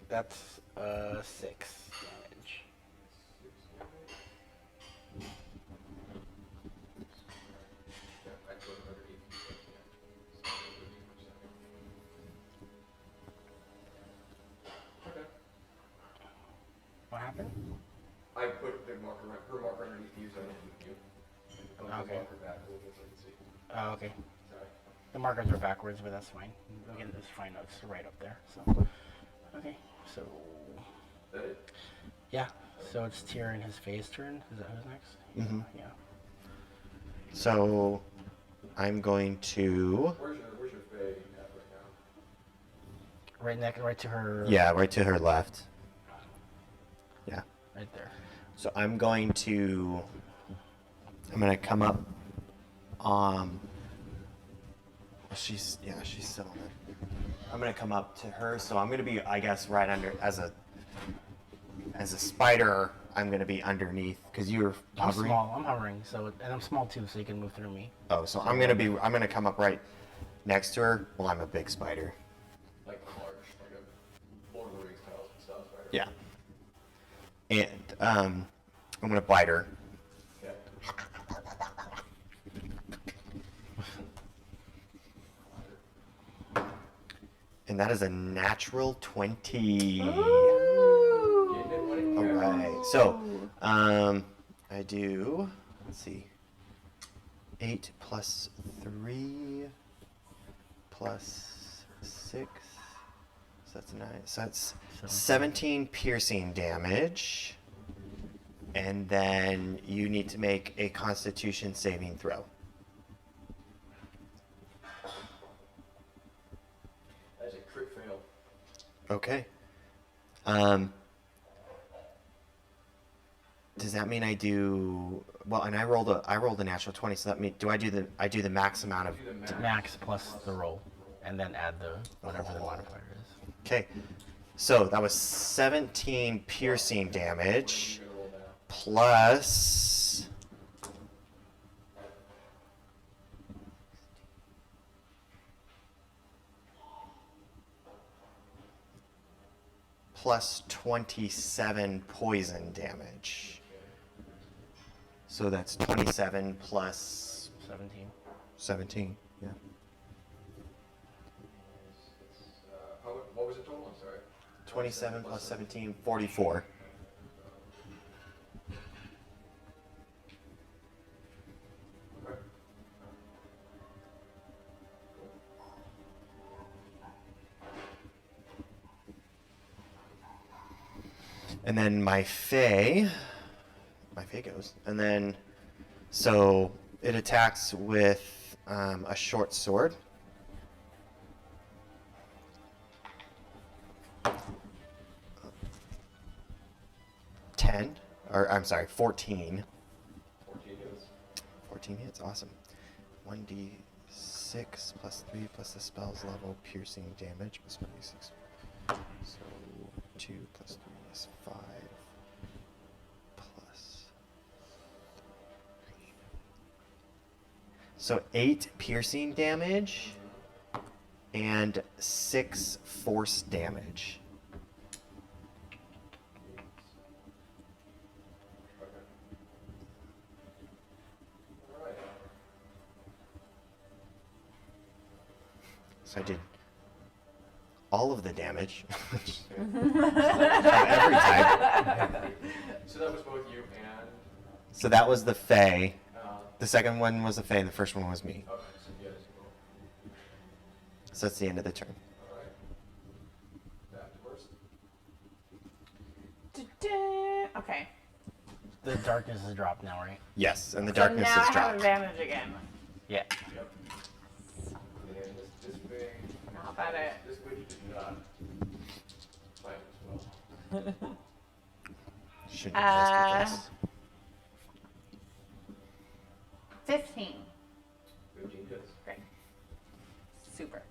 that's 6 damage. Yeah, I put another 8. Yeah. Okay. What happened? I put the marker, her marker underneath you, so I didn't move you. I put the Okay. marker back a little bit so I can see. Oh, okay. Sorry. The markers are backwards, but that's fine. We can just find out it's right up there. So, okay. So, Is that it? yeah. So it's Tyr and his phase turn. Is that who's next? Mhm. Yeah. So I'm going to. Where's your Fae at right now? Right next, right to her. Yeah, right to her left. Yeah. Right there. So I'm going to come up. She's still on it. I'm gonna come up to her, so I'm gonna be, I guess, right under as a spider. I'm gonna be underneath because you're I'm hovering. small. I'm hovering. So, and I'm small too, so you can move through me. Oh, so I'm gonna come up right next to her. Well, I'm a big spider. Like large, like a Lord of the Rings style spider. Yeah. And I'm gonna bite her. Okay. And that is a natural 20. Getting it, buddy? All right. So, I do, let's see, 8 plus 3 plus 6. So that's 9. So that's 17 piercing damage. And then you need to make a Constitution saving throw. That's a crit fail. Okay. does that mean I do well? And I rolled a natural 20, so that mean do I do the max amount of? Max plus the roll, and then add the whatever the modifier is. Okay, so that was 17 piercing damage plus. Plus 27 poison damage. So that's 27 plus 17. 17. Yeah. What was the total? I'm sorry. 27 plus 17, 44. And then my Fae goes. And then, so it attacks with a short sword. I'm sorry, 14. 14 hits. 14 hits, awesome. 1d6 plus 3 plus the spell's level piercing damage plus 1d6. So 2 plus 3 is 5 plus 3. So 8 piercing damage and 6 force damage. So I did all of the damage of every type. So that was both you and. So that was the Fae. The second one was the Fae, and the first one was me. Okay, so you guys go. So that's the end of the turn. All right. Back to worst. Okay. The darkness has dropped now, right? Yes, and the So darkness now has I have dropped. advantage again. Yeah. Yep. And this thing. How about it? This witch did not fight as well. Shouldn't have risked this. 15. 15 hits. Great. Super.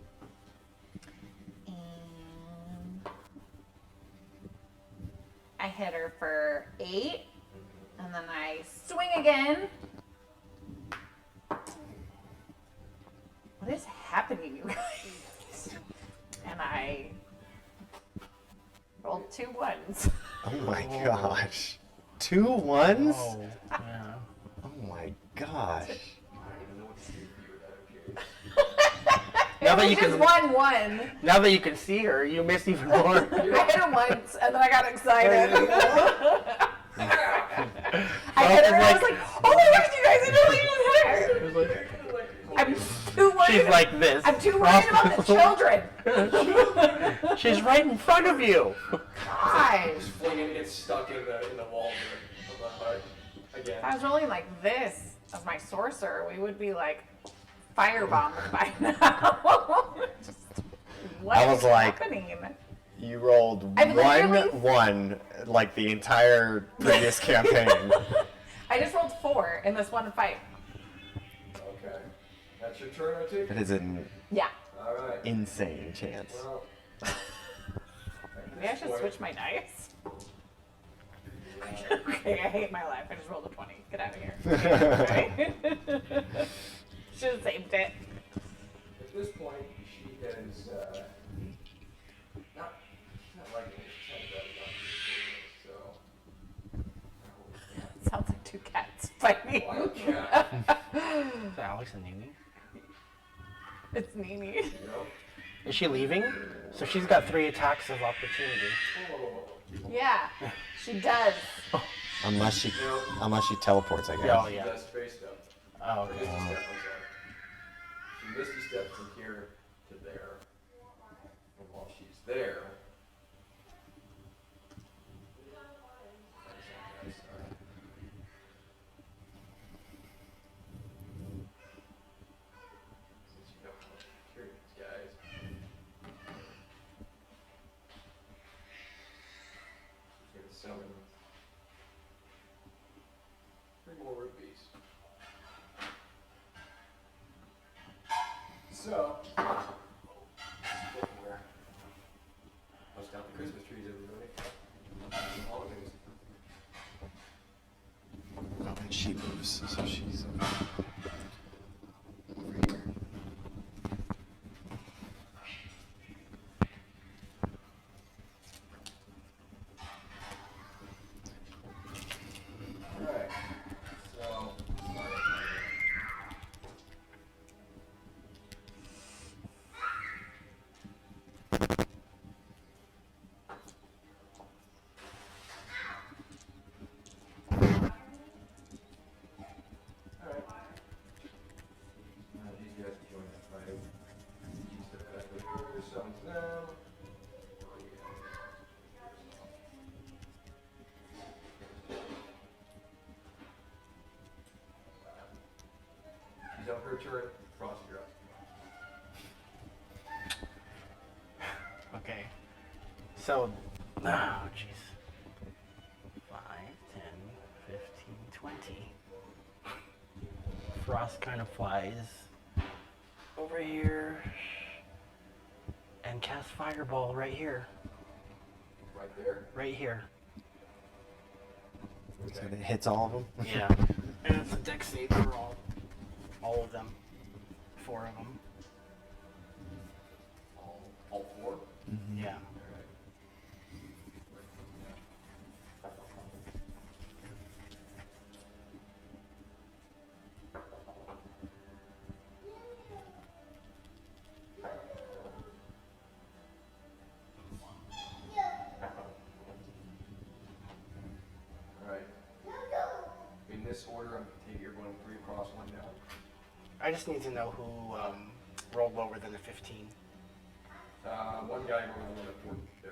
And I hit her for 8. And then I swing again. What is happening, you guys? And I rolled 2 ones. Oh my gosh. 2 ones? Oh, yeah. Oh my gosh. Now that It you was just can, 1-1. now that you can see her, you missed even more. I hit her once, and then I got excited. I hit her, and I was like, "Oh my gosh, you guys didn't really even hit her!" I'm too worried. She's like this. I'm too worried about the children. She's right in front of you. Gosh, Just flinging it gets stuck in the wall of the hut again. if I was rolling like this of my sorcerer, we would be like firebombed by now. What I was is like- happening? You rolled I literally- 1-1 like the entire previous campaign. I just rolled 4 in this one fight. Okay. That's your turn, I take That it? is an Yeah. All right. insane chance. Well, Maybe I should switch my dice. Okay, I hate my life. I just rolled a 20. Get out of here. Should have saved it. At this point, she has not liking this so. Sounds like 2 cats fighting. Wild cat, Is that Alex and Nini? It's Nini. you know? Is she leaving? So she's got 3 attacks of opportunity. Yeah, she does. Unless she teleports, I guess. Oh, She yeah. does space stuff. Oh, Misty okay. step, I'm sorry. She misty steps from here to there. And while she's there. Since you know how much experience, guys. She's gonna summon So, bust out the Christmas trees, everybody. Holidays. Oh, and she moves, so she's over here. Alright, so, alright. These guys can join that fight. You step back over here, summons them. She's on her turn, Frost, you're up. Okay. So, oh jeez. 5, 10, 15, 20. Frost kind of flies over here and casts Fireball right here. Right there. Right here. So it hits all of them? Yeah. And it's a dex save for all of them. 4 of them. All four? Yeah. Alright. In this order, you're going 3 across, 1 down. I just need to know who rolled lower than a 15. One guy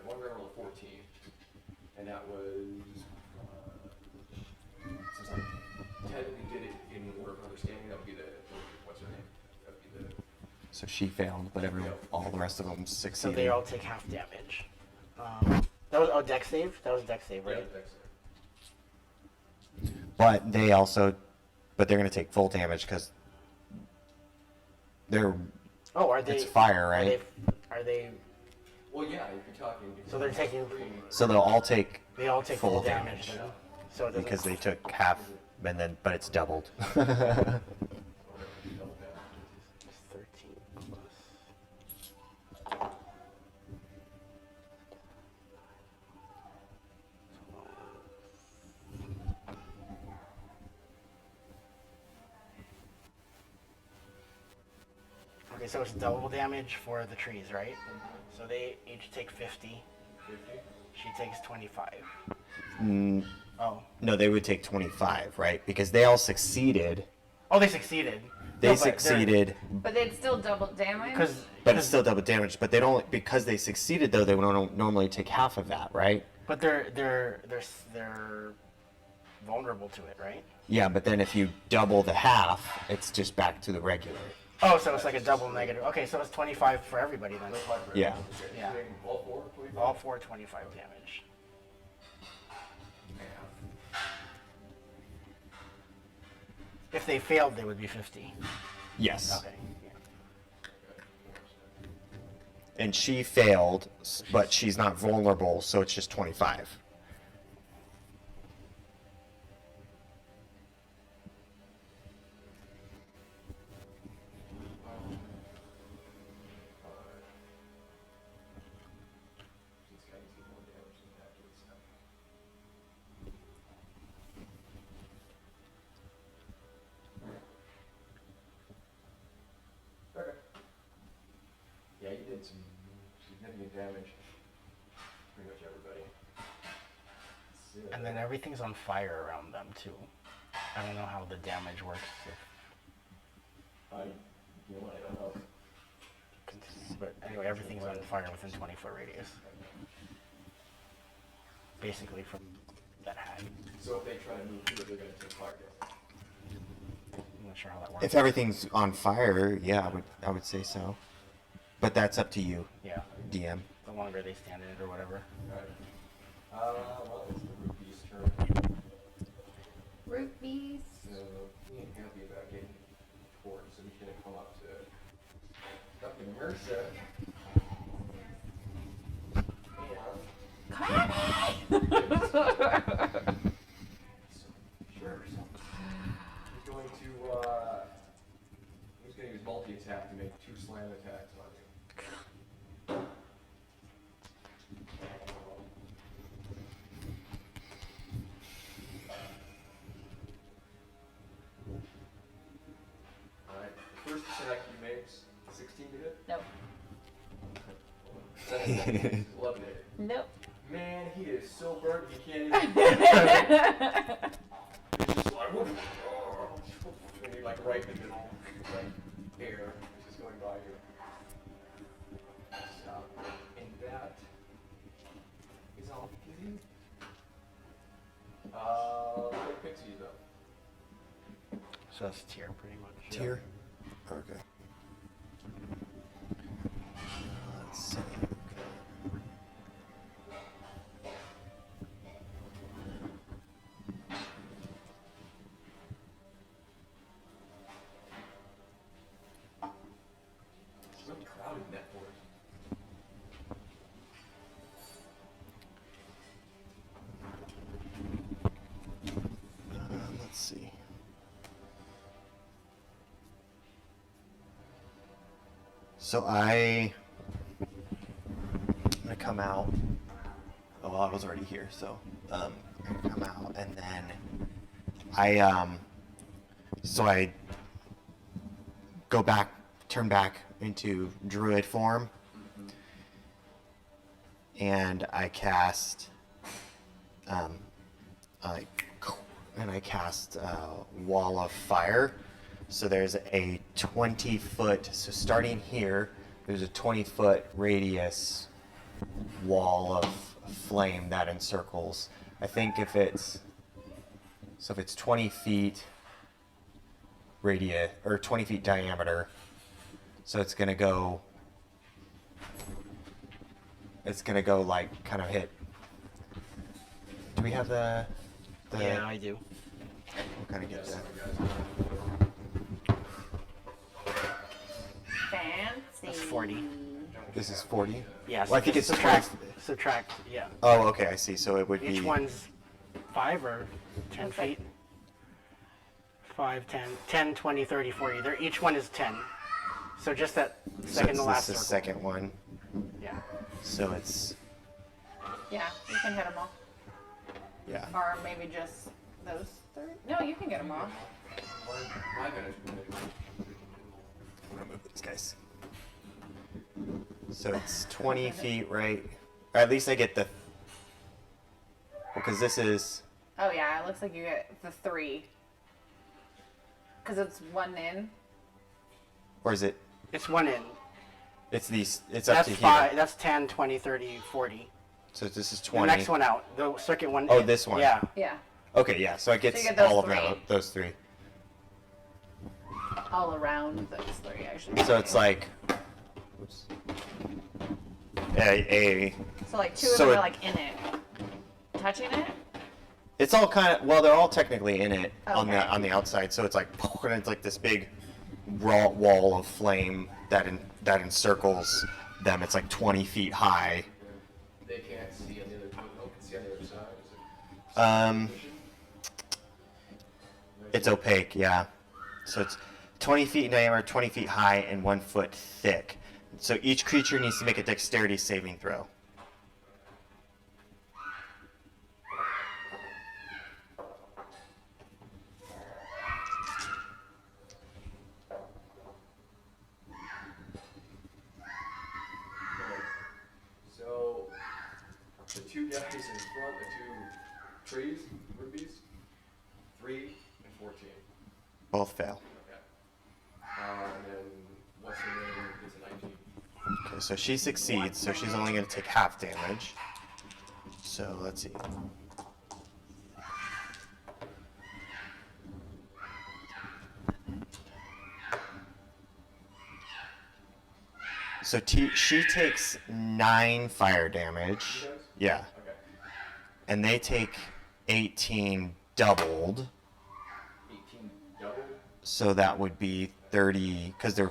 rolled a 14, and that was, since I technically did it in order of understanding, that would be what's her name? That would be So she failed, but all the rest of them So succeeded. they all take half damage. That was dex save? That was dex save, right? Yeah, that's it. But they're going to take full damage because Oh, are they? it's fire, right? Are they? Well, yeah, if you're talking. So they're taking. So they'll all take They all take full damage. Then. So it doesn't. because they took half, but it's doubled. It's 13 plus. Okay, so it's double damage for the trees, right? So they each take 50. 50? She takes 25. Mm, Oh. no, they would take 25, right? Because they all succeeded. Oh, they succeeded. They No, but succeeded, But they'd still double damage. but it's still double damage. But they don't, because they succeeded though. They would normally take half of that, right? But they're vulnerable to it, right? Yeah, but then if you double the half, it's just back to the regular. Oh, so it's like a double negative. Okay, so it's 25 for everybody then. Yeah. Yeah. All 4? 25? All 4 25 damage. If they failed, they would be 50. Yes. Okay. Yeah. And she failed, but she's not vulnerable, so it's just 25. Okay. Yeah, you did some significant damage. Pretty much everybody. And then everything's on fire around them too. I don't know how the damage works. You know what, I don't know. But anyway, everything's on fire within 20-foot radius. Basically from that hag. So if they try to move through it, they're going to take fire damage. I'm not sure how that works. If everything's on fire, yeah, I would say so. But that's up to you, Yeah. DM. The longer they stand in it or whatever. Alright. Well, it's the Rupee's turn. Root bees. So he ain't happy about getting torn, so he's going to come up to in her set. Come at me! Sure. He's going to use multi-attack to make 2 slam attacks on you. Alright, first attack he makes, 16 to hit. Nope. Second attack he makes, 11 to hit. Nope. Man, he is so burnt he can't even. He's just like, whoop, and you're like right in the middle, like air is just going by you. Stop. And that is all he what pixies though? So that's tier pretty much. Tier? Okay. Let's see. It's really crowded in that forest. Let's see. So I'm gonna come out. Oh, well, I was already here, so I'm gonna come out, and then I go back, turn back into druid form, and I cast Wall of Fire. So there's a 20-foot, so starting here, there's a 20-foot radius wall of flame that encircles. I think if it's 20 feet radius, or 20 feet diameter, so it's gonna go like kind of hit. Do we have the Yeah, I do. we'll kind of get that. Fancy. That's 40. This is 40? Yeah, Well, I think it's subtract, yeah. Oh, okay, I see. So it would be. Each one's 5 or 10 Looks like- feet. 5, 10, 10, 20, 30, 40. Each one is 10. So just that second to last This is the circle. second one. Yeah. So it's. Yeah, you can hit them all. Yeah. Or maybe just those 3. No, you can get them all. My vantage point. I'm gonna move these guys. So it's 20 feet, right? Or at least I get the. Because this is. Oh yeah, it looks like you get the 3. Because it's 1 in. Or is it? It's 1 in. It's these. It's up That's to 5. here. That's 10, 20, 30, 40. So this is The 20. next one out. The second one. Oh, in. this one. Yeah. Yeah, Okay, yeah. So it gets you get those all of 3. those 3. all around those 3 actually. So it's like. Oops. So like 2 of so them it- are like in it, touching it. It's all kind of, well, they're all technically in it Okay. on the outside. So it's like, and it's like this big raw wall of flame that encircles them. It's like 20 feet high. They can't see on the other. No one can see on the other side. Is it? It's opaque, yeah. So it's 20 feet in diameter, 20 feet high, and 1 foot thick. So each creature needs to make a dexterity saving throw. So the 2 guys in front, the 2 trees, rubies, 3 and 14. Both fail. Okay. And then what's her name? It's a 19. Okay, so she succeeds, so she's only going to take half damage. So let's see. So she takes 9 fire damage. She does? Yeah. Okay. And they take 18 doubled. 18 double. So that would be 30, because they're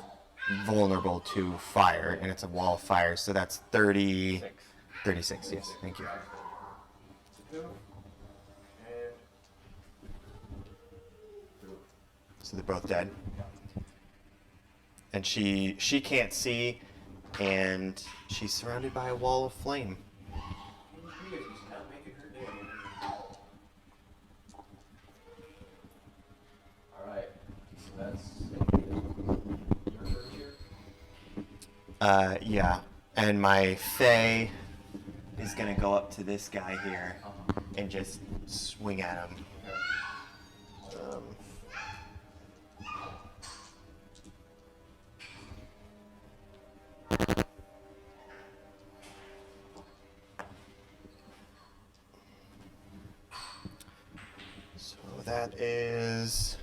vulnerable to fire, and it's a wall of fire, so that's 30, 6. 36, yes, thank you. And So they're both dead. And she can't see, and she's surrounded by a wall of flame. He's not making her day. Alright, so that's your turn here. Yeah. And my Fae is gonna go up to this guy here and just swing at him. Um, so that is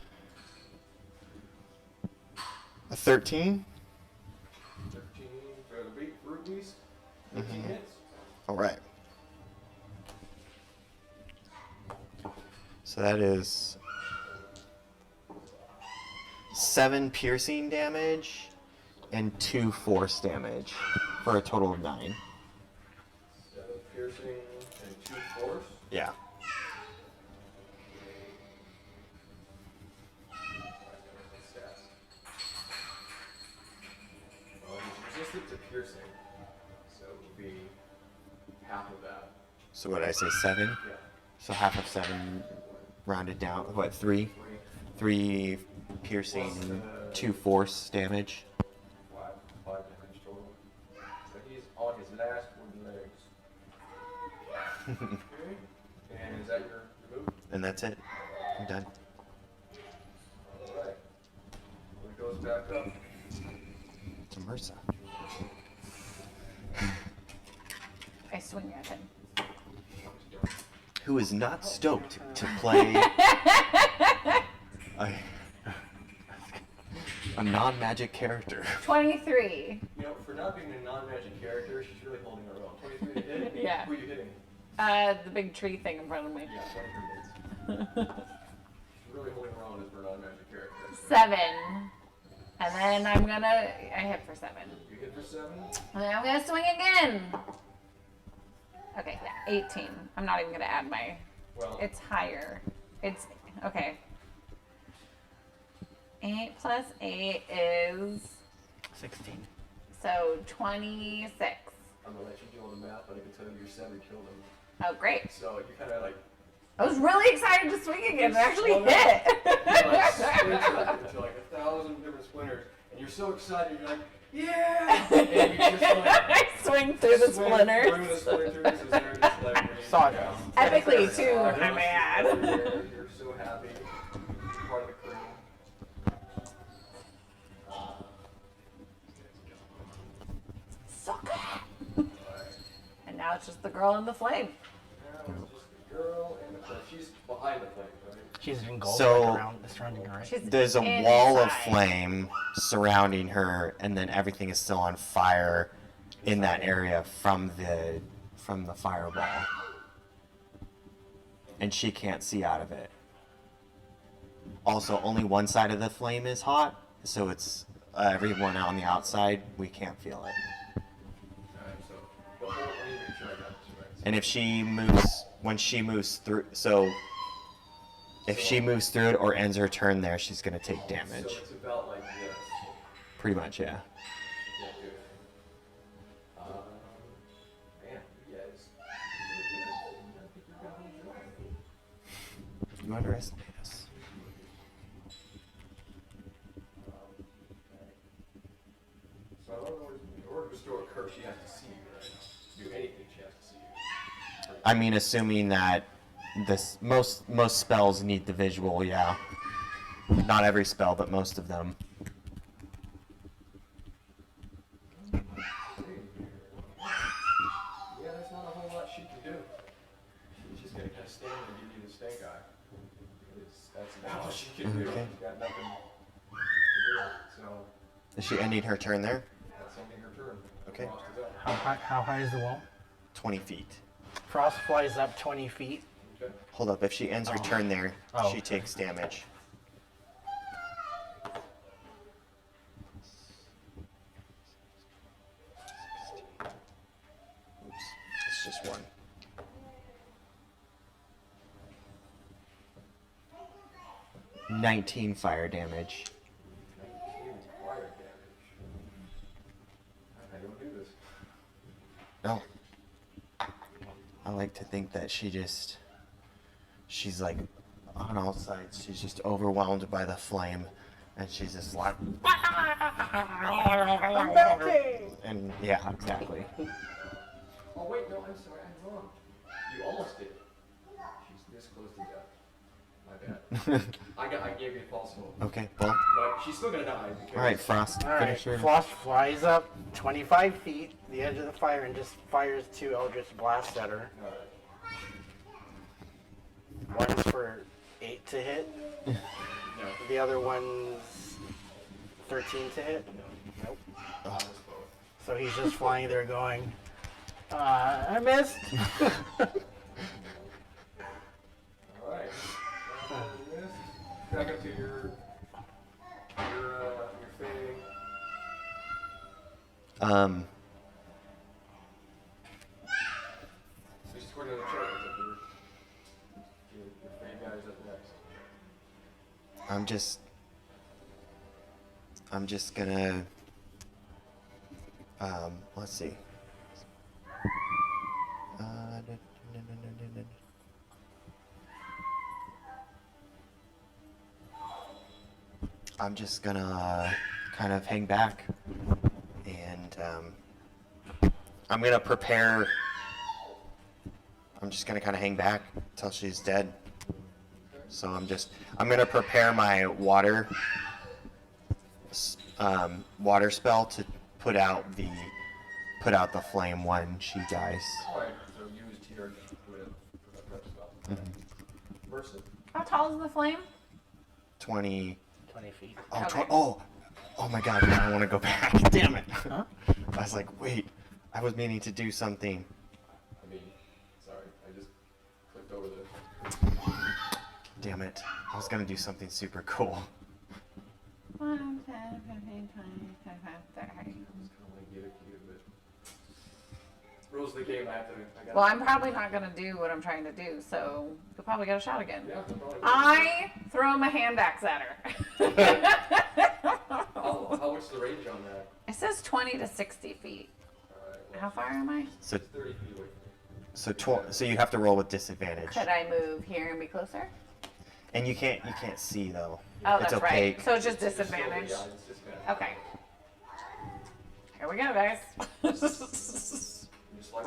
a 13. 13 for the beat rupees. 15 hits. All right. So that is 7 piercing damage and 2 force damage for a total of 9. 7 piercing and 2 force. Yeah. Stats. Well, he's resistant to piercing, so it would be half of that. So what did I say, 7? Yeah. So half of 7 rounded down. What, 3? 3 piercing and 2 force damage. 5 damage total. So he's on his last wooden legs. Okay. And is that your move? And that's it. I'm done. Alright. When it goes back up. To Mursa. I swing at him. Who is not stoked to play a non-magic character. 23. You know, for not being a non-magic character, she's really holding her own. 23 to hit? Yeah. Who are you hitting? The big tree thing in front of me. Yeah, 23 hits. She's really holding her own as for a non-magic character. 7. And then I hit for 7. You hit for 7? And then I'm gonna swing again. Okay, yeah, 18. I'm not even gonna add my, Well, it's higher. It's, okay. 8 plus 8 is, 16. so 26. I'm gonna let you do all the math, but I can tell you your 7 killed him. Oh, great. So you kind of like, I was really excited to swing again and actually Well, hit. splinter into like 1,000 different splinters, and you're so excited, you're like, yeah! And you just like, I swing through the swing splinters. through the splinters as they're just like raining Sawdust. down. Epically, too, Sawdust I may add. everywhere. You're so happy. You're part of the crew. So good. And now it's just the girl in the flame. Now it's just the girl and the flame. She's behind the flame, right? She's engulfed So- around, surrounding her, right? She's There's a wall of inside. flame surrounding her, and then everything is still on fire in that area from the fireball. And she can't see out of it. Also, only one side of the flame is hot, so it's everyone on the outside, we can't feel it. Alright, so the whole, let me make sure I got this right. And if she moves, when she moves through, so if she moves through it or ends her turn there, she's gonna take So damage. it's about like this. Pretty much, yeah. Yeah, good. Man, you guys. I think you're gonna enjoy it. You underestimate us. So I don't know, in order to bestow a curse, she has to see you, right? Do anything, she has to see you. I mean, assuming that this most spells need the visual, yeah. Not every spell, but most of them. Yeah, there's not a whole lot she can do. She's just gonna kind of stand and give you the stink eye. That's about all she can do. Okay. She's got nothing to do. So Is she ending her turn there? that's ending her turn. Okay. Frost is up. How high is the wall? 20 feet. Frost flies up 20 feet. Okay. Hold up, if she ends her turn there, Oh. she takes damage. 19 fire damage. 19 fire damage. I don't do this. No. I like to think that she's like on all sides. She's just overwhelmed by the flame, and she's just like, I'm melting! and yeah, exactly. Oh wait, no, I'm sorry, I'm wrong. You almost did. She's this close to death. My bad. I gave you false hope. Okay, well, But she's still gonna die. Because all right, Frost, Alright, finish your. Frost flies up 25 feet, the edge of the fire, and just fires 2 Eldritch Blasts at her. Alright. One's for 8 to hit, No. the other one's 13 to hit. Nope. So he's just flying there going, I missed. Alright. Back up to your fading. So just according to the chart, it's up your fade guy is up next. I'm just gonna, let's see. I'm just gonna kind of hang back, and I'm gonna prepare. I'm just gonna kind of hang back till she's dead. So I'm gonna prepare my water spell to put out the flame when she dies. Alright, so used here to put a prep spell. Versus. How tall is the flame? 20. 20 feet. Oh, Okay. oh my God! Now I want to go back. Damn it! Huh? I was like, wait, I was meaning to do something. I mean, sorry, I just clicked over the. Damn it! I was gonna do something super cool. 1, 10, 15, 20, 25, 30. I was kind of like give it to you, but rules of the game. I got. Well, I'm probably not gonna do what I'm trying to do, so you'll probably get a shot again. Yeah, no problem. I throw my hand axe at her. What's the range on that? It says 20 to 60 feet. Alright, well, How far am I? So, 30 feet away from me. so you have to roll with disadvantage, Could I move here and be closer? and you can't see though. Oh, It's that's opaque. right. So it's just It's still- disadvantage. Yeah, it's disadvantage. Okay. Here we go, guys. Just like.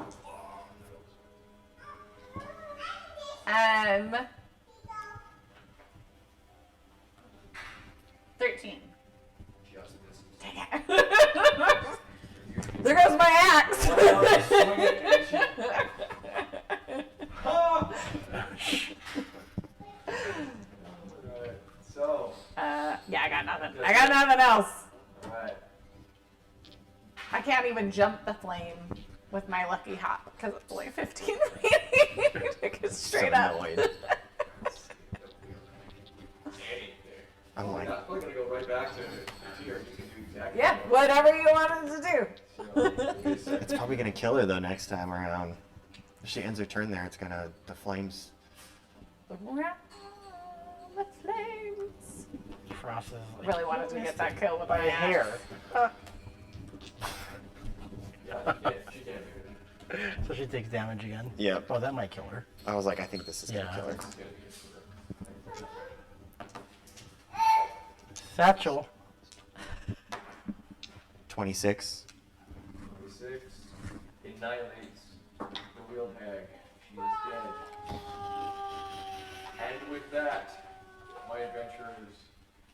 13. Just misses. Dang it. There goes my axe. Swing it and she- Ah! Alright, so. Yeah, I got nothing. I got nothing else. Alright. I can't even jump the flame with my lucky hop because it's only 15 feet. It goes straight up. annoyed. I'm like, I'm probably gonna go right back to here. You can do exactly. Yeah, whatever you wanted to do. it's probably gonna kill her though next time around. If she ends her turn there, it's gonna the flames. Around the flames. Frost is like, Really wanted to get that kill with by my a hair. Yeah, she can't do it. So she takes damage again. Yep. Oh, that might kill her. I was like, I think this is gonna Yeah. kill her. It's gonna be good for her. Satchel. 26. 26 annihilates the wheeled hag. She is dead. And with that, my adventurers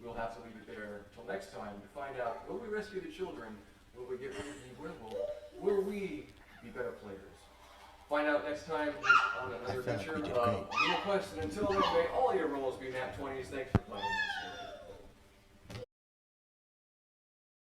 will have to leave it there until next time to find out, will we rescue the children? Will we get rid of the werewolf? Will we be better players? Find out next time on another I feel like adventure we did of AminoQuest. And until then, may all your rolls be nat 20s. Thanks for playing.